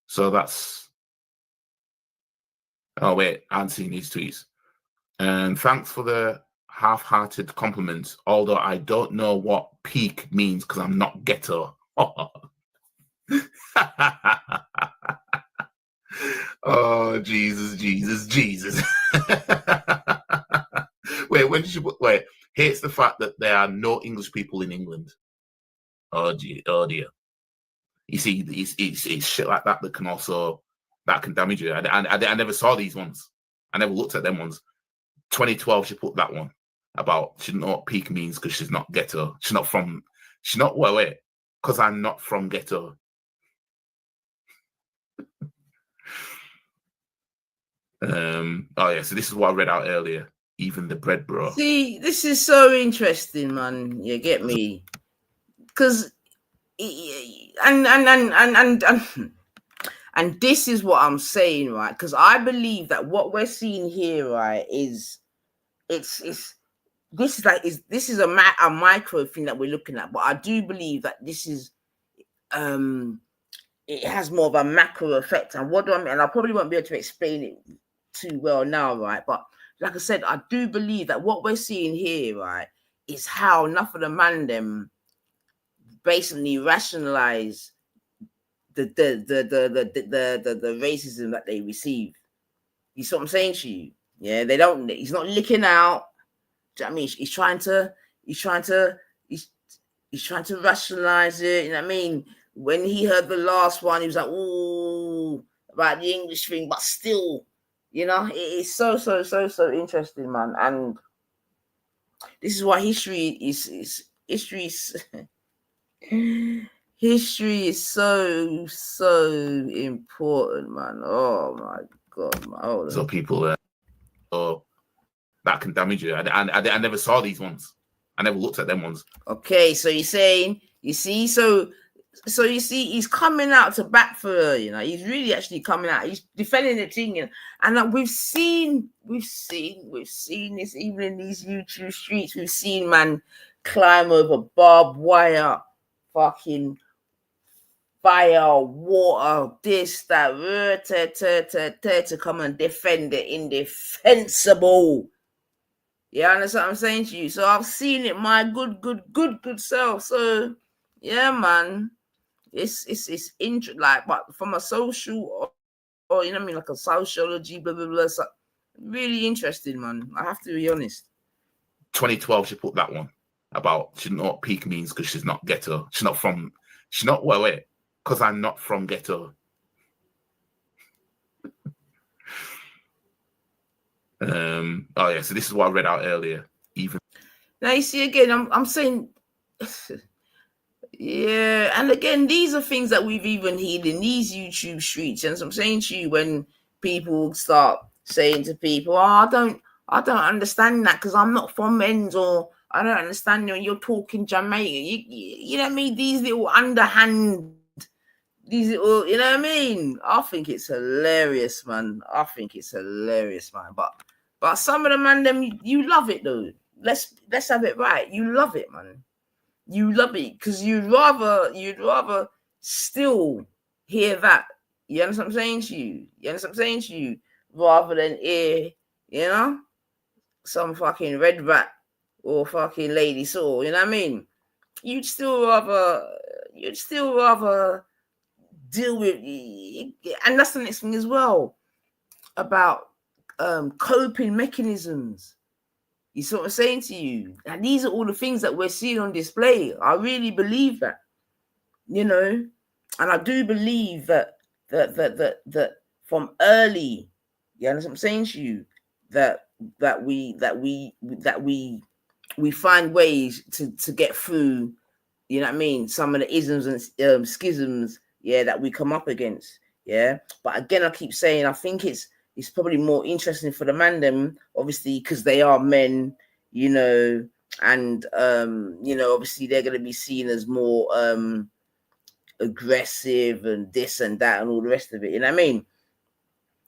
So that's, oh wait, I haven't seen these tweets. Thanks for the half-hearted compliments, although I don't know what peak means because I'm not ghetto. Oh, Jesus. Wait, when did you put, wait, hates the fact that there are no English people in England. Oh, dear. You see, it's shit like that that can damage you. I never saw these ones. I never looked at them ones. 2012, she put that one about she didn't know what peak means because she's not ghetto. Wait, because I'm not from ghetto. Oh yeah, so this is what I read out earlier. Even the bread, bro. See, this is so interesting, man. You get me? Because and this is what I'm saying, right? Because I believe that what we're seeing here, right, is this is a micro thing that we're looking at, but I do believe that this is it has more of a macro effect. And what do I mean? And I probably won't be able to explain it too well now, right? But like I said, I do believe that what we're seeing here, right, is how enough of the man them basically rationalize the racism that they receive. You see what I'm saying to you? Yeah, they don't. He's not licking out. Do you know what I mean? He's trying to rationalize it. You know what I mean? When he heard the last one, he was like, "Ooh," about the English thing, but still, you know, it's so interesting, man. And this is why history is so important, man. Oh my God, man. So people that can damage you. I never saw these ones. I never looked at them ones. Okay, so you're saying, you see, so you see, he's coming out to bat for her, you know. He's really actually coming out. He's defending the thing, you know? And we've seen this even in these YouTube streets. We've seen man climb over barbed wire, fucking fire, water, this, that, to come and defend the indefensible. Yeah, understand what I'm saying to you? So I've seen it, my good self. So yeah, man, it's like, but from a social or you know what I mean, like a sociology, blah blah blah. So really interesting, man. I have to be honest. 2012, she put that one about she didn't know what peak means because she's not ghetto. She's not wait, because I'm not from ghetto. Oh yeah, so this is what I read out earlier. Even now you see again, I'm saying, yeah, and again, these are things that we've even heard in these YouTube streets. And so I'm saying to you, when people start saying to people, "Oh, I don't understand that because I'm not from Men's," or "I don't understand when you're talking Jamaican." You know what I mean? These little underhand, these little, you know what I mean? I think it's hilarious, man. But some of the man, them you love it though. Let's have it right. You love it, man. You love it because you'd rather still hear that. You understand what I'm saying to you? Rather than hear, you know, some fucking red rat or fucking lady saw. You know what I mean? You'd still rather deal with, and that's the next thing as well about coping mechanisms. You see what I'm saying to you? And these are all the things that we're seeing on display. I really believe that, you know, and I do believe that from early, you understand what I'm saying to you, that we find ways to get through, you know what I mean, some of the isms and schisms, yeah, that we come up against, yeah. But again, I keep saying, I think it's probably more interesting for the man them, obviously, because they are men, you know, and you know, obviously they're going to be seen as more aggressive and this and that and all the rest of it, you know what I mean?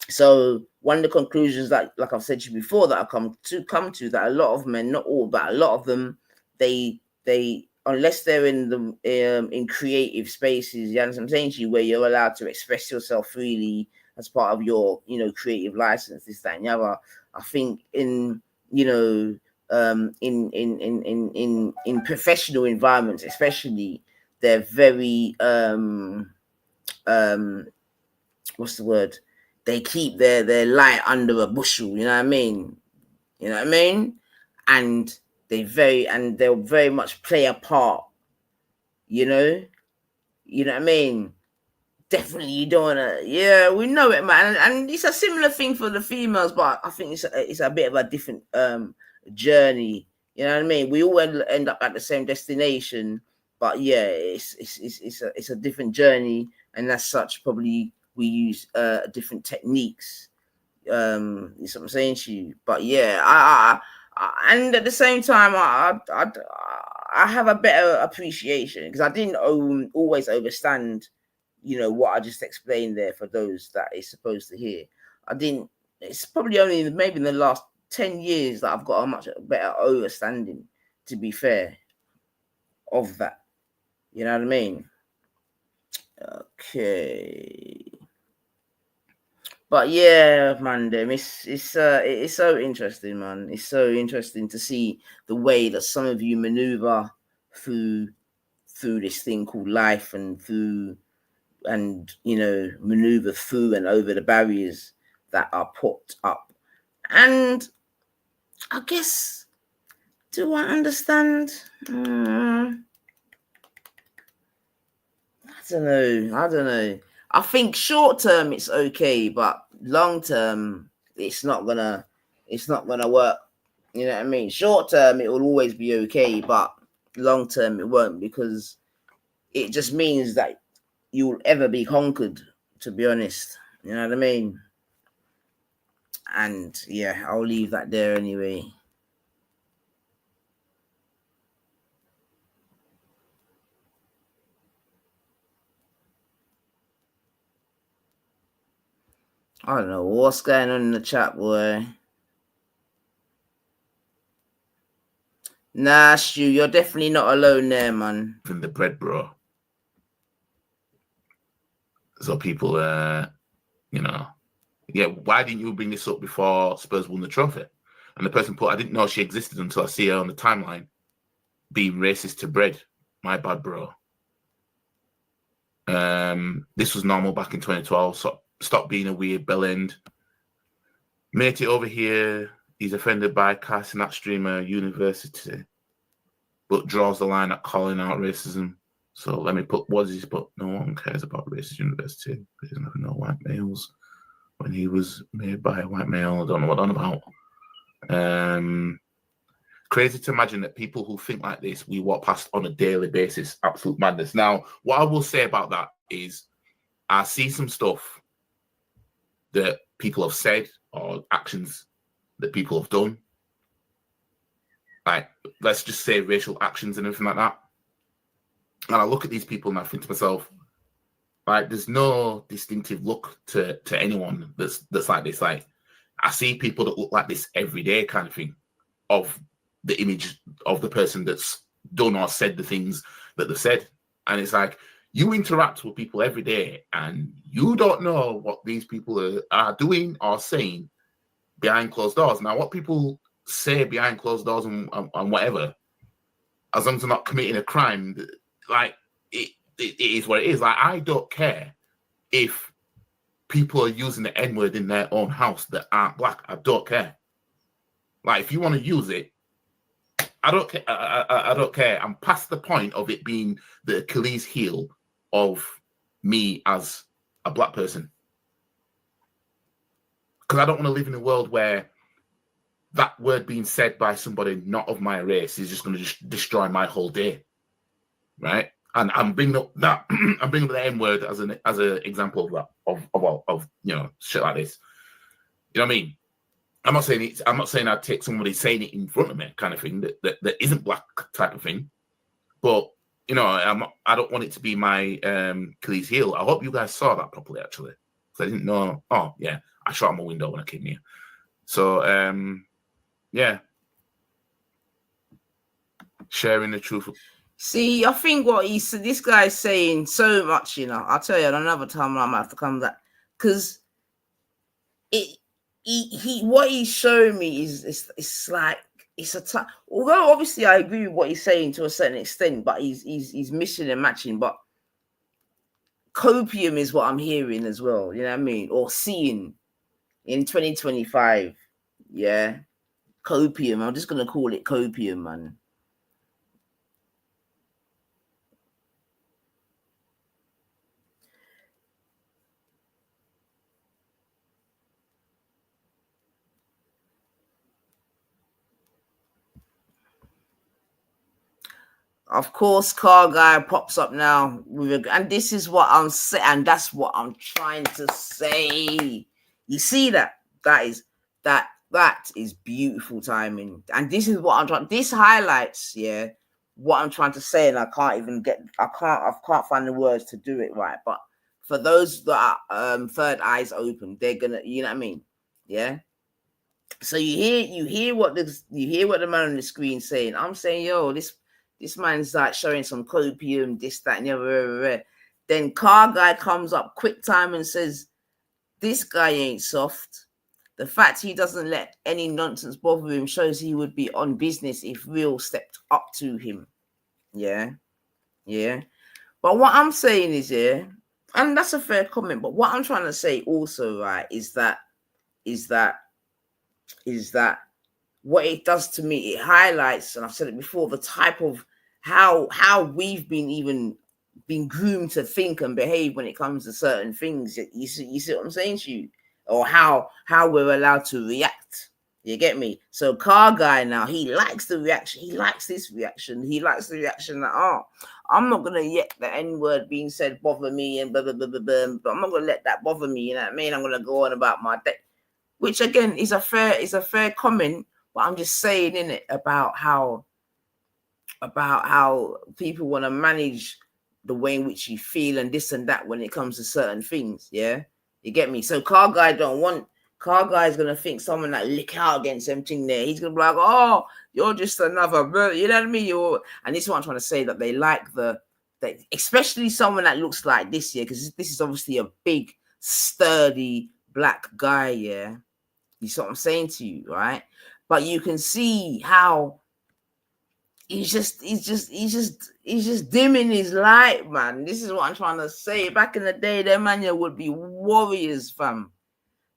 So one of the conclusions that, like I've said to you before, that I come to that a lot of men, not all, but a lot of them, they unless they're in the in creative spaces, you understand what I'm saying to you, where you're allowed to express yourself freely as part of your, you know, creative license, this, that, and the other. I think in, you know, in professional environments, especially, they're very what's the word? They keep their light under a bushel. You know what I mean? You know what I mean? And they'll very much play a part. You know what I mean? Definitely, you don't wanna. Yeah, we know it, man. And it's a similar thing for the females, but I think it's a bit of a different journey. You know what I mean? We all end up at the same destination, but yeah, it's a different journey, and as such, probably we use different techniques. You know what I'm saying to you? But yeah, I and at the same time, I have a better appreciation because I didn't always understand, you know, what I just explained there for those that is supposed to hear. I didn't. It's probably only maybe in the last 10 years that I've got a much better understanding, to be fair, of that. You know what I mean? Okay. But yeah, man, it's so interesting, man. It's so interesting to see the way that some of you maneuver through this thing called life, and you know, maneuver through and over the barriers that are put up. And I guess, do I understand? I don't know. I think short term it's okay, but long term it's not gonna work. You know what I mean? Short term it will always be okay, but long term it won't, because it just means that you'll ever be conquered, to be honest. You know what I mean? And yeah, I'll leave that there anyway. I don't know what's going on in the chat, boy. Nah, Stu, you're definitely not alone there, man. From the bread, bro. So people, you know, yeah, why didn't you bring this up before Spurs won the trophy? And the person put, I didn't know she existed until I see her on the timeline being racist to bread. My bad, bro. This was normal back in 2012. So stop being a weird bell end. Matey over here, he's offended by casting that streamer university, but draws the line at calling out racism. So let me put, what does he put? No one cares about racist university. He doesn't have no white males. When he was made by a white male, I don't know what I'm about. Crazy to imagine that people who think like this, we walk past on a daily basis. Absolute madness. Now, what I will say about that is I see some stuff that people have said or actions that people have done. Like, let's just say racial actions and everything like that. And I look at these people and I think to myself, like, there's no distinctive look to anyone that's like this. Like, I see people that look like this every day, kind of thing, of the image of the person that's done or said the things that they've said. And it's like, you interact with people every day and you don't know what these people are doing or saying behind closed doors. Now, what people say behind closed doors and whatever, as long as they're not committing a crime, like, it is what it is. Like, I don't care if people are using the N-word in their own house that aren't black. I don't care. Like, if you want to use it, I don't care. I don't care. I'm past the point of it being the Achilles heel of me as a black person. Because I don't want to live in a world where that word being said by somebody not of my race is just going to just destroy my whole day, right? And I'm bringing up that I'm bringing up the N word as an example of that of you know, shit like this. You know what I mean? I'm not saying I'd take somebody saying it in front of me, kind of thing, that isn't black type of thing. But you know, I don't want it to be my Achilles heel. I hope you guys saw that properly, actually, because I didn't know. Oh yeah, I shot on my window when I came here. So yeah, sharing the truth. See, I think what this guy's saying so much, you know. I'll tell you another time I might have to come back, because what he's showing me is it's like it's a although obviously I agree with what he's saying to a certain extent, but he's missing and matching. But copium is what I'm hearing as well, you know what I mean, or seeing in 2025. Yeah, copium. I'm just gonna call it copium, man. Of course, car guy pops up now, and this is what I'm saying, and that's what I'm trying to say. You see that? That is beautiful timing, and this is what I'm trying. This highlights, yeah, what I'm trying to say, and I can't find the words to do it right. But for those that are third eyes open, they're gonna, you know what I mean, yeah. So you hear what the man on the screen saying. I'm saying, yo, this man's like showing some copium, this, that, and the other. Then car guy comes up quick time and says, this guy ain't soft. The fact he doesn't let any nonsense bother him shows he would be on business if Real stepped up to him. Yeah. But what I'm saying is, yeah, and that's a fair comment, but what I'm trying to say also, right, is that what it does to me, it highlights, and I've said it before, the type of how we've been groomed to think and behave when it comes to certain things. You see what I'm saying to you? Or how we're allowed to react. You get me? So car guy now, he likes the reaction. He likes this reaction. He likes the reaction that, I'm not gonna let the N-word being said bother me and blah, blah, blah, blah, blah, but I'm not gonna let that bother me, you know what I mean? I'm gonna go on about my day. Which again is a fair comment, but I'm just saying in it about how people want to manage the way in which you feel and this and that when it comes to certain things. Yeah, you get me? So car guy's gonna think someone that lick out against everything there. He's gonna be like, oh, you're just another, you know what I mean? And this is what I'm trying to say, that they like especially someone that looks like this, yeah, because this is obviously a big, sturdy black guy, yeah. You see what I'm saying to you, right? But you can see how he's just dimming his light, man. This is what I'm trying to say. Back in the day, them man would be warriors, fam.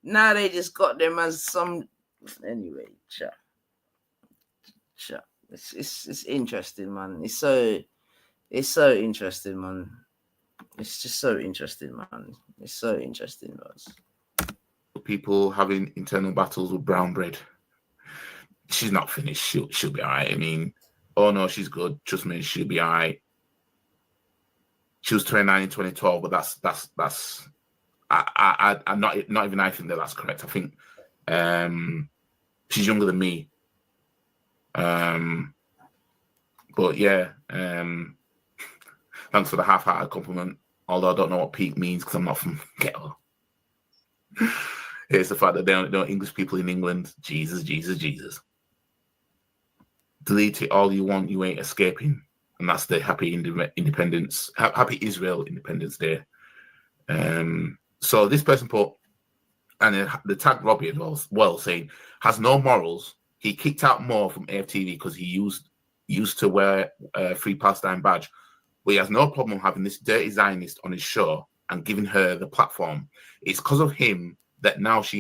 Now they just got them as some. Anyway, sure. It's interesting, man. It's so interesting, man. It's just so interesting, man. It's so interesting, man. People having internal battles with brown bread. She's not finished. She'll be all right. I mean, oh no, she's good. Trust me, she'll be all right. She was 29 in 2012, but that's I'm not even I think that's correct. I think she's younger than me. But yeah, thanks for the half-hearted compliment. Although I don't know what peak means because I'm not from ghetto. It's the fact that they don't know English people in England. Jesus. Delete it all you want. You ain't escaping. And that's the Happy Israel Independence Day. So this person put, and the tag Robbie as well, saying, has no morals. He kicked out Moore from AFTV because he used to wear a Free Palestine badge. But he has no problem having this dirty Zionist on his show and giving her the platform. It's because of him that now it's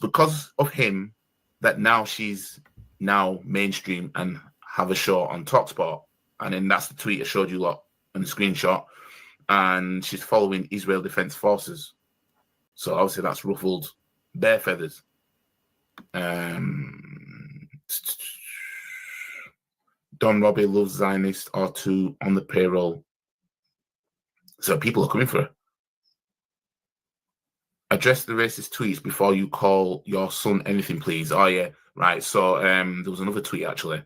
because of him that now she's now mainstream and have a show on TalkSport. And then that's the tweet I showed you lot and the screenshot. And she's following Israel Defense Forces. So obviously that's ruffled their feathers. Don Robbie loves Zionist or two on the payroll. So people are coming for her. Address the racist tweets before you call your son anything, please. Oh yeah, right. So there was another tweet actually.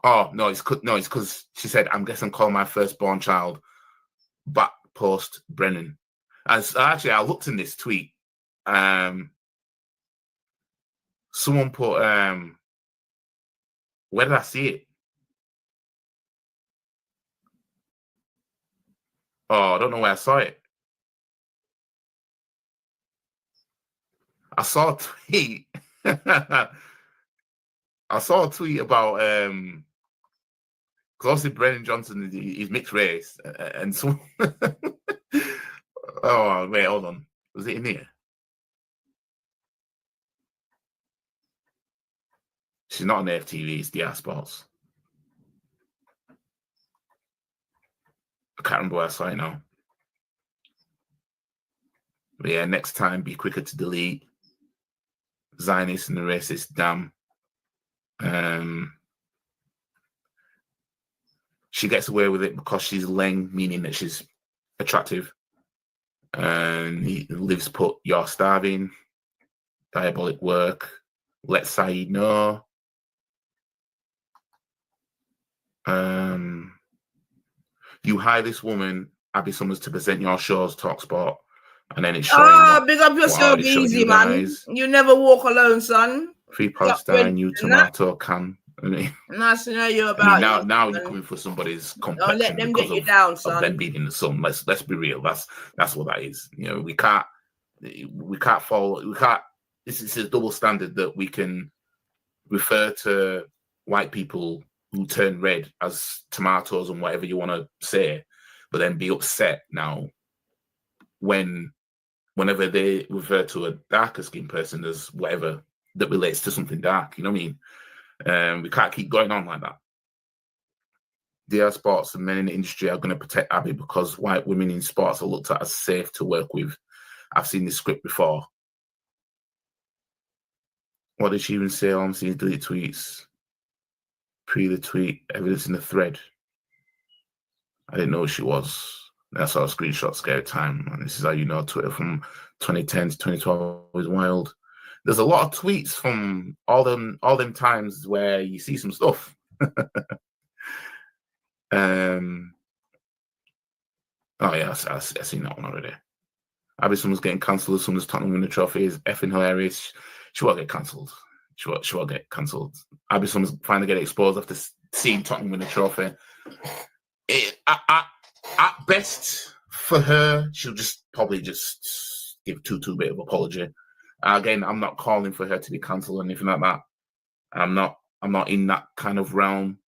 Oh no, it's because she said, I'm guessing call my firstborn child back post Brennan. As actually I looked in this tweet. Someone put where did I see it? Oh, I don't know where I saw it. I saw a tweet. I saw a tweet about because obviously Brennan Johnson is mixed race, and so. Oh wait, hold on. Was it in here? She's not on AFTV. It's DR Sports. I can't remember where I saw it now. But yeah, next time be quicker to delete. Zionist and the racist, damn. She gets away with it because she's Leng, meaning that she's attractive. And he lives put, you're starving. Diabolic work. Let Saeed know. You hire this woman, Abby Summers, to present your shows, Talksport, and then it's showing. Big up yourself, easy man. You never walk alone, son. Free Palestine, you tomato can. I mean, nice to know you about. Now you're coming for somebody's complexion. Don't let them get you down, son. Of them being in the sun. Let's be real. That's what that is. You know, we can't follow. We can't. This is a double standard that we can refer to white people who turn red as tomatoes and whatever you want to say, but then be upset now whenever they refer to a darker skinned person as whatever that relates to something dark. You know what I mean? We can't keep going on like that. DR Sports and men in the industry are going to protect Abby because white women in sports are looked at as safe to work with. I've seen this script before. What did she even say? I'm seeing delete tweets. Pre the tweet, evidence in the thread. I didn't know who she was. I saw a screenshot, scary time. And this is how you know Twitter from 2010 to 2012 is wild. There's a lot of tweets from all them times where you see some stuff. Oh yeah, I've seen that one already. Abby Summers getting cancelled. Summers Tottenham winning the trophy is effing hilarious. She won't get cancelled. She won't get cancelled. Abby Summers finally get exposed after seeing Tottenham win the trophy. At best for her, she'll probably just give too bit of apology. Again, I'm not calling for her to be cancelled or anything like that. I'm not in that kind of realm.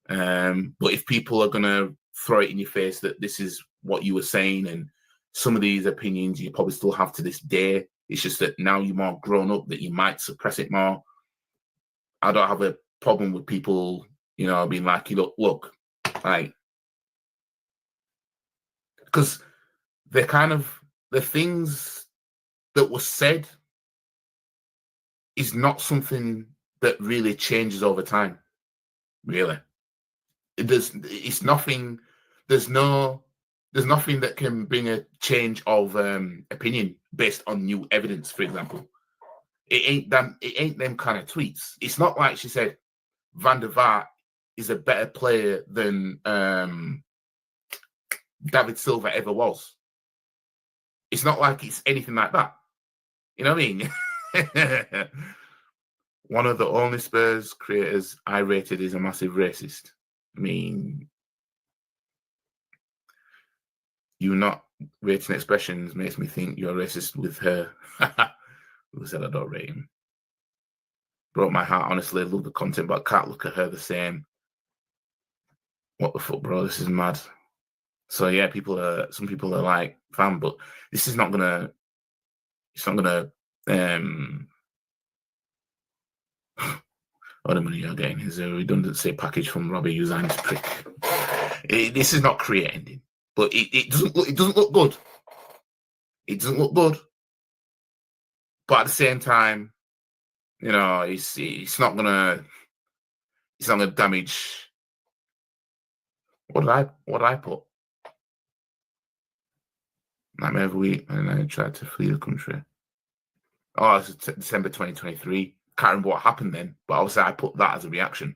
But if people are gonna throw it in your face that this is what you were saying and some of these opinions you probably still have to this day, it's just that now you're more grown up that you might suppress it more. I don't have a problem with people, being like, look, like, because the things that were said is not something that really changes over time. Really, it's nothing. There's nothing that can bring a change of opinion based on new evidence. For example, it ain't them kind of tweets. It's not like she said Van der Vaart is a better player than David Silva ever was. It's not like it's anything like that. You know what I mean? One of the only Spurs creators I rated is a massive racist. I mean, you not rating expressions makes me think you're racist with her. Who said I don't rate him? Broke my heart, honestly. I love the content, but I can't look at her the same. What the fuck, bro? This is mad. So yeah, some people are like, fam, but this is not gonna. It's not gonna. All the money you're getting is a redundancy package from Robbie Usain's prick. This is not career ending, but it doesn't look good. It doesn't look good, but at the same time, it's not gonna damage. What did I put? Nightmare every week, and I tried to flee the country. Oh, it's December 2023. Can't remember what happened then, but obviously I put that as a reaction.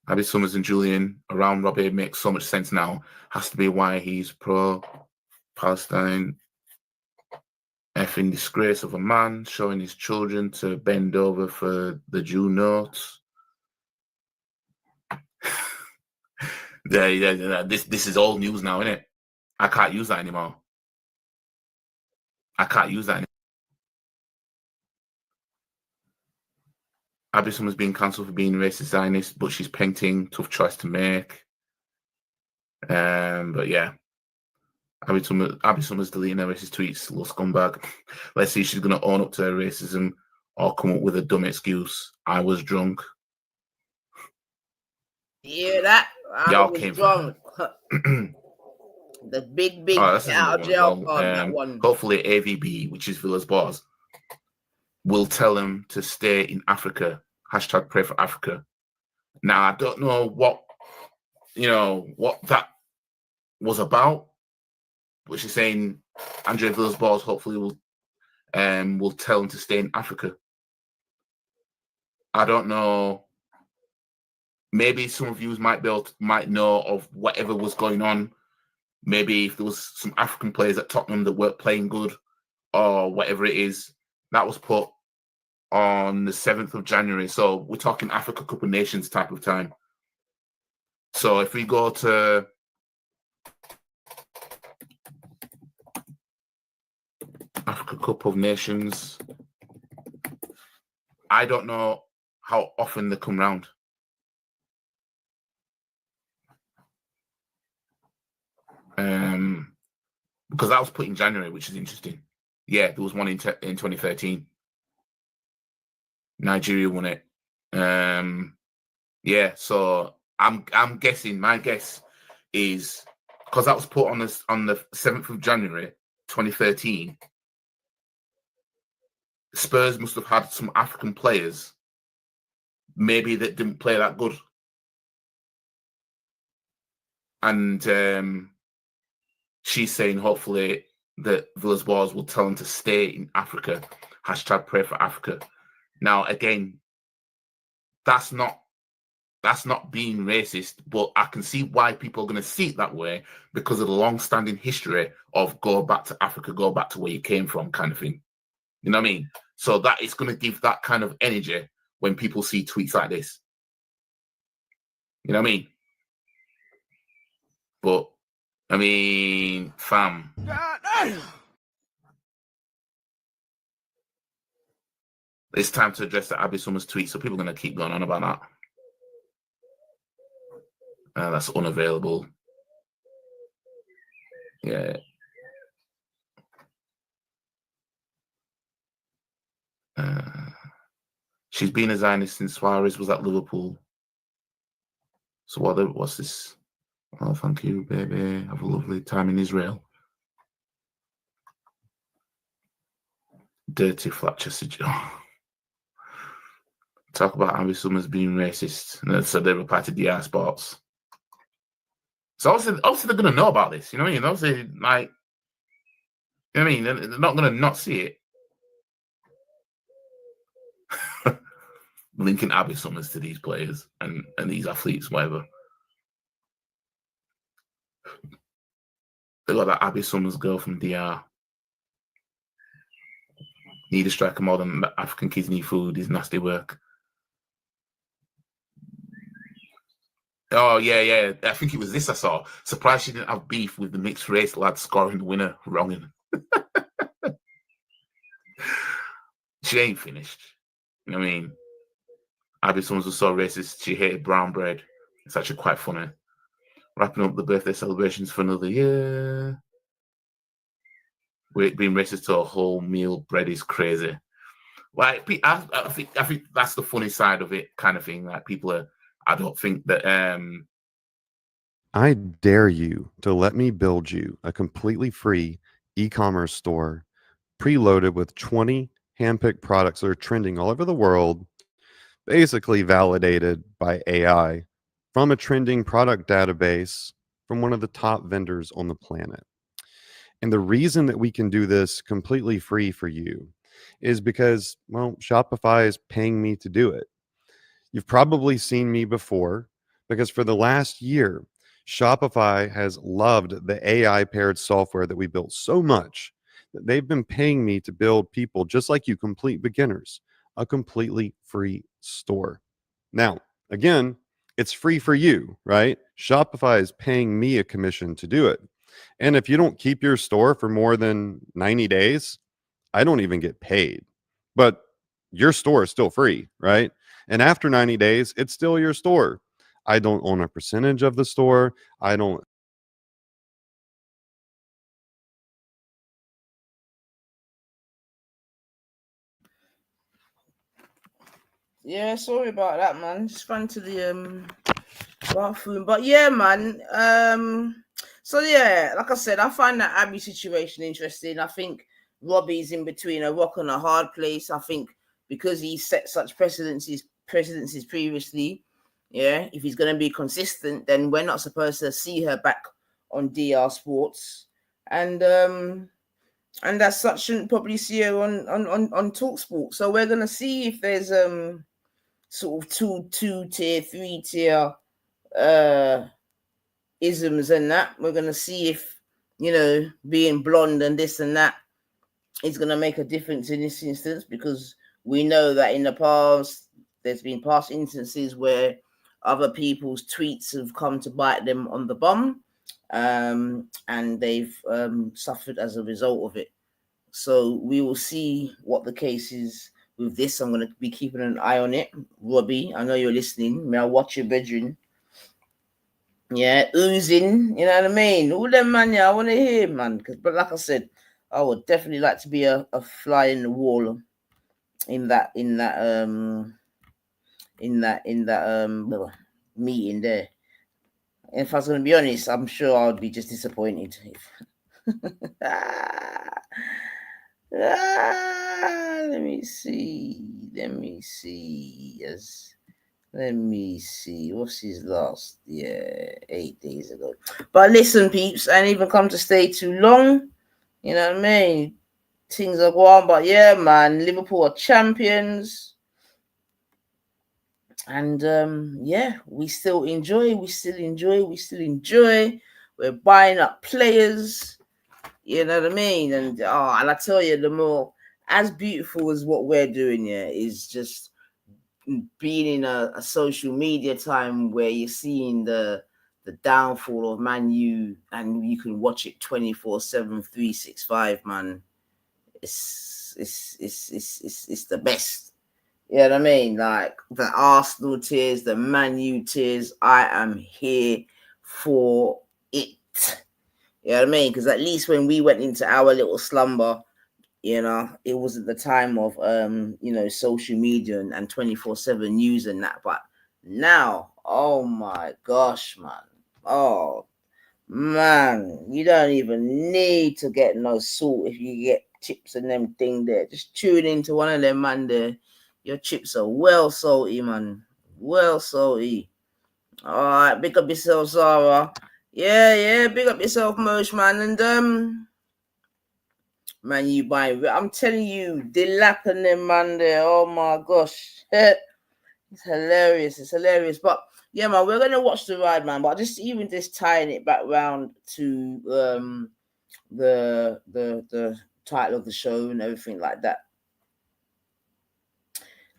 Abby Summers and Julian around Robbie makes so much sense now. Has to be why he's pro-Palestine. Effing disgrace of a man showing his children to bend over for the Jew notes. This is old news now, isn't it? I can't use that anymore. I can't use that anymore. Abby Summers being cancelled for being racist Zionist, but she's painting. Tough choice to make. But yeah. Abby Summers deleting her racist tweets. Little scumbag. Let's see if she's going to own up to her racism or come up with a dumb excuse. I was drunk. Yeah, that Y'all was came drunk. The big that's out of jail card, that one. Hopefully AVB, which is Villas Boas, will tell him to stay in Africa. Hashtag pray for Africa. Now, I don't know what that was about, but she's saying Andrea Villas Boas hopefully will tell him to stay in Africa. I don't know. Maybe some of you might know of whatever was going on. Maybe if there was some African players at Tottenham that weren't playing good or whatever it is, that was put on the 7th of January. So we're talking Africa Cup of Nations type of time. So if we go to Africa Cup of Nations, I don't know how often they come round. Because that was put in January, which is interesting. Yeah, there was one in 2013. Nigeria won it. Yeah, so I'm guessing. My guess is because that was put on the 7th of January, 2013. Spurs must have had some African players, maybe that didn't play that good, and she's saying hopefully that Villas Boas will tell him to stay in Africa. Hashtag pray for Africa. Now, again, that's not being racist, but I can see why people are going to see it that way because of the long-standing history of go back to Africa, go back to where you came from kind of thing. You know what I mean? So that is going to give that kind of energy when people see tweets like this. You know what I mean? But, I mean, fam. It's time to address the Abby Summers tweet, so people are going to keep going on about that. That's unavailable. Yeah. She's been a Zionist since Suarez was at Liverpool. So what's this? Oh, thank you, baby. Have a lovely time in Israel. Dirty Fletcher. Talk about Abby Summers being racist. And so they replied to DR Sports. So obviously they're going to know about this. You know what I mean? Obviously, like, you know what I mean? They're not going to not see it. Linking Abby Summers to these players and these athletes, whatever. They got that Abby Summers girl from DR. Need a striker more than African kids need food. Is nasty work. Oh, yeah. I think it was this I saw. Surprised she didn't have beef with the mixed race lad scoring the winner. Wronging. She ain't finished. You know what I mean? Abby Summers was so racist, she hated brown bread. It's actually quite funny. Wrapping up the birthday celebrations for another year. Being racist to a whole meal bread is crazy. Like, I think that's the funny side of it, kind of thing. Like, people are, I don't think that. I dare you to let me build you a completely free e-commerce store preloaded with 20 handpicked products that are trending all over the world, basically validated by AI from a trending product database from one of the top vendors on the planet. And the reason that we can do this completely free for you is because, well, Shopify is paying me to do it. You've probably seen me before because for the last year, Shopify has loved the AI-paired software that we built so much that they've been paying me to build people just like you, complete beginners, a completely free store. Now, again, it's free for you, right? Shopify is paying me a commission to do it. And if you don't keep your store for more than 90 days, I don't even get paid. But your store is still free, right? And after 90 days, it's still your store. I don't own a percentage of the store. I don't. Yeah, sorry about that, man. Just ran to the bathroom. But yeah, man. So yeah, like I said, I find that Abby situation interesting. I think Robbie's in between a rock and a hard place. I think because he set such precedences previously, yeah, if he's gonna be consistent, then we're not supposed to see her back on DR Sports. And as such shouldn't probably see her on TalkSport. So we're gonna see if there's sort of two tier, 3-tier isms and that. We're gonna see if, you know, being blonde and this and that is gonna make a difference in this instance, because we know that in the past there's been past instances where other people's tweets have come to bite them on the bum, and they've suffered as a result of it. So we will see what the case is with this. I'm going to be keeping an eye on it. Robbie, I know you're listening. May I watch your bedroom? Yeah, oozing, you know what I mean? All them, man, yeah, I want to hear, man. But like I said, I would definitely like to be a fly in the wall in that meeting there. And if I was going to be honest, I'm sure I would be just disappointed. Let me see. Yes. Let me see. What's his last? Yeah, 8 days ago. But listen, peeps, I ain't even come to stay too long. You know what I mean? Things are going, but yeah, man, Liverpool are champions. And yeah, we still enjoy. We're buying up players. You know what I mean? And and I tell you, the more as beautiful as what we're doing here is just being in a social media time where you're seeing the downfall of Man U, and you can watch it 24/7, 365, man. It's the best. You know what I mean? Like the Arsenal tears, the Man U tears, I am here for it. You know what I mean? Because at least when we went into our little slumber, you know, it wasn't the time of social media and 24/7 news and that. But now, oh my gosh, man. Oh man, you don't even need to get no salt if you get chips and them thing there. Just tune into one of them, man, there. Your chips are well salty, man. Well salty. All right, big up yourself, Zara. Yeah, big up yourself, Mosh, man. And man, you buy. I'm telling you, Dilap and them, man, there. Oh my gosh, it's hilarious. But yeah, man, we're gonna watch the ride, man. But just tying it back round to the title of the show and everything like that.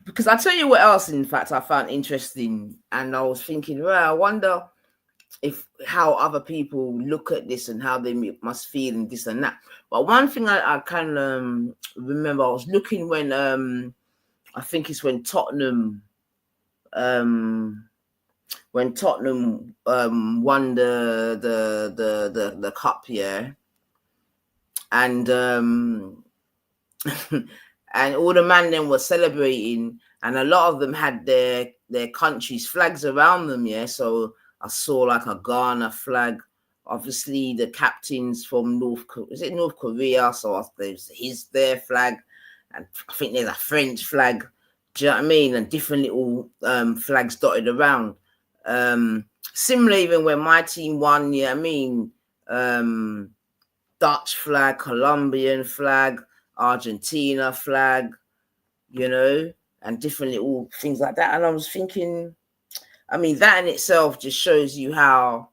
Because I tell you what else, in fact, I found interesting, and I was thinking, well, I wonder if how other people look at this and how they must feel and this and that. But one thing I kind of remember, I was looking when I think it's when Tottenham won the cup, yeah, and and all the man then were celebrating, and a lot of them had their country's flags around them, yeah. So I saw like a Ghana flag, obviously the captains from North Korea, so there's their flag, and I think there's a French flag. Do you know what I mean? And different little flags dotted around. Similar even when my team won, yeah, I mean, Dutch flag, Colombian flag, Argentina flag, you know, and different little things like that. And I was thinking, I mean, that in itself just shows you how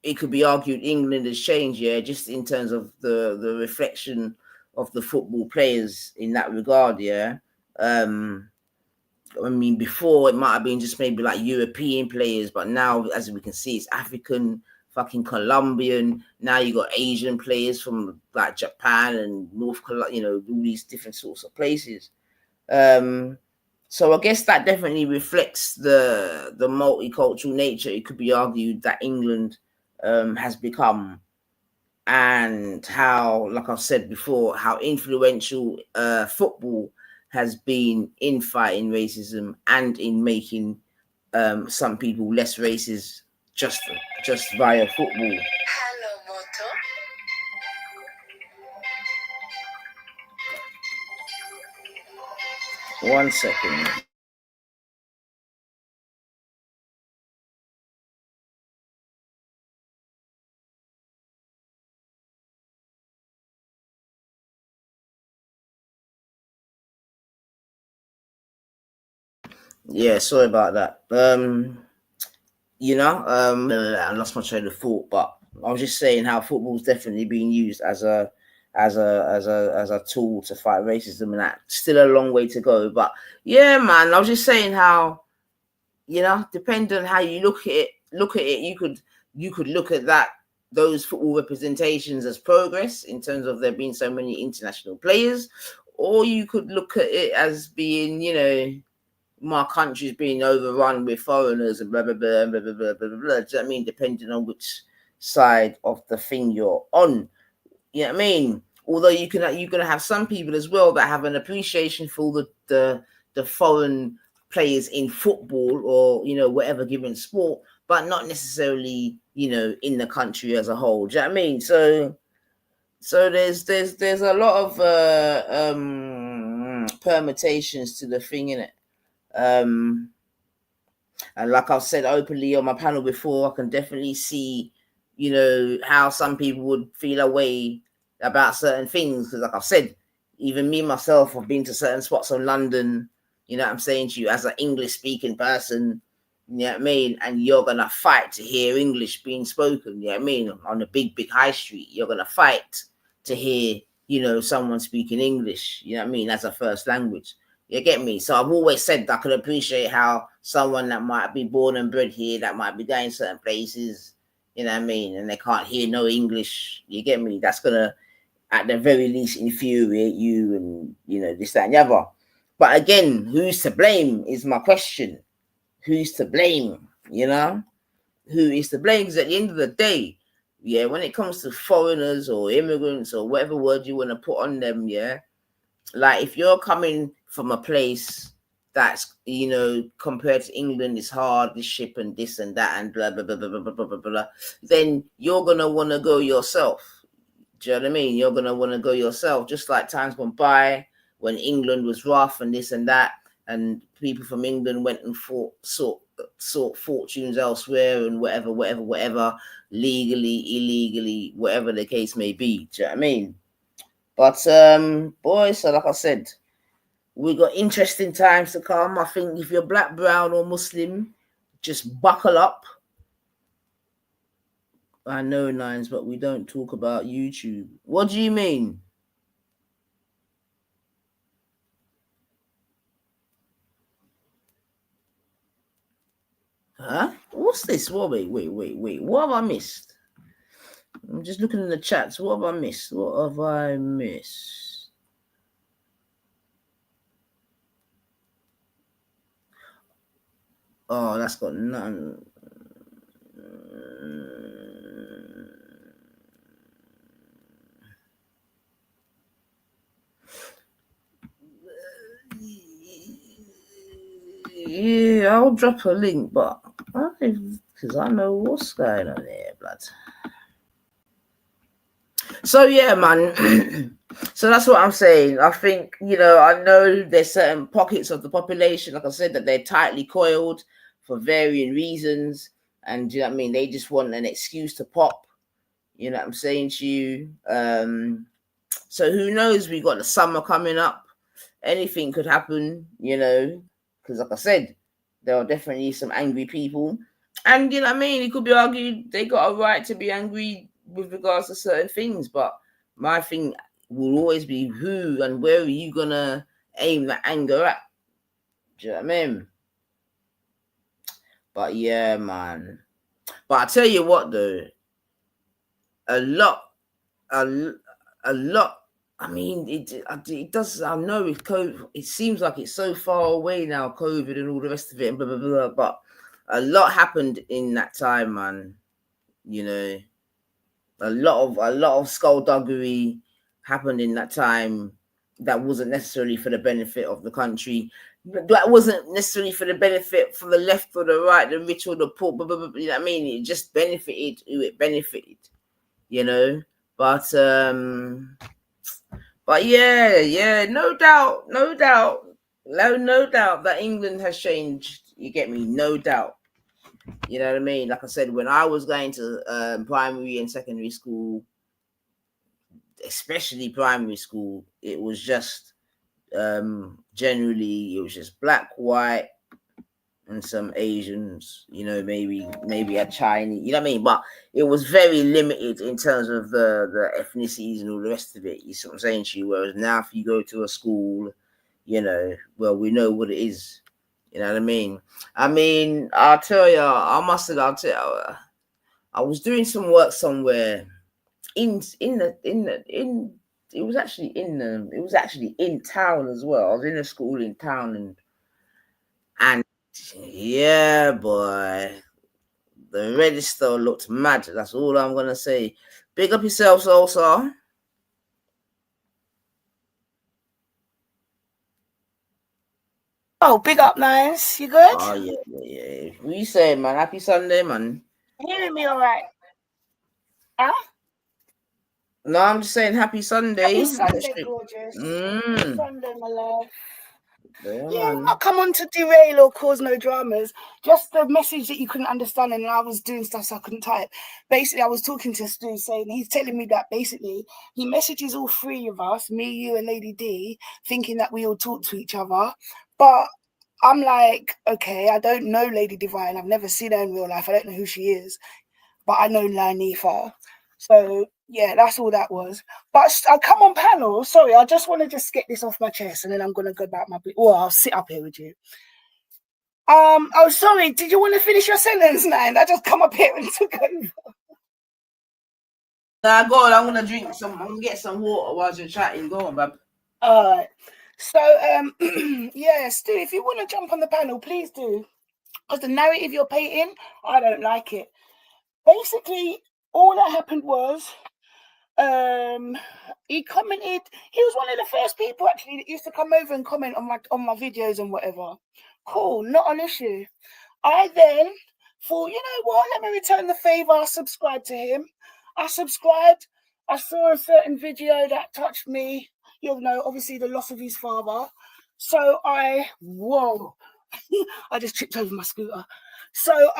it could be argued England has changed, yeah, just in terms of the reflection of the football players in that regard, yeah. I mean, before it might have been just maybe like European players, but now, as we can see, it's African fucking Colombian. Now you got Asian players from like Japan and North Korea, you know, all these different sorts of places. So I guess that definitely reflects the multicultural nature. It could be argued that England has become, and how, like I've said before, how influential football has been in fighting racism and in making some people less racist just via football. Hello, Moto. One second. Yeah, sorry about that. I lost my train of thought, but I was just saying how football's definitely being used as a tool to fight racism, and that still a long way to go. But yeah, man, I was just saying how, you know, depending on how you look at it, you could look at those football representations as progress in terms of there being so many international players, or you could look at it as being, you know, my country's being overrun with foreigners and blah blah blah blah blah blah blah blah. Do you know what I mean? Depending on which side of the thing you're on. You know what I mean? Although you're gonna have some people as well that have an appreciation for the foreign players in football, or, you know, whatever given sport, but not necessarily, you know, in the country as a whole. Do you know what I mean? So there's a lot of permutations to the thing, innit? And like I've said openly on my panel before, I can definitely see, you know, how some people would feel a way about certain things. Because like I've said, even me myself, I've been to certain spots in London, you know what I'm saying to you, as an English speaking person, you know what I mean? And you're going to fight to hear English being spoken, you know what I mean? On the big high street, you're going to fight to hear, you know, someone speaking English, you know what I mean, as a first language. You get me? So I've always said that I could appreciate how someone that might be born and bred here, that might be going certain places, you know what I mean, and they can't hear no English, you get me? That's going to, at the very least, infuriate you, and, you know, this, that, and the other. But again, who's to blame is my question. Who's to blame, you know? Who is to blame? Because at the end of the day, yeah, when it comes to foreigners or immigrants or whatever word you want to put on them, yeah, like if you're coming from a place that's, you know, compared to England, it's hard, this ship and this and that and blah, blah, blah, blah, blah, blah, blah, blah, then you're going to want to go yourself. Do you know what I mean? You're going to want to go yourself, just like times gone by when England was rough and this and that, and people from England went and sought fortunes elsewhere and whatever, legally, illegally, whatever the case may be. Do you know what I mean? But boys, so like I said, we got interesting times to come. I think if you're black, brown, or Muslim, just buckle up. I know, Nines, but we don't talk about YouTube. What do you mean? Huh? What's this? Wait. What have I missed? I'm just looking in the chats. What have I missed? Oh, that's got none. Yeah, I'll drop a link, but because I know what's going on there, blood. So yeah, man. So that's what I'm saying. I think, you know, I know there's certain pockets of the population, like I said, that they're tightly coiled for varying reasons, and you know what I mean, they just want an excuse to pop. You know what I'm saying to you? So who knows? We got the summer coming up. Anything could happen, you know, because like I said, there are definitely some angry people, and you know what I mean, it could be argued they got a right to be angry with regards to certain things, but my thing will always be who and where are you gonna aim the anger at? Do you know what I mean? But yeah, man. But I tell you what though, a lot. A lot. I mean, it does. I know with COVID, it seems like it's so far away now, COVID and all the rest of it, and blah blah blah. But a lot happened in that time, man. You know, a lot of skullduggery happened in that time that wasn't necessarily for the benefit of the country. That wasn't necessarily for the benefit for the left or the right, the rich or the poor. Blah, blah, blah, you know what I mean? It just benefited who it benefited. You know, but yeah, no doubt that England has changed. You get me? No doubt. You know what I mean? Like I said, when I was going to primary and secondary school, especially primary school, it was just generally it was just black, white, and some Asians, you know, maybe a Chinese, you know what I mean? But it was very limited in terms of the ethnicities and all the rest of it. You see what I'm saying to you? Whereas now, if you go to a school, you know, well, we know what it is. You know what I mean? I'll tell you, I was doing some work somewhere it was actually in town as well. I was in a school in town and yeah, boy, the register looked mad. That's all I'm gonna say. Big up yourself, Sosa. Oh, big up, Nines. You good? Oh yeah. What you saying, man? Happy Sunday, man. You hearing me all right? Huh? No, I'm just saying happy Sunday. Happy Sunday, gorgeous. Happy Sunday, my love. Yeah, I'm not come on to derail or cause no dramas. Just the message that you couldn't understand, and I was doing stuff so I couldn't type. Basically, I was talking to Stu, saying he's telling me that basically he messages all three of us, me, you, and Lady D, thinking that we all talk to each other. But I'm like, okay, I don't know Lady Divine. I've never seen her in real life. I don't know who she is, but I know Lanifa. So yeah, that's all that was. But I come on panel. Sorry, I just want to just get this off my chest, and then I'm gonna go back my. Well, I'll sit up here with you. Oh, sorry. Did you want to finish your sentence, Nan? I just come up here and took over. Nah, go on. I'm gonna get some water while you're chatting. Go on, bub. All right. So yeah, Stu, if you want to jump on the panel, please do. Because the narrative you're painting, I don't like it. Basically, all that happened was he commented. He was one of the first people actually that used to come over and comment on my videos and whatever. Cool, not an issue. I then thought, you know what, let me return the favor. I subscribed to him. I subscribed. I saw a certain video that touched me, you know, obviously the loss of his father. So whoa, I just tripped over my scooter. So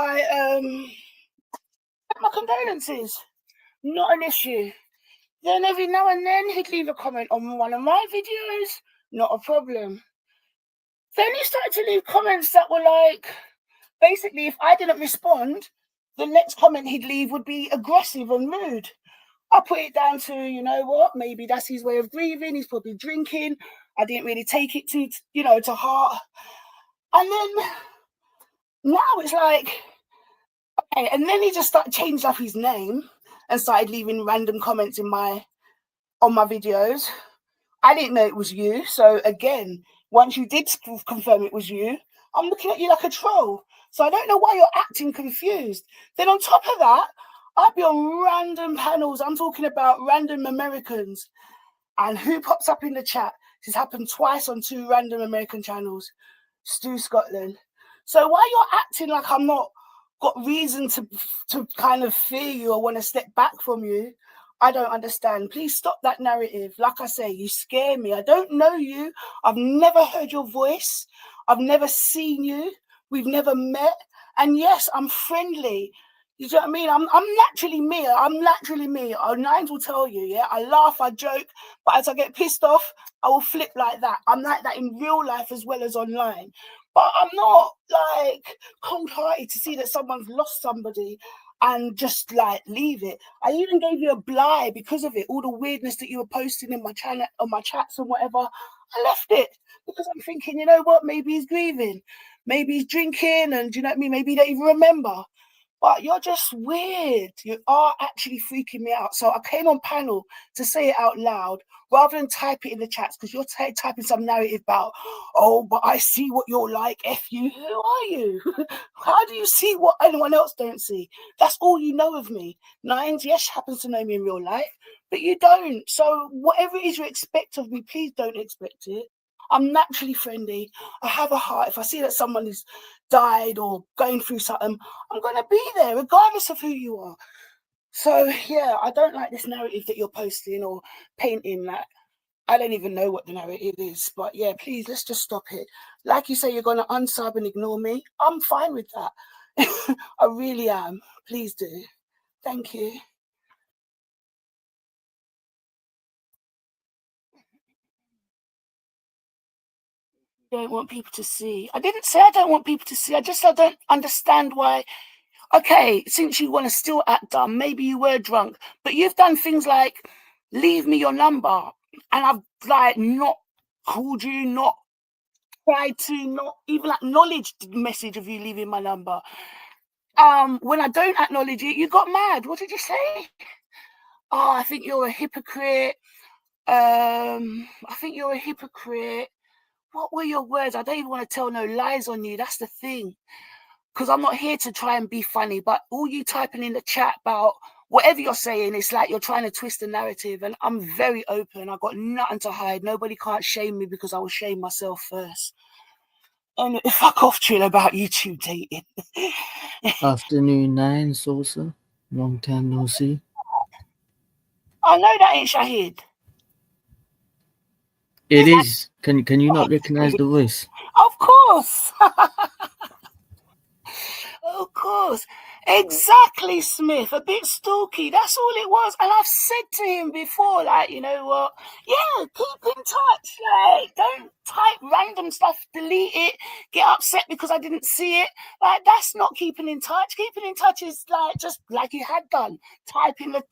my condolences, not an issue. Then every now and then he'd leave a comment on one of my videos, not a problem. Then he started to leave comments that were like, basically, if I didn't respond, the next comment he'd leave would be aggressive and rude. I put it down to, you know what, maybe that's his way of grieving. He's probably drinking. I didn't really take it to heart. And then now it's like, okay. And then he just changed up his name and started leaving random comments on my videos. I didn't know it was you. So again, once you did confirm it was you, I'm looking at you like a troll. So I don't know why you're acting confused. Then on top of that, I'll be on random panels. I'm talking about random Americans. And who pops up in the chat? This has happened twice on 2 random American channels. Stu Scotland. So why you're acting like I'm not got reason to kind of fear you or want to step back from you, I don't understand. Please stop that narrative. Like I say, you scare me. I don't know you. I've never heard your voice. I've never seen you. We've never met. And yes, I'm friendly. You know what I mean? I'm naturally me. I'm naturally me. Our Nines will tell you, yeah? I laugh, I joke, but as I get pissed off, I will flip like that. I'm like that in real life as well as online. But I'm not like cold-hearted to see that someone's lost somebody and just like leave it. I even gave you a bly because of it. All the weirdness that you were posting in my channel, on my chats and whatever, I left it because I'm thinking, you know what? Maybe he's grieving, maybe he's drinking, and do you know what I mean? Maybe he don't even remember. But you're just weird. You are actually freaking me out. So I came on panel to say it out loud rather than type it in the chats, because you're typing some narrative about, oh, but I see what you're like. F you. Who are you? How do you see what anyone else don't see? That's all you know of me. Nines, yes, happens to know me in real life, but you don't. So whatever it is you expect of me, please don't expect it. I'm naturally friendly. I have a heart. If I see that someone is died or going through something, I'm going to be there regardless of who you are. So yeah, I don't like this narrative that you're posting or painting. That I don't even know what the narrative is, but yeah, please, let's just stop it. Like you say, you're going to unsub and ignore me. I'm fine with that. I really am. Please do. Thank you. Don't want people to see. I didn't say I don't want people to see. I don't understand why. Okay, since you want to still act dumb, maybe you were drunk, but you've done things like leave me your number, and I've like not called you, not tried to, not even acknowledged the message of you leaving my number. When I don't acknowledge it, you got mad. What did you say? Oh, I think you're a hypocrite. I think you're a hypocrite. What were your words? I don't even want to tell no lies on you. That's the thing. Because I'm not here to try and be funny, but all you typing in the chat about whatever you're saying, it's like you're trying to twist the narrative, and I'm very open. I've got nothing to hide. Nobody can't shame me because I will shame myself first. And fuck off, chill about YouTube dating. Afternoon 9, Sosa. Long time no see. I know that ain't Shahid. It is. Can you not recognize the voice? Of course. Of course. Exactly, Smith. A bit stalky. That's all it was. And I've said to him before, like, you know what? Yeah, keep in touch. Like, don't type random stuff, delete it, get upset because I didn't see it. Like, that's not keeping in touch. Keeping in touch is like just like you had done. Type in the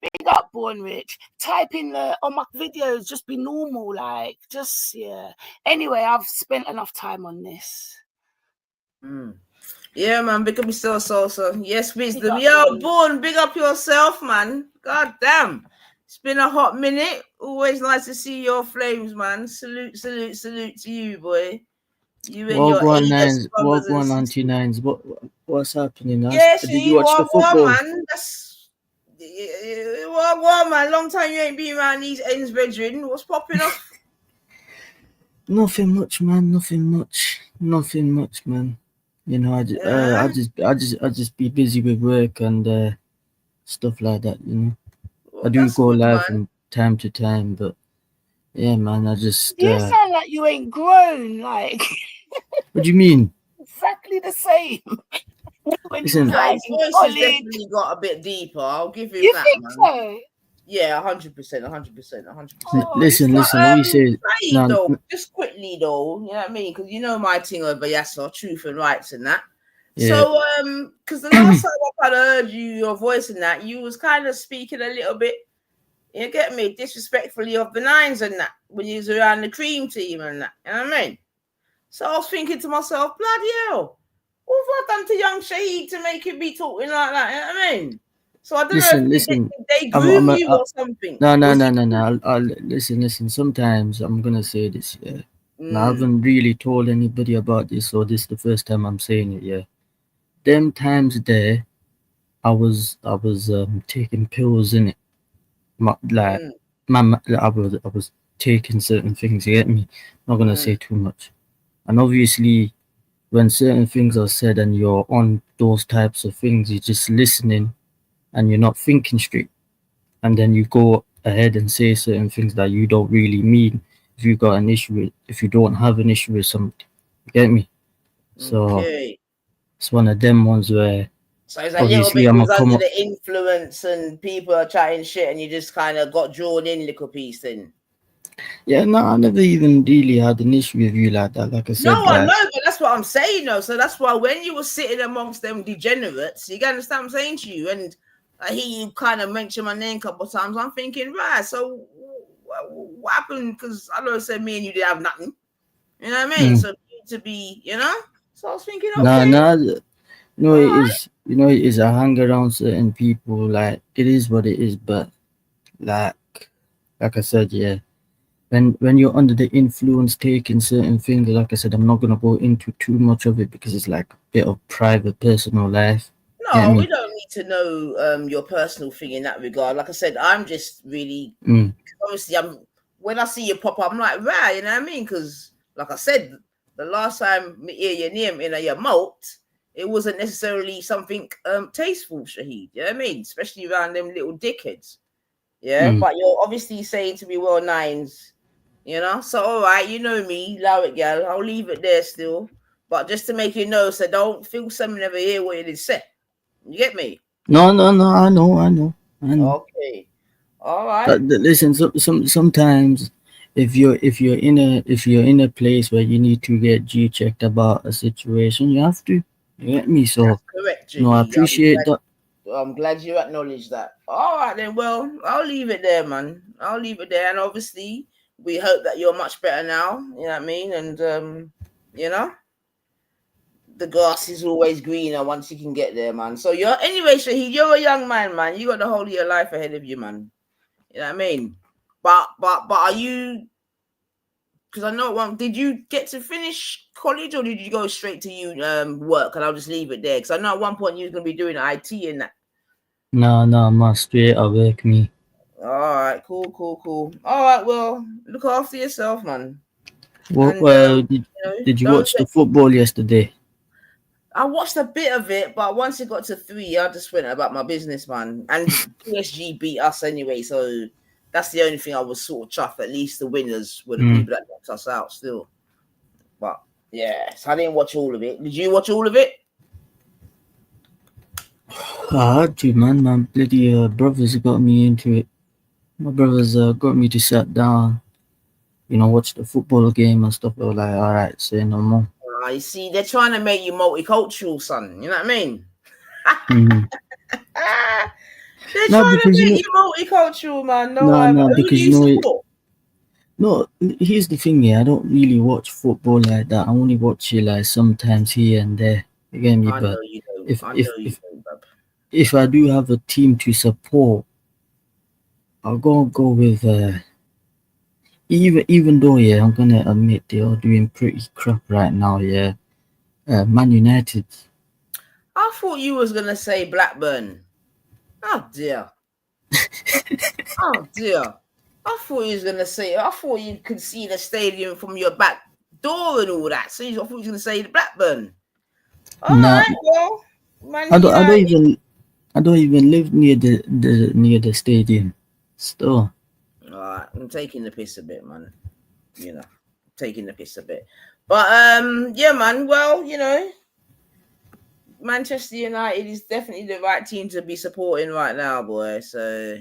big up, Born Rich. Type in the on my videos, just be normal, like just yeah. Anyway, I've spent enough time on this. Yeah, man, big up yourself, Salsa. Yes, wisdom. Yo, Born, big up yourself, man. God damn. It's been a hot minute. Always nice to see your flames, man. Salute to you, boy. You and your AS brothers and sisters. 99s. What's happening? Yes, Did you watch the football? man. That's man. Long time you ain't been around these ends, brethren. What's popping off? Nothing much, man. Nothing much, man. You know, I just be busy with work and stuff like that. You know, Well, I do go good, live man. from time to time, but yeah, man, I just. You sound like you ain't grown. Like. What do you mean? Exactly the same. Listen, his voice has definitely got a bit deeper. I'll give him that, man. So? Yeah, 100%. Listen. What you say? Just quickly though, you know what I mean? Because you know my thing over Yasser, truth and rights and that. Yeah. So, because the last time I kind of heard your voice and that, you was kind of speaking a little bit, you get me, disrespectfully of the nines and that when you was around the cream team and that. You know what I mean? So I was thinking to myself, bloody hell, what have I done to young Shahid to make him be talking like that? You know what I mean? So I don't know if they groom you or something. No. I'll listen. Sometimes I'm gonna say this. Yeah. I haven't really told anybody about this, so this is the first time I'm saying it. Yeah. Them times there, I was taking pills in it. I was taking certain things. You get me? I'm not gonna say too much. And obviously, when certain things are said and you're on those types of things, you're just listening and you're not thinking straight. And then you go ahead and say certain things that you don't really mean if you got an issue with, if you don't have an issue with something. You get me? So it's one of them ones where so it's a little bit was under the influence and people are chatting shit and you just kind of got drawn in little piece then. Yeah, no, I never even really had an issue with you like that. Like I said, no, I know, but that's what I'm saying, though. So that's why when you were sitting amongst them degenerates, you understand what I'm saying to you, and I hear you kind of mention my name a couple of times. I'm thinking, right, so what happened? Because I know I said me and you didn't have nothing. You know what I mean? So to be, you know. So I was thinking, okay. It is. It is. I hang around certain people. Like it is what it is. But like I said, yeah. When you're under the influence, taking certain things, like I said, I'm not gonna go into too much of it because it's like a bit of private, personal life. No, we don't need to know your personal thing in that regard. Like I said, I'm just really obviously when I see you pop up, I'm like, right, you know what I mean? Because like I said, the last time me hear your name in a malt, it wasn't necessarily something tasteful, Shahid. You know what I mean? Especially around them little dickheads. Yeah, but you're obviously saying to me, well, nines, you know. So all right, you know me, allow it, gal. I'll leave it there still. But just to make you know, so don't feel something never hear what it is said. You get me? No, I know. Okay. All right. Listen, sometimes if you're in a place where you need to get G checked about a situation, you have to. You get me? So that's correct, Jiggy. I appreciate that. I'm glad you acknowledge that. All right then. Well, I'll leave it there, man. I'll leave it there, and obviously we hope that you're much better now. You know what I mean? And you know, the grass is always greener once you can get there, man. So anyway, Shahid, you're a young man. You got the whole of your life ahead of you, man. You know what I mean? But are you? Because I know did you get to finish college or did you go straight to work? And I'll just leave it there because I know at one point you was gonna be doing IT and that. No, I'm straight at work, me. All right, cool. All right, well, look after yourself, man. Well, did you watch the football yesterday? I watched a bit of it, but once it got to 3, I just went about my business, man. And PSG beat us anyway, so that's the only thing I was sort of chuffed. At least the winners were the people that knocked us out still. But yeah, so I didn't watch all of it. Did you watch all of it? I had to, man. My bloody brothers got me into it. My brothers got me to sit down, watch the football game and stuff. I was like, all right, say no more. You see, they're trying to make you multicultural, son. You know what I mean? They're trying to make you multicultural, man. No, because No, here's the thing, I don't really watch football like that. I only watch it like sometimes here and there. You get me? But if I do have a team to support, I'll go with even though I'm gonna admit they are doing pretty crap right now, Man United. I thought you was gonna say Blackburn. Oh dear. I thought you was gonna say. I thought you could see the stadium from your back door and all that. So I thought you was gonna say the Blackburn. All right, well, I don't even live near the stadium. Still. All right, I'm taking the piss a bit, man. Taking the piss a bit. But yeah, man. Well, Manchester United is definitely the right team to be supporting right now, boy. So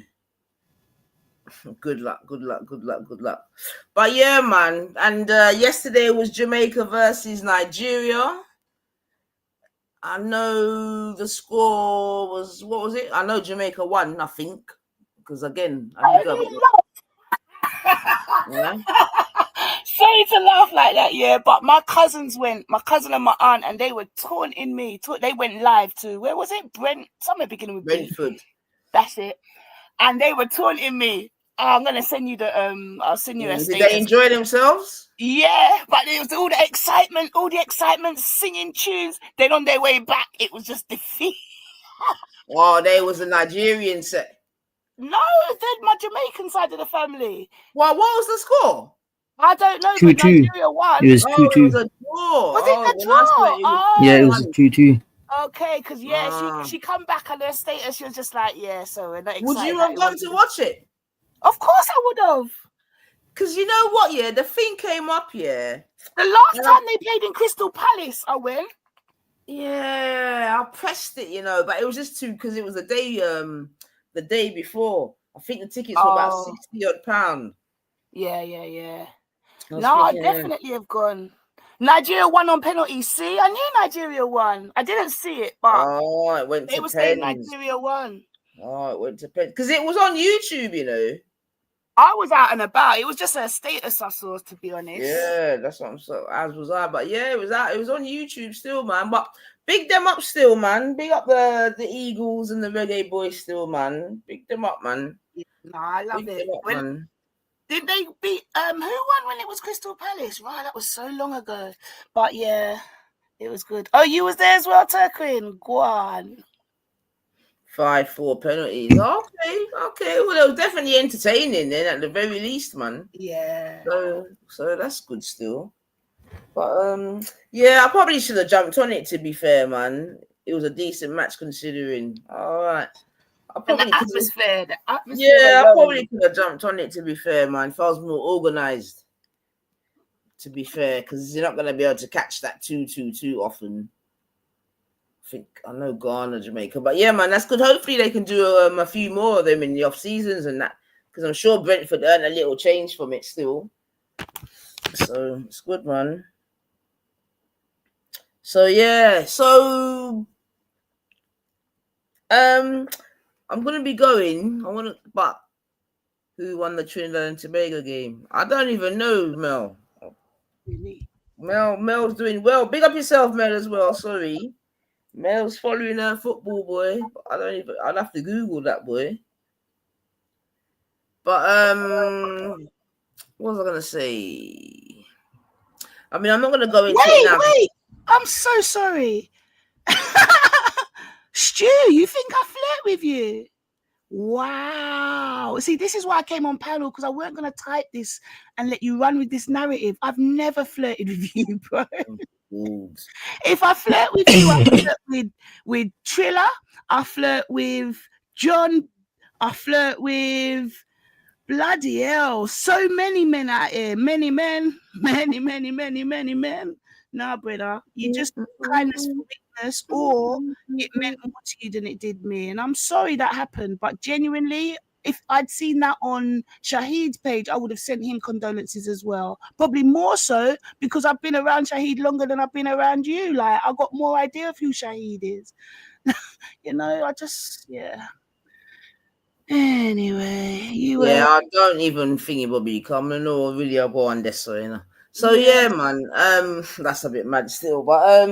good luck. But yeah, man. And yesterday was Jamaica versus Nigeria. I know the score was, what was it? I know Jamaica won, I think. Because again, Sorry to laugh like that, but my cousin and my aunt, and they were taunting me. They went live to, where was it? Somewhere beginning with Brentford. That's it. And they were taunting me. I'm gonna send you I'll send you a status. Did they enjoy themselves? Yeah, but it was all the excitement, singing tunes. Then on their way back, it was just defeat. Oh, they was a Nigerian set. No, they're my Jamaican side of the family. Well, what was the score? I don't know, 2-2. but Nigeria won. It was 2-2. It was a draw. Was it the draw? Yeah, it was a 2-2. Okay, because she come back on her status. She was just like, so we're not excited. Would you have gone to watch it? Of course I would have. Because you know what, the thing came up, The last time they played in Crystal Palace, I went. Yeah, I pressed it, but it was just because it was the day before. I think the tickets were about £60 odd. Yeah. No, I definitely have gone. Nigeria won on penalty. See, I knew Nigeria won. I didn't see it, but it went they to were pens. saying Nigeria won. Oh, it went to pens because it was on YouTube, I was out and about. It was just a status I saw, to be honest. Yeah, that's what I'm saying. As was I, but yeah, it was out. It was on YouTube still, man. But Big them up still, man. Big up the Eagles and the Reggae Boys still, man. Big them up, man. No, I love Big it. them up, man. Did they beat who won when it was Crystal Palace? Right, that was so long ago. But yeah, it was good. Oh, you was there as well, Turquin. Go on. 5-4 penalties. Okay. Well, it was definitely entertaining then, at the very least, man. Yeah. So that's good still. But yeah, I probably should have jumped on it. To be fair, man, it was a decent match considering. All right. And the atmosphere. Yeah, I probably could have jumped on it. To be fair, man, if I was more organised. To be fair, because you're not going to be able to catch that 2-2 often. I know Ghana, Jamaica, but yeah, man, that's good. Hopefully they can do a few more of them in the off seasons and that, because I'm sure Brentford earned a little change from it still. So it's good, man. So yeah, I'm gonna be going. But who won the Trinidad and Tobago game? I don't even know, Mel. Mel's doing well. Big up yourself, Mel, as well. Sorry. Mel's following her football, boy. I'd have to Google that, boy. But what was I gonna say? I mean, I'm not gonna go into it now. Wait, I'm so sorry. Stu, you think I flirt with you? Wow. See, this is why I came on panel, because I weren't going to type this and let you run with this narrative. I've never flirted with you, bro. If I flirt with you, I flirt with Triller, I flirt with John, I flirt with bloody hell. So many men out here. Many men. Nah, brother. You just kindness for weakness, or it meant more to you than it did me. And I'm sorry that happened, but genuinely, if I'd seen that on Shahid's page, I would have sent him condolences as well. Probably more so because I've been around Shahid longer than I've been around you. Like, I got more idea of who Shahid is. You know, Anyway, I don't even think it will be coming or really I'll go on this, so you know. So yeah, man. That's a bit mad still, but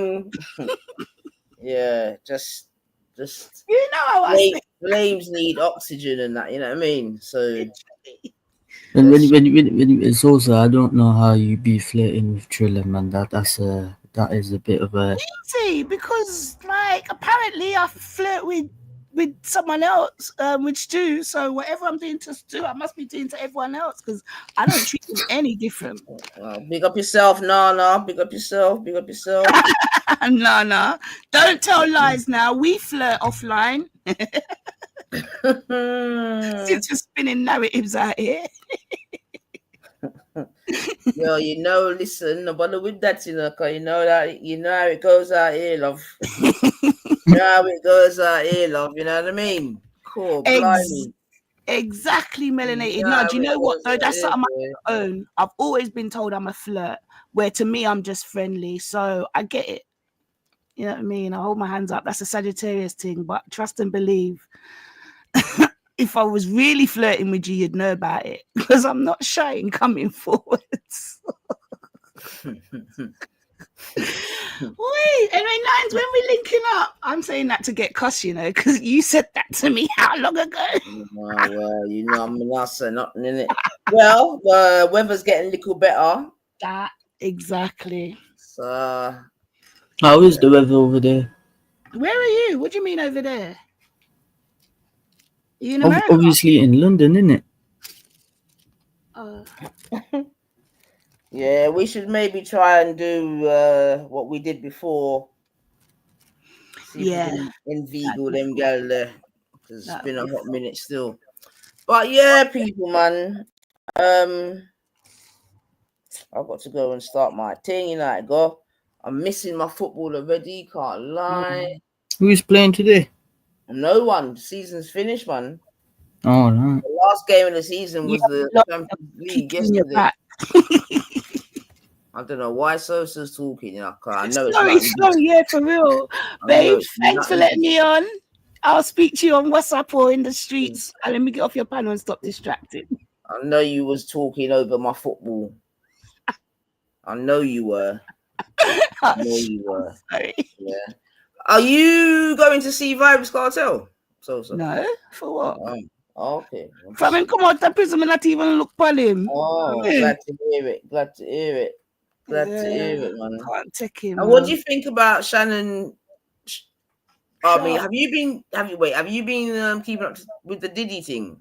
yeah, just you know how I say. Flames need oxygen and that, you know what I mean? So and when it's also, I don't know how you be flirting with Triller, man. That is a bit of a easy, because like apparently I flirt with someone else, with Stu. So whatever I'm doing to Stu, I must be doing to everyone else, because I don't treat him any different. Big up yourself, Nana. Big up yourself. Nana, don't tell lies now. We flirt offline. Since you're spinning narratives out here. Yo, you know, listen, no bother with that, you know, because you know how it goes out here, love. You know how it goes out here, love, you know what I mean? Cool, blimey. Exactly, melanated. No, do you know what though? That's something I own. I've always been told I'm a flirt, where to me I'm just friendly. So I get it. You know what I mean? I hold my hands up. That's a Sagittarius thing, but trust and believe. If I was really flirting with you, you'd know about it, because I'm not shy in coming forwards. Wait, anyway, Nines, when we linking up, I'm saying that to get cuss, you know, because you said that to me how long ago? Well, you know, I'm not saying nothing in it. Well, the weather's getting a little better. That exactly. So, how is the weather over there? Where are you? What do you mean over there? You in America? Obviously in London, innit? Yeah, we should maybe try and do what we did before. See if we can inveigle them gal there, because it's been a hot minute still. But yeah, people, man. I've got to go and start my thing. You know, I go. I'm missing my football already. Can't lie. Who's playing today? No one. The season's finished, man. Oh, no. The last game of the season was the Champions League yesterday. I don't know why Sosa's talking. You know, I know it's sorry, yeah, for real. Babe, thanks for letting me on. I'll speak to you on WhatsApp or in the streets. And let me get off your panel and stop distracting. I know you was talking over my football. I know you were. I know you were. Sorry. Yeah. Are you going to see Vibes Cartel? So. No, for what? Okay. From him come out the prison, me not even look for him. Oh, glad to hear it. Glad to hear it. Glad to hear it, man. Can't take him. And what do you think about Shannon? I mean, have you been keeping up with the Diddy thing?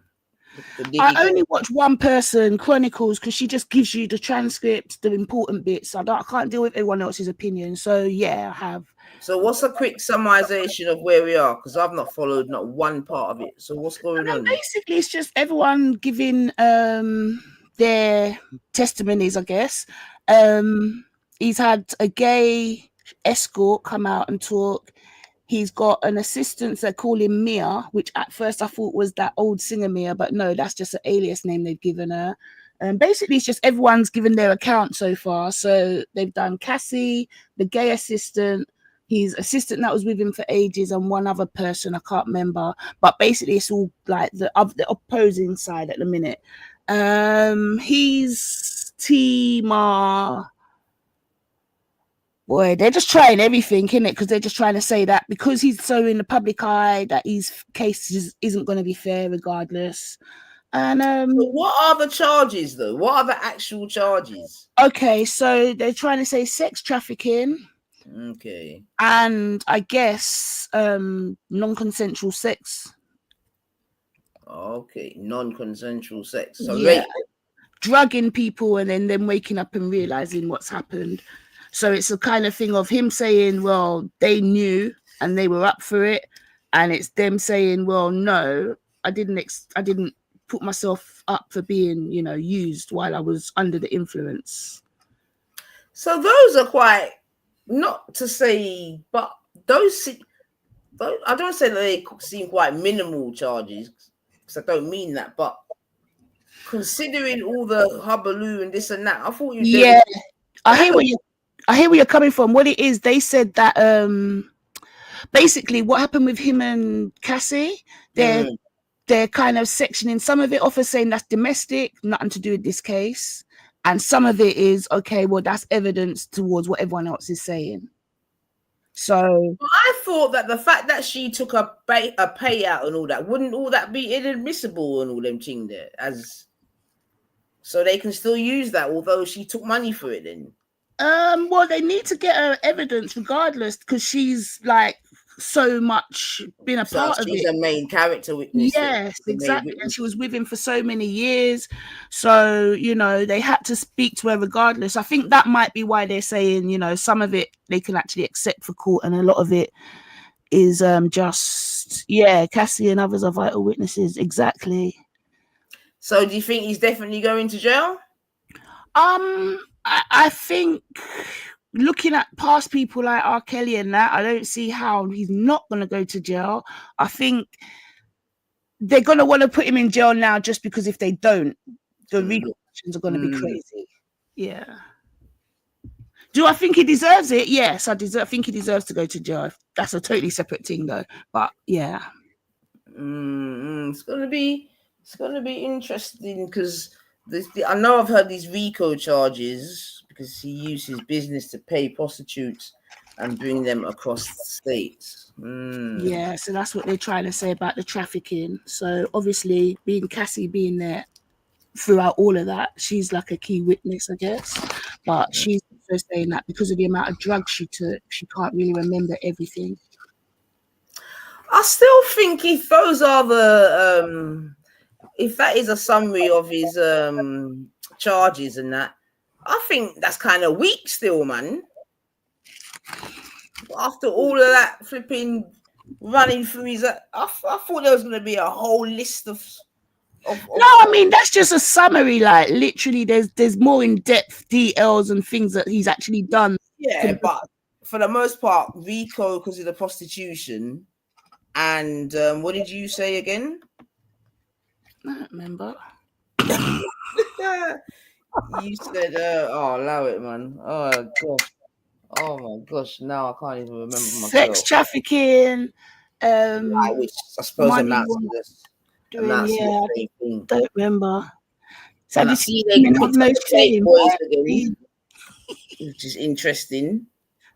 I only watch one person, Chronicles, because she just gives you the transcript, the important bits. I can't deal with everyone else's opinion. So yeah, I have. So what's a quick summarization of where we are? Because I've not followed not one part of it. So what's going on? Basically, it's just everyone giving their testimonies, I guess. He's had a gay escort come out and talk. He's got an assistant that call him Mia, which at first I thought was that old singer Mia, but no, that's just an alias name they've given her. Basically, it's just everyone's given their account so far. So they've done Cassie, the gay assistant, his assistant that was with him for ages, and one other person I can't remember. But basically, it's all like the opposing side at the minute. He's Tima. Boy, they're just trying everything, innit? Because they're just trying to say that because he's so in the public eye that his case isn't going to be fair regardless. And so what are the charges, though? What are the actual charges? Okay, so they're trying to say sex trafficking. Okay. And I guess non-consensual sex. Okay, non-consensual sex. So yeah, drugging people and then them waking up and realizing what's happened. So it's a kind of thing of him saying, well, they knew and they were up for it. And it's them saying, well, no, I didn't put myself up for being, used while I was under the influence. So those are quite, not to say, but those I don't say that they seem quite minimal charges, because I don't mean that, but considering all the hubbub and this and that, I thought you did. Yeah, I hear where you're coming from. What it is, they said that basically what happened with him and Cassie, they're kind of sectioning some of it off as saying that's domestic, nothing to do with this case. And some of it is, okay, well, that's evidence towards what everyone else is saying. So I thought that the fact that she took a payout and all that, wouldn't all that be inadmissible and all them thing there, as so they can still use that, although she took money for it then? Well, they need to get her evidence regardless, because she's like so much been a part of it. She's a main character witness. Yes, exactly. And she was with him for so many years. So, they had to speak to her regardless. I think that might be why they're saying, some of it they can actually accept for court, and a lot of it is just, Cassie and others are vital witnesses. Exactly. So do you think he's definitely going to jail? I think looking at past people like R. Kelly and that, I don't see how he's not going to go to jail. I think they're going to want to put him in jail now just because if they don't, the repercussions are going to be crazy. Yeah. Do I think he deserves it? Yes, I think he deserves to go to jail. That's a totally separate thing though. But yeah. It's going to be interesting because I know I've heard these RICO charges because he used his business to pay prostitutes and bring them across the states. Yeah, so that's what they're trying to say about the trafficking. So obviously, Cassie being there throughout all of that, she's like a key witness, I guess. But she's also saying that because of the amount of drugs she took, she can't really remember everything. I still think if those are the if that is a summary of his charges and that, I think that's kind of weak still, man. After all of that flipping running through his, I thought there was going to be a whole list of. No, I mean that's just a summary. Like literally, there's more in-depth details and things that he's actually done. Yeah, but for the most part, RICO because of the prostitution, and what did you say again? I don't remember. You said, allow it, man. Oh gosh. Oh my gosh. Now I can't even remember myself. Sex trafficking. Which I suppose amounts to this. I don't remember. So and have I see they picked up the fake boys again, which is interesting.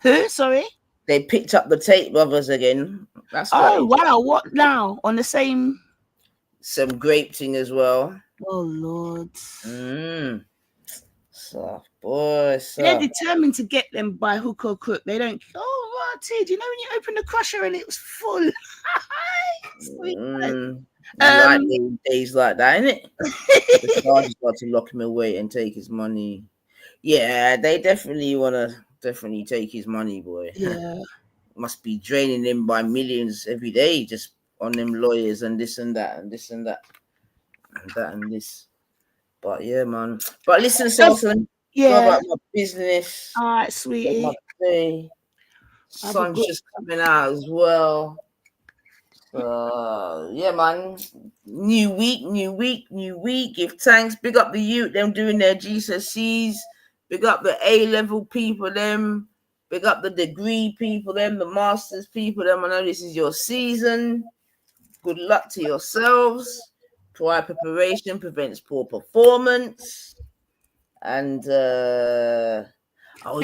Who? Sorry? They picked up the Tate brothers again. That's Oh wow! What now? On the same? Some grape thing as well. Oh Lord. So, boy, They're determined to get them by hook or crook. They don't. Oh, right, do you know when you open the crusher and it was full? Like days like that, innit? The charges got to lock him away and take his money. Yeah, they definitely want to take his money, boy. Yeah. Must be draining him by millions every day just on them lawyers and this and that and this and that and that and this. But yeah, man. But listen, Sultan. Yeah. Go about my business. All right, sweetie. Sun's just coming out as well. Yeah, man. New week. Give thanks. Big up the youth, them doing their GCSEs. Big up the A-level people, them. Big up the degree people, them. The masters people, them. I know this is your season. Good luck to yourselves. Prior preparation prevents poor performance. And we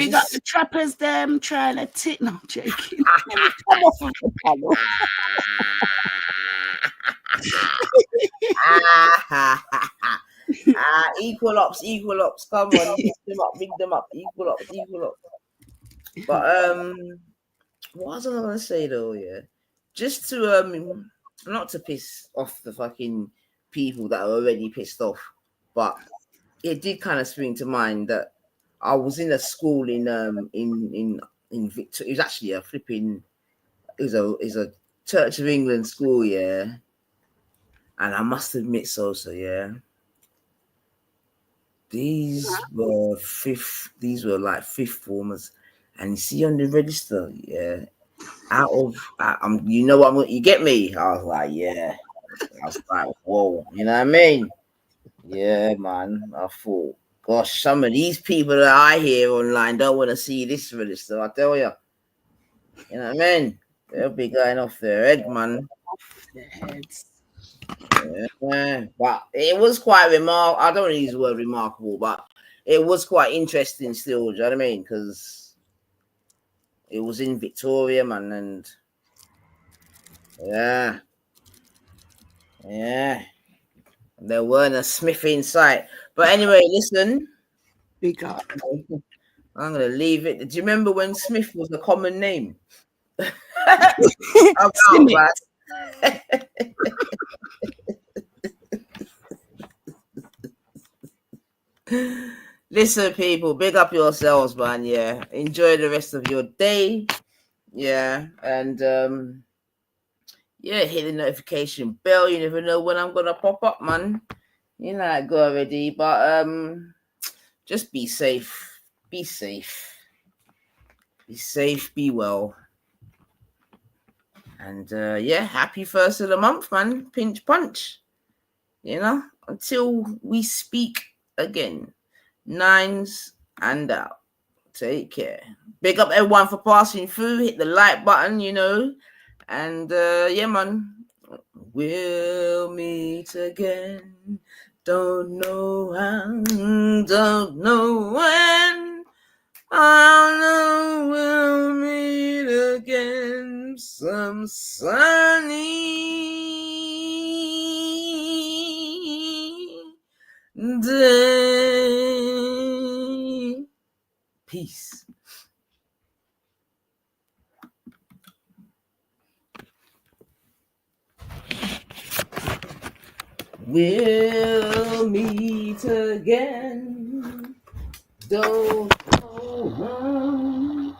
got the trappers, them trying to tick. No, I'm joking. Let me come off of the panel. Equal ops. Come on, big them up. Equal ops. But what was I gonna say though? Yeah, just to not to piss off the fucking people that are already pissed off, but it did kind of spring to mind that I was in a school in Victoria. It was actually a Church of England school, yeah. And I must admit, yeah. These were like fifth formers, and you see on the register, yeah. You get me? I was like, yeah. I was like, whoa, you know what I mean? Yeah, man. I thought, gosh, some of these people that I hear online don't want to see this register. I tell you, you know what I mean? They'll be going off their head, man. Off their heads. Yeah, but it was quite remarkable. I don't use the word remarkable, but it was quite interesting still. Do you know what I mean? Because it was in Victoria, man, and yeah, there weren't a Smith in sight. But anyway, listen, big up. I'm gonna leave it. Do you remember when Smith was a common name? Listen, people, big up yourselves, man. Yeah, enjoy the rest of your day. Yeah, and hit the notification bell. You never know when I'm gonna pop up, man. You know I go already, but just be safe. Be well. And happy first of the month, man. Pinch punch. You know, until we speak again. 9s and out. Take care. Big up everyone for passing through. Hit the like button, you know. And man. We'll meet again. Don't know how, don't know when. I know we'll meet again some sunny day. Peace. We'll meet again. Don't know when.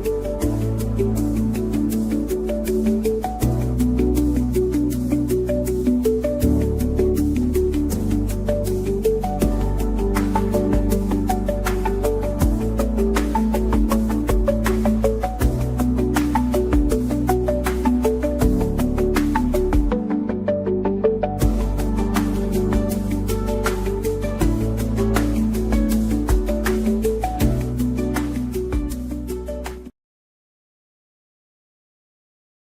Bye.